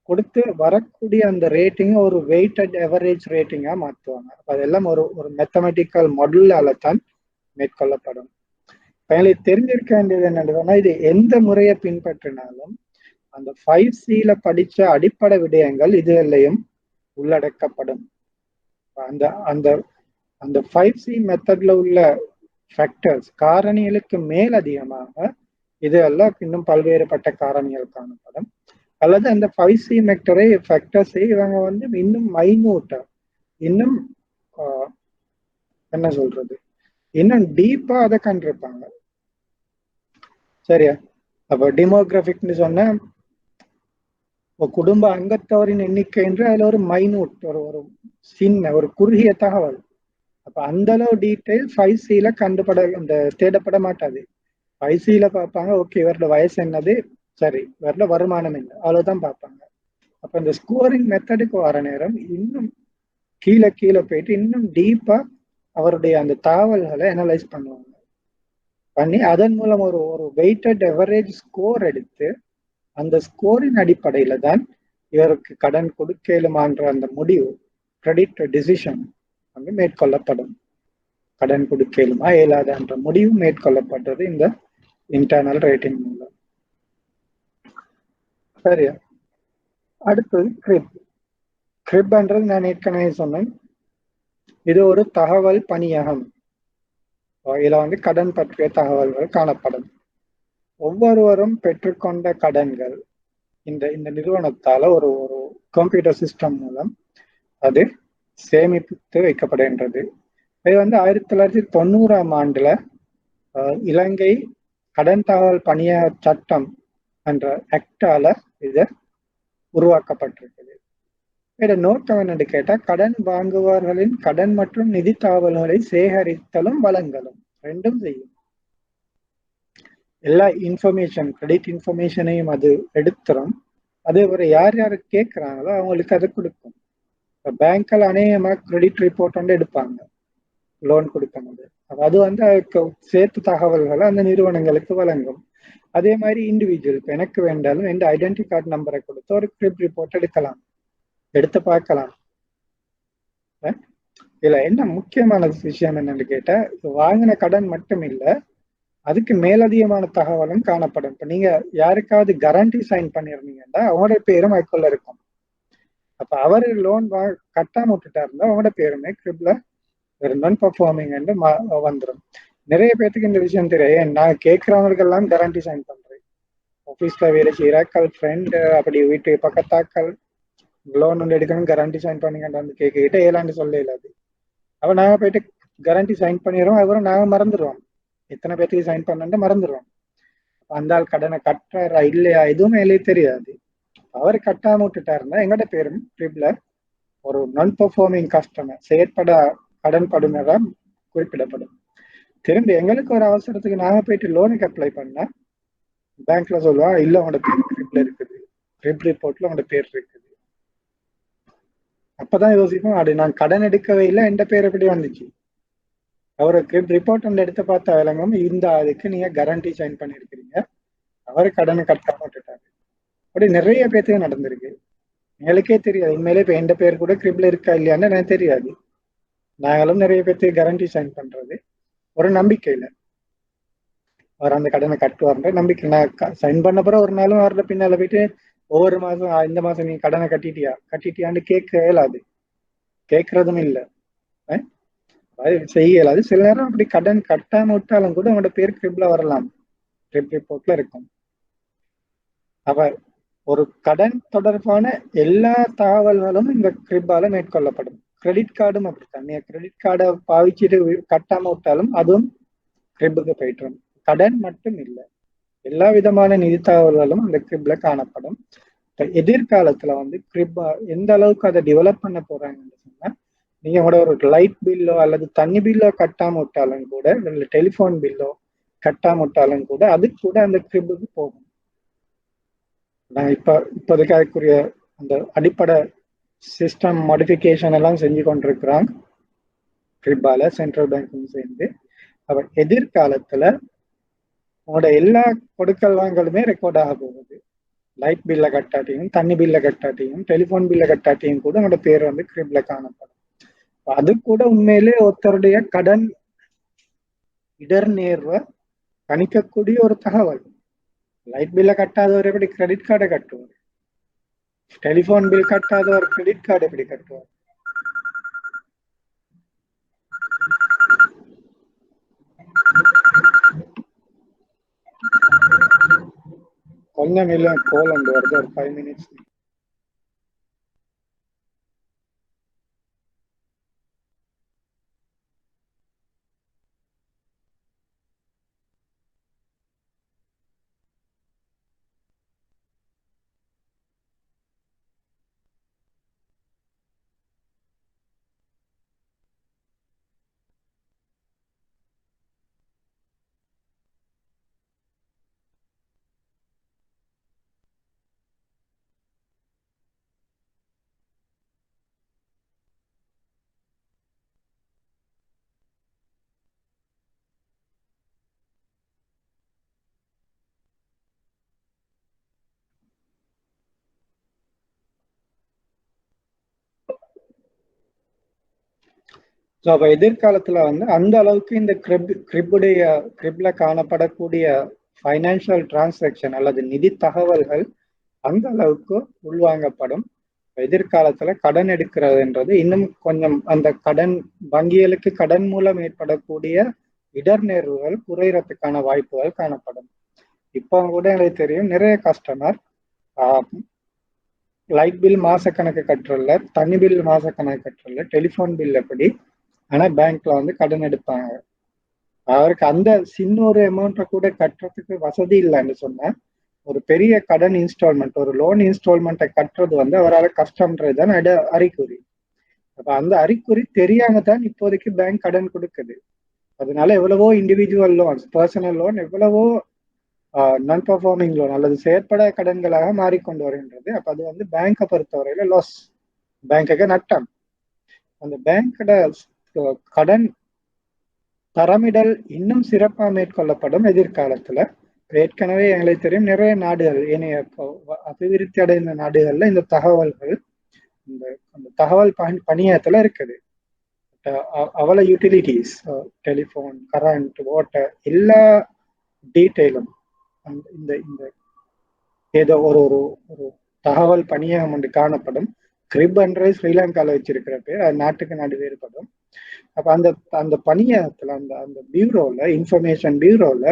Speaker 1: கொடுத்து வரக்கூடிய அந்த ரேட்டிங் ஒரு வெயிட்டட் எவரேஜ் ரேட்டிங்கா மாற்றுவாங்க. அதெல்லாம் ஒரு ஒரு மேத்தமெட்டிக்கல் மாடலால தான் மேற்கொள்ளப்படும். எங்களுக்கு தெரிஞ்சிருக்க வேண்டியது என்னன்னா, இது எந்த முறையை பின்பற்றினாலும் அந்த 5Cல படிச்ச அடிப்படை விடயங்கள் இதுலையும் உள்ளடக்கப்படும். அந்த அந்த அந்த 5C மெத்தட்ல உள்ள ஃபேக்டர்ஸ் காரணிகளுக்கு மேல் அதிகமாக இது எல்லாம் இன்னும் பல்வேறுபட்ட காரணிகள் காணப்படும். அல்லது அந்த 5C மெக்டரை ஃபேக்டர்ஸை இவங்க வந்து இன்னும் மைன்யூட்டா, இன்னும் என்ன சொல்றது, இன்னும் டீப்பா அதை கண்டிருப்பாங்க. சரியா? அப்ப டிமோகிராபிக்னு சொன்ன குடும்ப அங்கத்தவரின் எண்ணிக்கை என்று அதுல ஒரு மைனூட், ஒரு சின்ன ஒரு குறுகிய தகவல். அப்ப அந்த அளவு டீட்டெயில் 5Cல அந்த தேடப்பட மாட்டாது. 5Cல பார்ப்பாங்க, ஓகே இவரோட வயசு என்னது, சரி இவரோட வருமானம் என்ன, அவ்வளவுதான் பார்ப்பாங்க. அப்ப இந்த ஸ்கோரிங் மெத்தடுக்கு வர நேரம் இன்னும் கீழே கீழே போயிட்டு இன்னும் டீப்பா அவருடைய அந்த தகவல்களை அனலைஸ் பண்ணுவாங்க. பண்ணி அதன் மூலம் ஒரு ஒரு வெயிட்டட் எவரேஜ் ஸ்கோர் எடுத்து அந்த ஸ்கோரின் அடிப்படையில தான் இவருக்கு கடன் கொடுக்கலுமான்ற அந்த முடிவு, கிரெடிட் டிசிஷன் வந்து மேற்கொள்ளப்படும். கடன் கொடுக்கலுமா இயலாதான்ற முடிவு மேற்கொள்ளப்பட்டது இந்த இன்டர்னல் ரேட்டிங் மூலம். சரியா? அடுத்தது கிரிப். கிரிப்ன்றது நான் ஏற்கனவே சொன்னேன், இது ஒரு தகவல் பணியகம். இதுல வந்து கடன் பற்றிய தகவல்கள் காணப்படும். ஒவ்வொருவரும் பெற்றுக்கொண்ட கடன்கள் இந்த இந்த நிறுவனத்தால ஒரு ஒரு கம்ப்யூட்டர் சிஸ்டம் மூலம் அது சேமித்து வைக்கப்படுகின்றது. இது வந்து 1990ஆம் ஆண்டுல இலங்கை கடன் தகவல் பணியக சட்டம் என்ற ஆக்டால இது உருவாக்கப்பட்டிருக்குது. இதை நோக்கம் என்னன்னு கேட்டா, கடன் வாங்குவார்களின் கடன் மற்றும் நிதி தகவல்களை சேகரித்தலும் வழங்கலும் ரெண்டும் செய்யும். எல்லா இன்ஃபர்மேஷன், கிரெடிட் இன்ஃபர்மேஷனையும் அது எடுத்துரும். அதே ஒரு யார் யாரு கேட்கிறாங்களோ அவங்களுக்கு அதை கொடுக்கும். பேங்க்ல அநேகமா கிரெடிட் ரிப்போர்ட் வந்து எடுப்பாங்க லோன் கொடுக்கும்போது. அது வந்து அதுக்கு சேர்த்து தகவல்களை அந்த நிறுவனங்களுக்கு வழங்கும். அதே மாதிரி இண்டிவிஜுவல், இப்போ எனக்கு வேண்டாலும் எந்த ஐடென்டி கார்டு நம்பரை கொடுத்து ஒரு கிரெடிட் ரிப்போர்ட் எடுக்கலாம், எடுத்து பார்க்கலாம். இதுல என்ன முக்கியமான விஷயம் என்னன்னு கேட்டா, வாங்கின கடன் மட்டும் இல்லை, அதுக்கு மேலதிகமான தகவலும் காணப்படும். இப்ப நீங்க யாருக்காவது கேரண்டி சைன் பண்ணிருந்தீங்கன்னா அவங்களோட பேரும் அதுக்குள்ள இருக்கும். அப்ப அவரு லோன் கட்டாம விட்டுட்டாருந்தா அவங்களோட பேருமே கிரிப்ல நான் பர்ஃபார்மிங் வந்துடும். நிறைய பேருக்கு இந்த விஷயம் தெரியும். நான் கேட்கறவங்களுக்கு எல்லாம் கேரண்டி சைன் பண்றேன். ஆபீஸ்ல வேலை செய்யறாக்கள், ஃப்ரெண்டு, அப்படி வீட்டு பக்கத்தாக்கள் லோன் ஒன்று எடுக்கணும் கேரண்டி சைன் பண்ணிக்கிட்ட வந்து கேட்கிட்ட ஏலாண்டு சொல்ல இல்லாது. அப்ப நாங்க போயிட்டு கேரண்டி சைன் பண்ணிடுறோம், அதுக்கப்புறம் நாங்க மறந்துடுவோம் எத்தனை பேருக்கு சைன் பண்ணு மறந்துடுவோம். அந்த ஆள் கடனை கட்டுறாரா இல்லையா எதுவுமே எழுதி தெரியாது. அவர் கட்டாம விட்டுட்டாருன்னா எங்கட பேரும் ட்ரிப்ல ஒரு நான் பெர்ஃபார்மிங் கஸ்டமர், செயற்பட கடன் படுமையா குறிப்பிடப்படும். திரும்பி எங்களுக்கு ஒரு அவசரத்துக்கு நாங்க போயிட்டு லோனுக்கு அப்ளை பண்ணா பேங்க்ல சொல்லுவாங்க, இல்ல உங்களோட பேர் ட்ரிப்ல இருக்குது, ட்ரிப் ரிப்போர்ட்ல உங்களோட பேர் இருக்குது. அப்பதான் யோசிப்போம், அது நான் கடன் எடுக்கவே இல்லை, எந்த பேர் எப்படி வந்துச்சு. அவருக்கு ரிப்போர்ட் ஒன்று எடுத்து பார்த்தா விளங்கும், இந்த அதுக்கு நீங்க கேரண்டி சைன் பண்ணிருக்கிறீங்க, அவரு கடனை கட்டாம விட்டுட்டாரு. அப்படி நிறைய பேருக்கு நடந்திருக்கு. எங்களுக்கே தெரியாது உண்மையிலே இப்ப எந்த பேர் கூட கிரிப்ல இருக்கா இல்லையான்னு எனக்கு தெரியாது. நாங்களும் நிறைய பேருக்கு கேரண்டி சைன் பண்றது ஒரு நம்பிக்கையில அவர் அந்த கடனை கட்டுவார்ன்ற நம்பிக்கை. நான் சைன் பண்ண பிறகு ஒரு நாளும் அவரோட பின்னால போயிட்டு ஒவ்வொரு மாசம் இந்த மாசம் நீ கடனை கட்டிட்டியான்னு கேட்க இயலாது, கேட்கறதும் இல்லை, அது செய்ய இயலாது. சில நேரம் அப்படி கடன் கட்டாம விட்டாலும் கூட அவங்களோட பேர் கிரிப்ல வரலாம், கிரிப் ரிப்போர்ட்ல இருக்கும். அப்ப ஒரு கடன் தொடர்பான எல்லா தகவல்களும் இந்த கிரிப்பால மேற்கொள்ளப்படும். கிரெடிட் கார்டும் அப்படித்தான். நீங்க கிரெடிட் கார்டை பாவிச்சுட்டு கட்டாம விட்டாலும் அதுவும் கிரிப்புக்கு போயிட்டு வரும். கடன் மட்டும் இல்லை, எல்லா விதமான நிதி தகவல்களும் அந்த கிரிப்ல காணப்படும். எதிர்காலத்துல வந்து கிரிப் எந்த அளவுக்கு அதை டெவலப் பண்ண போறாங்கன்னு சொன்னா, நீங்க கூட ஒரு லைட் பில்லோ அல்லது தண்ணி பில்லோ கட்டாம விட்டாலும் கூட, இல்லை டெலிஃபோன் பில்லோ கட்டாம விட்டாலும் கூட அதுக்கு கூட அந்த கிரிப்புக்கு போகும். இப்போதைக்கு அதுக்குரிய அந்த அடிப்படை சிஸ்டம் மாடிஃபிகேஷன் எல்லாம் செஞ்சு கொண்டிருக்கிறாங்க கிரிப்பால, சென்ட்ரல் பேங்க்கும் சேர்ந்து. அவர் எதிர்காலத்துல உங்களோட எல்லா கொடுக்கல் வாங்கலுமே ரெக்கார்ட் ஆக போகுது. லைட் பில்ல கட்டாட்டியும், தண்ணி பில்ல கட்டாட்டியும், டெலிஃபோன் பில்ல கட்டாட்டியும் கூட உங்களோட பேர் வந்து கிரிப்ல காணப்படும். அது கூட உண்மையிலே ஒருத்தருடைய கடன் இடர் நேர்வை கணிக்கக்கூடிய ஒரு தகவல். லைட் பில்ல கட்டாதவர் எப்படி கிரெடிட் கார்டை கட்டுவார்? டெலிஃபோன் பில் கட்டாதவர் கிரெடிட் கார்டு எப்படி கட்டுவார்? கொஞ்சம் இல்லை, கோல் வந்து வருது, ஒரு 5 minutes. ஸோ அப்போ எதிர்காலத்துல வந்து அந்த அளவுக்கு இந்த கிரிப்ல காணப்படக்கூடிய ஃபைனான்சியல் டிரான்சாக்ஷன் அல்லது நிதி தகவல்கள் அந்த அளவுக்கு உள்வாங்கப்படும். எதிர்காலத்துல கடன் எடுக்கிறதுன்றது இன்னும் கொஞ்சம் அந்த கடன் வங்கிகளுக்கு கடன் மூலம் ஏற்படக்கூடிய இடர்நேர்வுகள் குறையறதுக்கான வாய்ப்புகள் காணப்படும். இப்போ கூட எனக்கு தெரியும் நிறைய கஸ்டமர் லைட் பில் மாசக்கணக்கு கட்டுறல, தண்ணி பில் மாசக்கணக்கு கட்டுறல, டெலிஃபோன் பில் எப்படி, ஆனா பேங்க்ல வந்து கடன் எடுப்பாங்க. அவருக்கு அந்த சின்ன ஒரு அமௌண்ட்டை கூட கட்டுறதுக்கு வசதி இல்லைன்னு சொன்னா, ஒரு பெரிய கடன் இன்ஸ்டால்மெண்ட், ஒரு லோன் இன்ஸ்டால்மெண்ட்டை கட்டுறது வந்து அவரால் கஷ்டம்ன்றது தான் அறிகுறி. அப்ப அந்த அறிகுறி தெரியாம தான் இப்போதைக்கு பேங்க் கடன் கொடுக்குது. அதனால எவ்வளவோ இண்டிவிஜுவல் லோன்ஸ், பர்சனல் லோன் எவ்வளவோ நான் பர்ஃபார்மிங் லோன் அல்லது செயற்பட கடன்களாக மாறிக்கொண்டு வருகின்றது. அப்ப அது வந்து பேங்கை பொறுத்தவரையில லாஸ், பேங்குக்கு நட்டம். அந்த பேங்கோட கடன் தரமிடல் இன்னும் சிறப்பாக மேற்கொள்ளப்படும் எதிர்காலத்துல. ஏற்கனவே எங்களுக்கு தெரியும் நிறைய நாடுகள், ஏனைய அபிவிருத்தி அடைந்த நாடுகள்ல இந்த தகவல்கள், இந்த தகவல் பணியத்துல இருக்குது. அவளை யூட்டிலிட்டிஸ், டெலிஃபோன், கரண்ட், வாட்டர் எல்லா டீட்டெயிலும் இந்த இந்த ஏதோ ஒரு ஒரு ஒரு தகவல் பணியகம் ஒன்று காணப்படும். கிரிப் என்ற ஸ்ரீலங்கால வச்சிருக்கிற பேர், அது நாட்டுக்கு நாடு வேறுபடும். அப்ப அந்த அந்த பணியகத்துல அந்த அந்த பியூரோல, இன்ஃபர்மேஷன் பியூரோல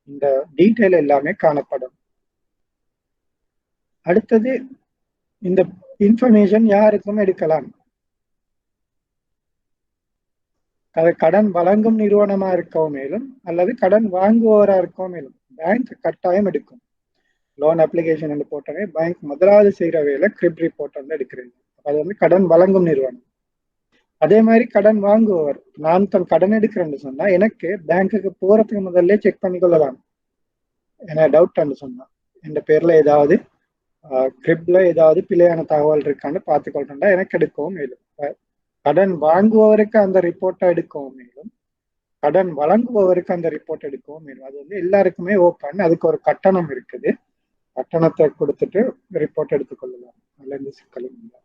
Speaker 1: இந்த டீட்டெயில் எல்லாமே காணப்படும். அடுத்தது இந்த இன்ஃபர்மேஷன் யாருக்கும் எடுக்கலாம். கடன் வழங்கும் நிறுவனமா இருக்கவும் மேலும் அல்லது கடன் வாங்குவோரா இருக்கவும் மேலும் பேங்க் கட்டாயம் எடுக்கும். லோன் அப்ளிகேஷன் வந்து போட்டோமே பேங்க் முதலாவது செய்யற வேலை கிரிப் ரிப்போர்ட் வந்து எடுக்கிறது. அது வந்து கடன் வழங்கும் நிறுவனம். அதே மாதிரி கடன் வாங்குவோர், நான் தன் கடன் எடுக்கிறேன்னு சொன்னா எனக்கு பேங்க்குக்கு போறதுக்கு முதல்ல செக் பண்ணி கொள்ளலாம். என்ன டவுட் சொன்னா இந்த பேர்ல ஏதாவது கிரிப்ல ஏதாவது பிழையான தகவல் இருக்கான்னு பார்த்துக்கொள்றா எனக்கு எடுக்கவும் மேலும். கடன் வாங்குபவருக்கு அந்த ரிப்போர்ட்டை எடுக்கவும் மேலும், கடன் வழங்குபவருக்கு அந்த ரிப்போர்ட் எடுக்கவும் மேலும். அது வந்து எல்லாருக்குமே ஓப்பன். அதுக்கு ஒரு கட்டணம் இருக்குது. கட்டணத்தை கொடுத்துட்டு ரிப்போர்ட் எடுத்துக்கொள்ளலாம். அதுல இருந்து சிக்கலும் இல்லை.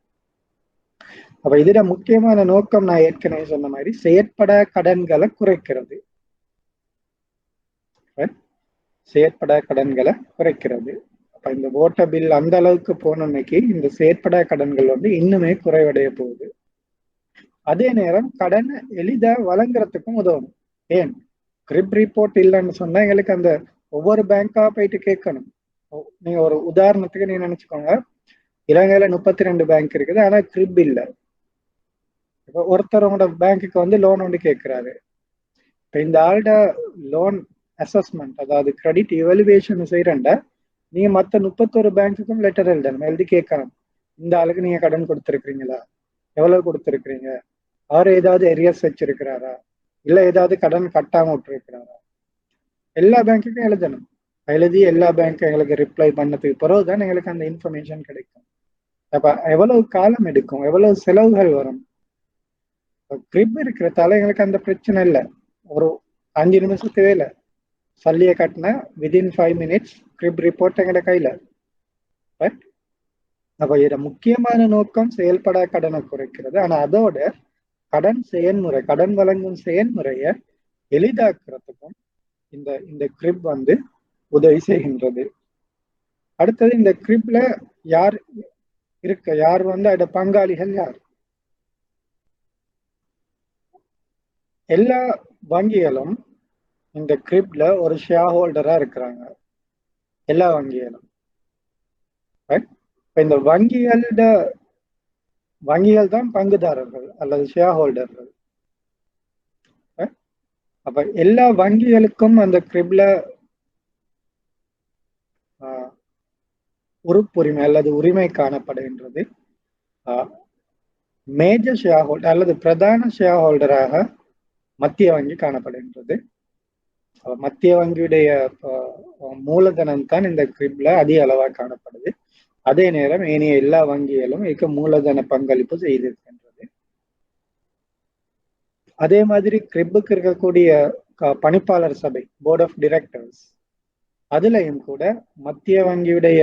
Speaker 1: அப்ப இதுல முக்கியமான நோக்கம் நான் ஏற்கனவே சொன்ன மாதிரி செயற்பட கடன்களை குறைக்கிறது. செயற்பட கடன்களை குறைக்கிறது. அப்ப இந்த ஓட்ட பில் அந்த அளவுக்கு போனமைக்கு இந்த செயற்பட கடன்கள் வந்து இன்னுமே குறைவடைய போகுது. அதே நேரம் கடனை எளிதா வழங்குறதுக்கும் உதவும். ஏன் கிரிப் ரிப்போர்ட் இல்லைன்னு சொன்னா எங்களுக்கு அந்த ஒவ்வொரு பேங்கா போயிட்டு கேட்கணும். நீங்க ஒரு உதாரணத்துக்கு நீங்க நினைச்சுக்கோங்க, இலங்கையில 32 பேங்க் இருக்குது, ஆனா கிரிப் இல்ல. இப்போ ஒருத்தர் உங்களோட பேங்க்குக்கு வந்து லோன் ஒன்று கேட்கிறாரு. இப்போ இந்த ஆள்ட லோன் அசஸ்மெண்ட், அதாவது கிரெடிட் எவலுவேஷன் செய்யறண்ட நீங்க மற்ற 31 பேங்க்குக்கும் லெட்டர் எழுதணும், எழுதி கேட்கணும், இந்த ஆளுக்கு நீங்க கடன் கொடுத்துருக்கீங்களா, எவ்வளவு கொடுத்துருக்கீங்க, அவர் ஏதாவது எரியர்ஸ் வச்சிருக்கிறாரா, இல்ல ஏதாவது கடன் கட்டாம விட்டுருக்கிறாரா, எல்லா பேங்க்குக்கும் எழுதணும். எழுதி எல்லா பேங்க்கும் எங்களுக்கு ரிப்ளை பண்ணதுக்கு பிறகுதான் எங்களுக்கு அந்த இன்ஃபர்மேஷன் கிடைக்கும். அப்ப எவ்வளவு காலம் எடுக்கும், எவ்வளவு செலவுகள் வரும். கிரிப் இருக்கிறதால எங்களுக்கு அந்த பிரச்சனை இல்லை. ஒரு 5 நிமிஷத்து வேலை, சல்லியை கட்டினா விதின் 5 மினிட்ஸ் கிரிப் ரிப்போர்ட் எங்கட கையில. பட் அப்ப இத முக்கியமான நோக்கம் செயல்படா கடனை குறைக்கிறது. ஆனா அதோட கடன் செயல்முறை, கடன் வழங்கும் செயல்முறையை எளிதாக்குறதுக்கும் இந்த இந்த கிரிப் வந்து உதவி செய்கின்றது. அடுத்தது, இந்த கிரிப்ல யார் யார் வந்து அதோட பங்காளிகள் யார்? எல்லா வங்கிகளும் இந்த கிரிப்ல ஒரு ஷேர் ஹோல்டரா இருக்கிறாங்க, எல்லா வங்கிகளும். இந்த வங்கிகள் தான் பங்குதாரர்கள் அல்லது ஷேர் ஹோல்டர்கள். அப்ப எல்லா வங்கிகளுக்கும் அந்த கிரிப்ல உறுப்புரிமை அல்லது உரிமை காணப்படுகின்றது. மேஜர் ஷேர் ஹோல்டர் அல்லது பிரதான ஷேர் ஹோல்டராக மத்திய வங்கி காணப்படுகின்றது. மத்திய வங்கியுடைய மூலதனம் தான் இந்த கிரிப்ல அதிக அளவாக காணப்படுது. அதே நேரம் ஏனைய எல்லா வங்கிகளும் இதுக்கு மூலதன பங்களிப்பு செய்திருக்கின்றது. அதே மாதிரி கிரிப்புக்கு இருக்கக்கூடிய பணிப்பாளர் சபை, போர்ட் ஆஃப் டைரக்டர்ஸ், அதுலயும் கூட மத்திய வங்கியுடைய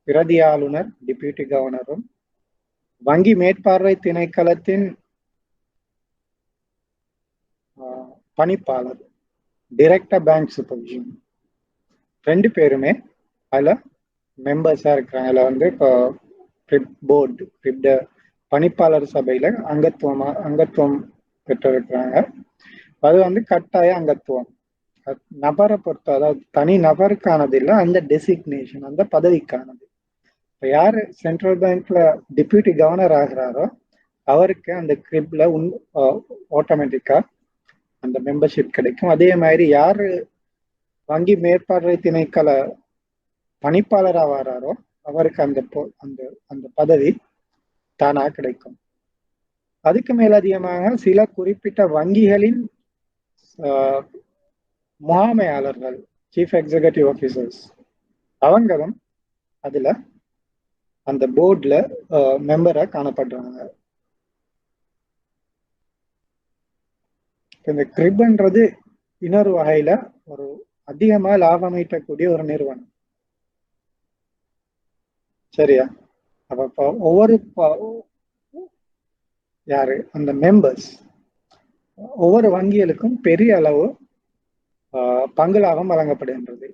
Speaker 1: பிரதி ஆளுநர், டெபியூட்டி கவர்னரும், வங்கி மேற்பார்வை திணைக்களத்தின் பணிப்பாளர், டைரக்டர் பேங்க் சூப்பர்விஷன், 2 பேருமே அதுல மெம்பர்ஸா இருக்கிறாங்க. அதுல வந்து இப்போ போர்டு கிரிப்ட பணிப்பாளர் சபையில அங்கத்துவம் பெற்றிருக்கிறாங்க. அது வந்து கட்டாய அங்கத்துவம், நபரை பொறுத்த, அதாவது தனி நபருக்கானது இல்லை, அந்த டெசிக்னேஷன், அந்த பதவிக்கானது. இப்போ யாரு சென்ட்ரல் பேங்க்ல டெபியூட்டி கவர்னர் ஆகிறாரோ அவருக்கு அந்த கிரிப்ல ஆட்டோமேட்டிக்கா அந்த மெம்பர்ஷிப் கிடைக்கும். அதே மாதிரி யாரு வங்கி மேற்பார்வை திணைக்கள பணிப்பாளரா வராரோ அவருக்கு அந்த அந்த பதவி தானா கிடைக்கும். அதுக்கு மேலதிகமாக சில குறிப்பிட்ட வங்கிகளின் முகாமையாளர்கள், சீஃப் எக்ஸிகூட்டிவ் ஆபீசர்ஸ், அவங்களும் அதுல அந்த போர்ட்ல மெம்பரா காணப்படுறாங்க. இந்த கிரிப்ன்றது இன்னொரு வகையில ஒரு அதிகமா லாபம் ஈட்டக்கூடிய ஒரு நிறுவனம். சரியா? அப்ப ஒவ்வொரு யாரு அந்த மெம்பர்ஸ், ஒவ்வொரு வங்கிகளுக்கும் பெரிய அளவு பங்கு லாபம் வழங்கப்படுகின்றது.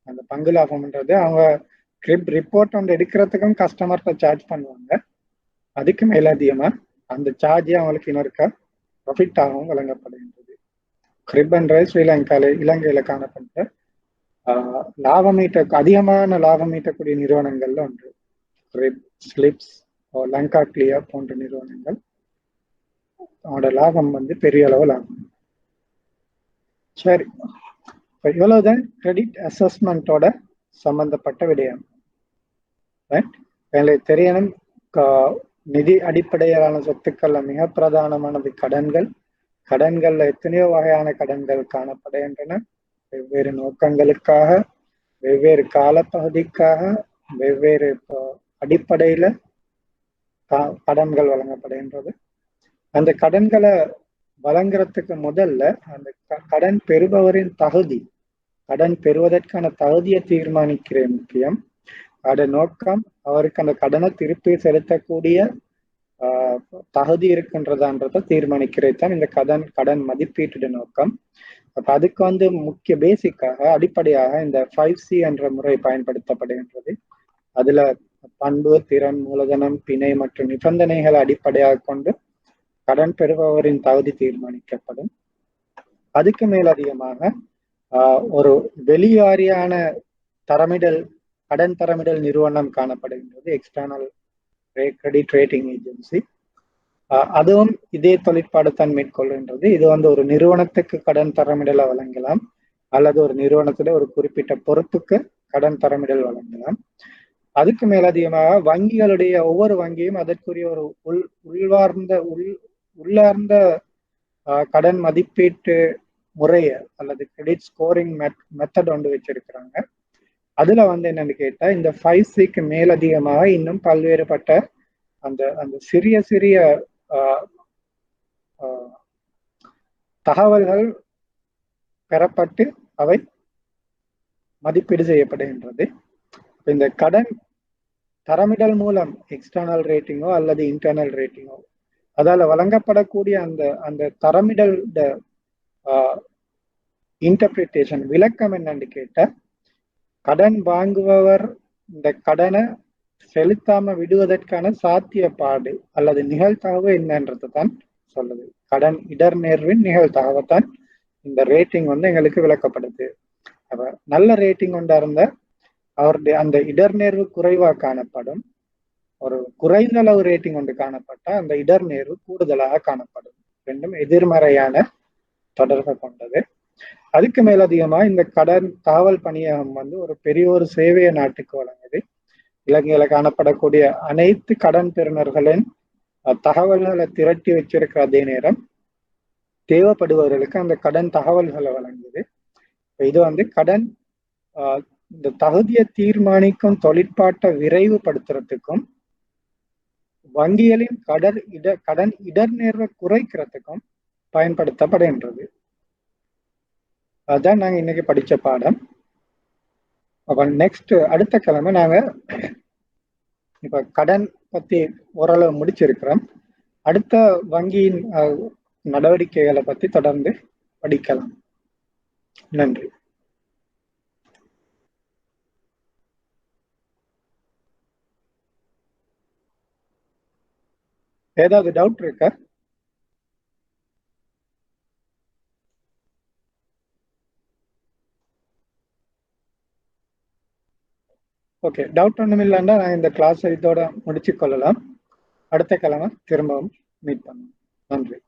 Speaker 1: அந்த பங்கு லாபம்ன்றது அவங்க கிரிப் ரிப்போர்ட் வந்து எடுக்கிறதுக்கும் கஸ்டமர்கிட்ட சார்ஜ் பண்ணுவாங்க. அதுக்கு மேலதிகமா அந்த சார்ஜ் அவங்களுக்கு இன்னொருக்கா ப்ராஃபிட் ஆகவும் வழங்கப்படுகின்றது. கிரிப் என்ற இலங்கையில காணப்பட்ட அதிகமான லாபம் ஈட்டக்கூடிய நிறுவனங்கள்ல ஒன்று கிரிப், ஸ்லிப்ஸ், லங்கா கிளியர் போன்ற நிறுவனங்கள். அவனோட லாபம் வந்து பெரிய அளவு லாபம். சரி, இவ்வளவுதான் கிரெடிட் அசஸ்மெண்டோட சம்பந்தப்பட்ட விடயம். எங்களுக்கு தெரியணும், நிதி அடிப்படையிலான சொத்துக்கள்ல மிக பிரதானமானது கடன்கள். கடன்கள்ல எத்தனையோ வகையான கடன்கள் காணப்படுகின்றன. வெவ்வேறு நோக்கங்களுக்காக, வெவ்வேறு காலப்பகுதிக்காக, வெவ்வேறு அடிப்படையில கடன்கள் வழங்கப்படுகின்றது. அந்த கடன்களை வழங்குறதுக்கு முதல்ல அந்த கடன் பெறுபவரின் தகுதி, கடன் பெறுவதற்கான தகுதியை தீர்மானிக்கிற முக்கியம். அதோட நோக்கம் அவருக்கு அந்த கடனை திருப்பி செலுத்தக்கூடிய தகுதி இருக்கின்றதான்றதை தீர்மானிக்கிறது தான் இந்த கடன் மதிப்பீட்டு நோக்கம். அப்ப அதுக்கு வந்து முக்கிய பேசிக்காக அடிப்படையாக இந்த 5C என்ற முறை பயன்படுத்தப்படுகின்றது. அதுல பண்பு, திறன், மூலதனம், பிணை மற்றும் நிபந்தனைகளை அடிப்படையாக கொண்டு கடன் பெறுபவரின் தகுதி தீர்மானிக்கப்படும். அதுக்கு மேலதிகமாக ஒரு வெளிவாரியான தரமிடல் கடன் தரமிடல் நிறுவனம் காணப்படுகின்றது, எக்ஸ்டர்னல் கிரெடிட் ரேட்டிங் ஏஜென்சி. அதுவும் இதே தொழிற்பாடு தான் மேற்கொள்கின்றது. இது வந்து ஒரு நிறுவனத்துக்கு கடன் தரமிடலை வழங்கலாம், அல்லது ஒரு நிறுவனத்துல ஒரு குறிப்பிட்ட பொறுப்புக்கு கடன் தரமிடல் வழங்கலாம். அதுக்கு மேலதிகமாக வங்கிகளுடைய ஒவ்வொரு வங்கியும் அதற்குரிய ஒரு உள்ளார்ந்த கடன் மதிப்பீட்டு முறைய அல்லது கிரெடிட் ஸ்கோரிங் மெத்தட் ஒன்று வச்சிருக்கிறாங்க. அதுல வந்து என்னன்னு கேட்டா, இந்த 5Cக்கு மேலதிகமாக இன்னும் பல்வேறுபட்ட அந்த அந்த சிறிய சிறிய தகவல்கள் பெறப்பட்டு அவை மதிப்பீடு செய்யப்படுகின்றது. இந்த கடன் தரமிடல் மூலம் எக்ஸ்டர்னல் ரேட்டிங்கோ அல்லது இன்டர்னல் ரேட்டிங்கோ அதால வழங்கப்படக்கூடிய அந்த அந்த தரமிடல் இன்டர்பிரிட்டேஷன் விளக்கம் என்னன்னு கேட்ட, கடன் வாங்குபவர் இந்த கடனை செலுத்தாம விடுவதற்கான சாத்தியப்பாடு அல்லது நிகழ்தகவு என்னன்றது தான் சொல்லுது. கடன் இடர் நேர்வின் நிகழ்தகவை தான் இந்த ரேட்டிங் வந்து எங்களுக்கு விளக்கப்படுது. அப்ப நல்ல ரேட்டிங் கொண்டா இருந்த அவருடைய அந்த இடர் நேர்வு குறைவா காணப்படும், ஒரு குறைந்த அளவு ரேட்டிங் கொண்டு காணப்பட்ட அந்த இடர் நேர்வு கூடுதலாக காணப்படும். ரெண்டும் எதிர்மறையான தொடர்பை கொண்டது. அதுக்கு மேலதிகமா இந்த கடன் தகவல் பணியகம் வந்து ஒரு பெரிய ஒரு சேவையை நாட்டுக்கு வழங்குது. இலங்கையில காணப்படக்கூடிய அனைத்து கடன் பெறுநர்களின் தகவல்களை திரட்டி வச்சிருக்கிற அதே நேரம் தேவைப்படுபவர்களுக்கு அந்த கடன் தகவல்களை வழங்குது. இது வந்து கடன் இந்த தகுதியை தீர்மானிக்கும் தொழிற்பாட்டை விரைவுபடுத்துறதுக்கும் வங்கிகளின் கடன் இடர் நேர்வை குறைக்கிறதுக்கும் பயன்படுத்தப்படுகின்றது. அதுதான் நாங்க இன்னைக்கு படிச்ச பாடம். அப்ப நெக்ஸ்ட் அடுத்த கிழமை நாங்க இப்ப கடன் பத்தி ஓரளவு முடிச்சிருக்கிறோம். அடுத்த வங்கியின் நடவடிக்கைகளை பத்தி தொடர்ந்து படிக்கலாம். நன்றி. ஏதாவது டவுட் இருக்கா? ஓகே, டவுட் ஒன்றும் இல்லைன்னா நான் இந்த கிளாஸ் இதோட முடிச்சு கொள்ளலாம். அடுத்த கிழமை திரும்பவும் மீட் பண்ணுவோம். நன்றி.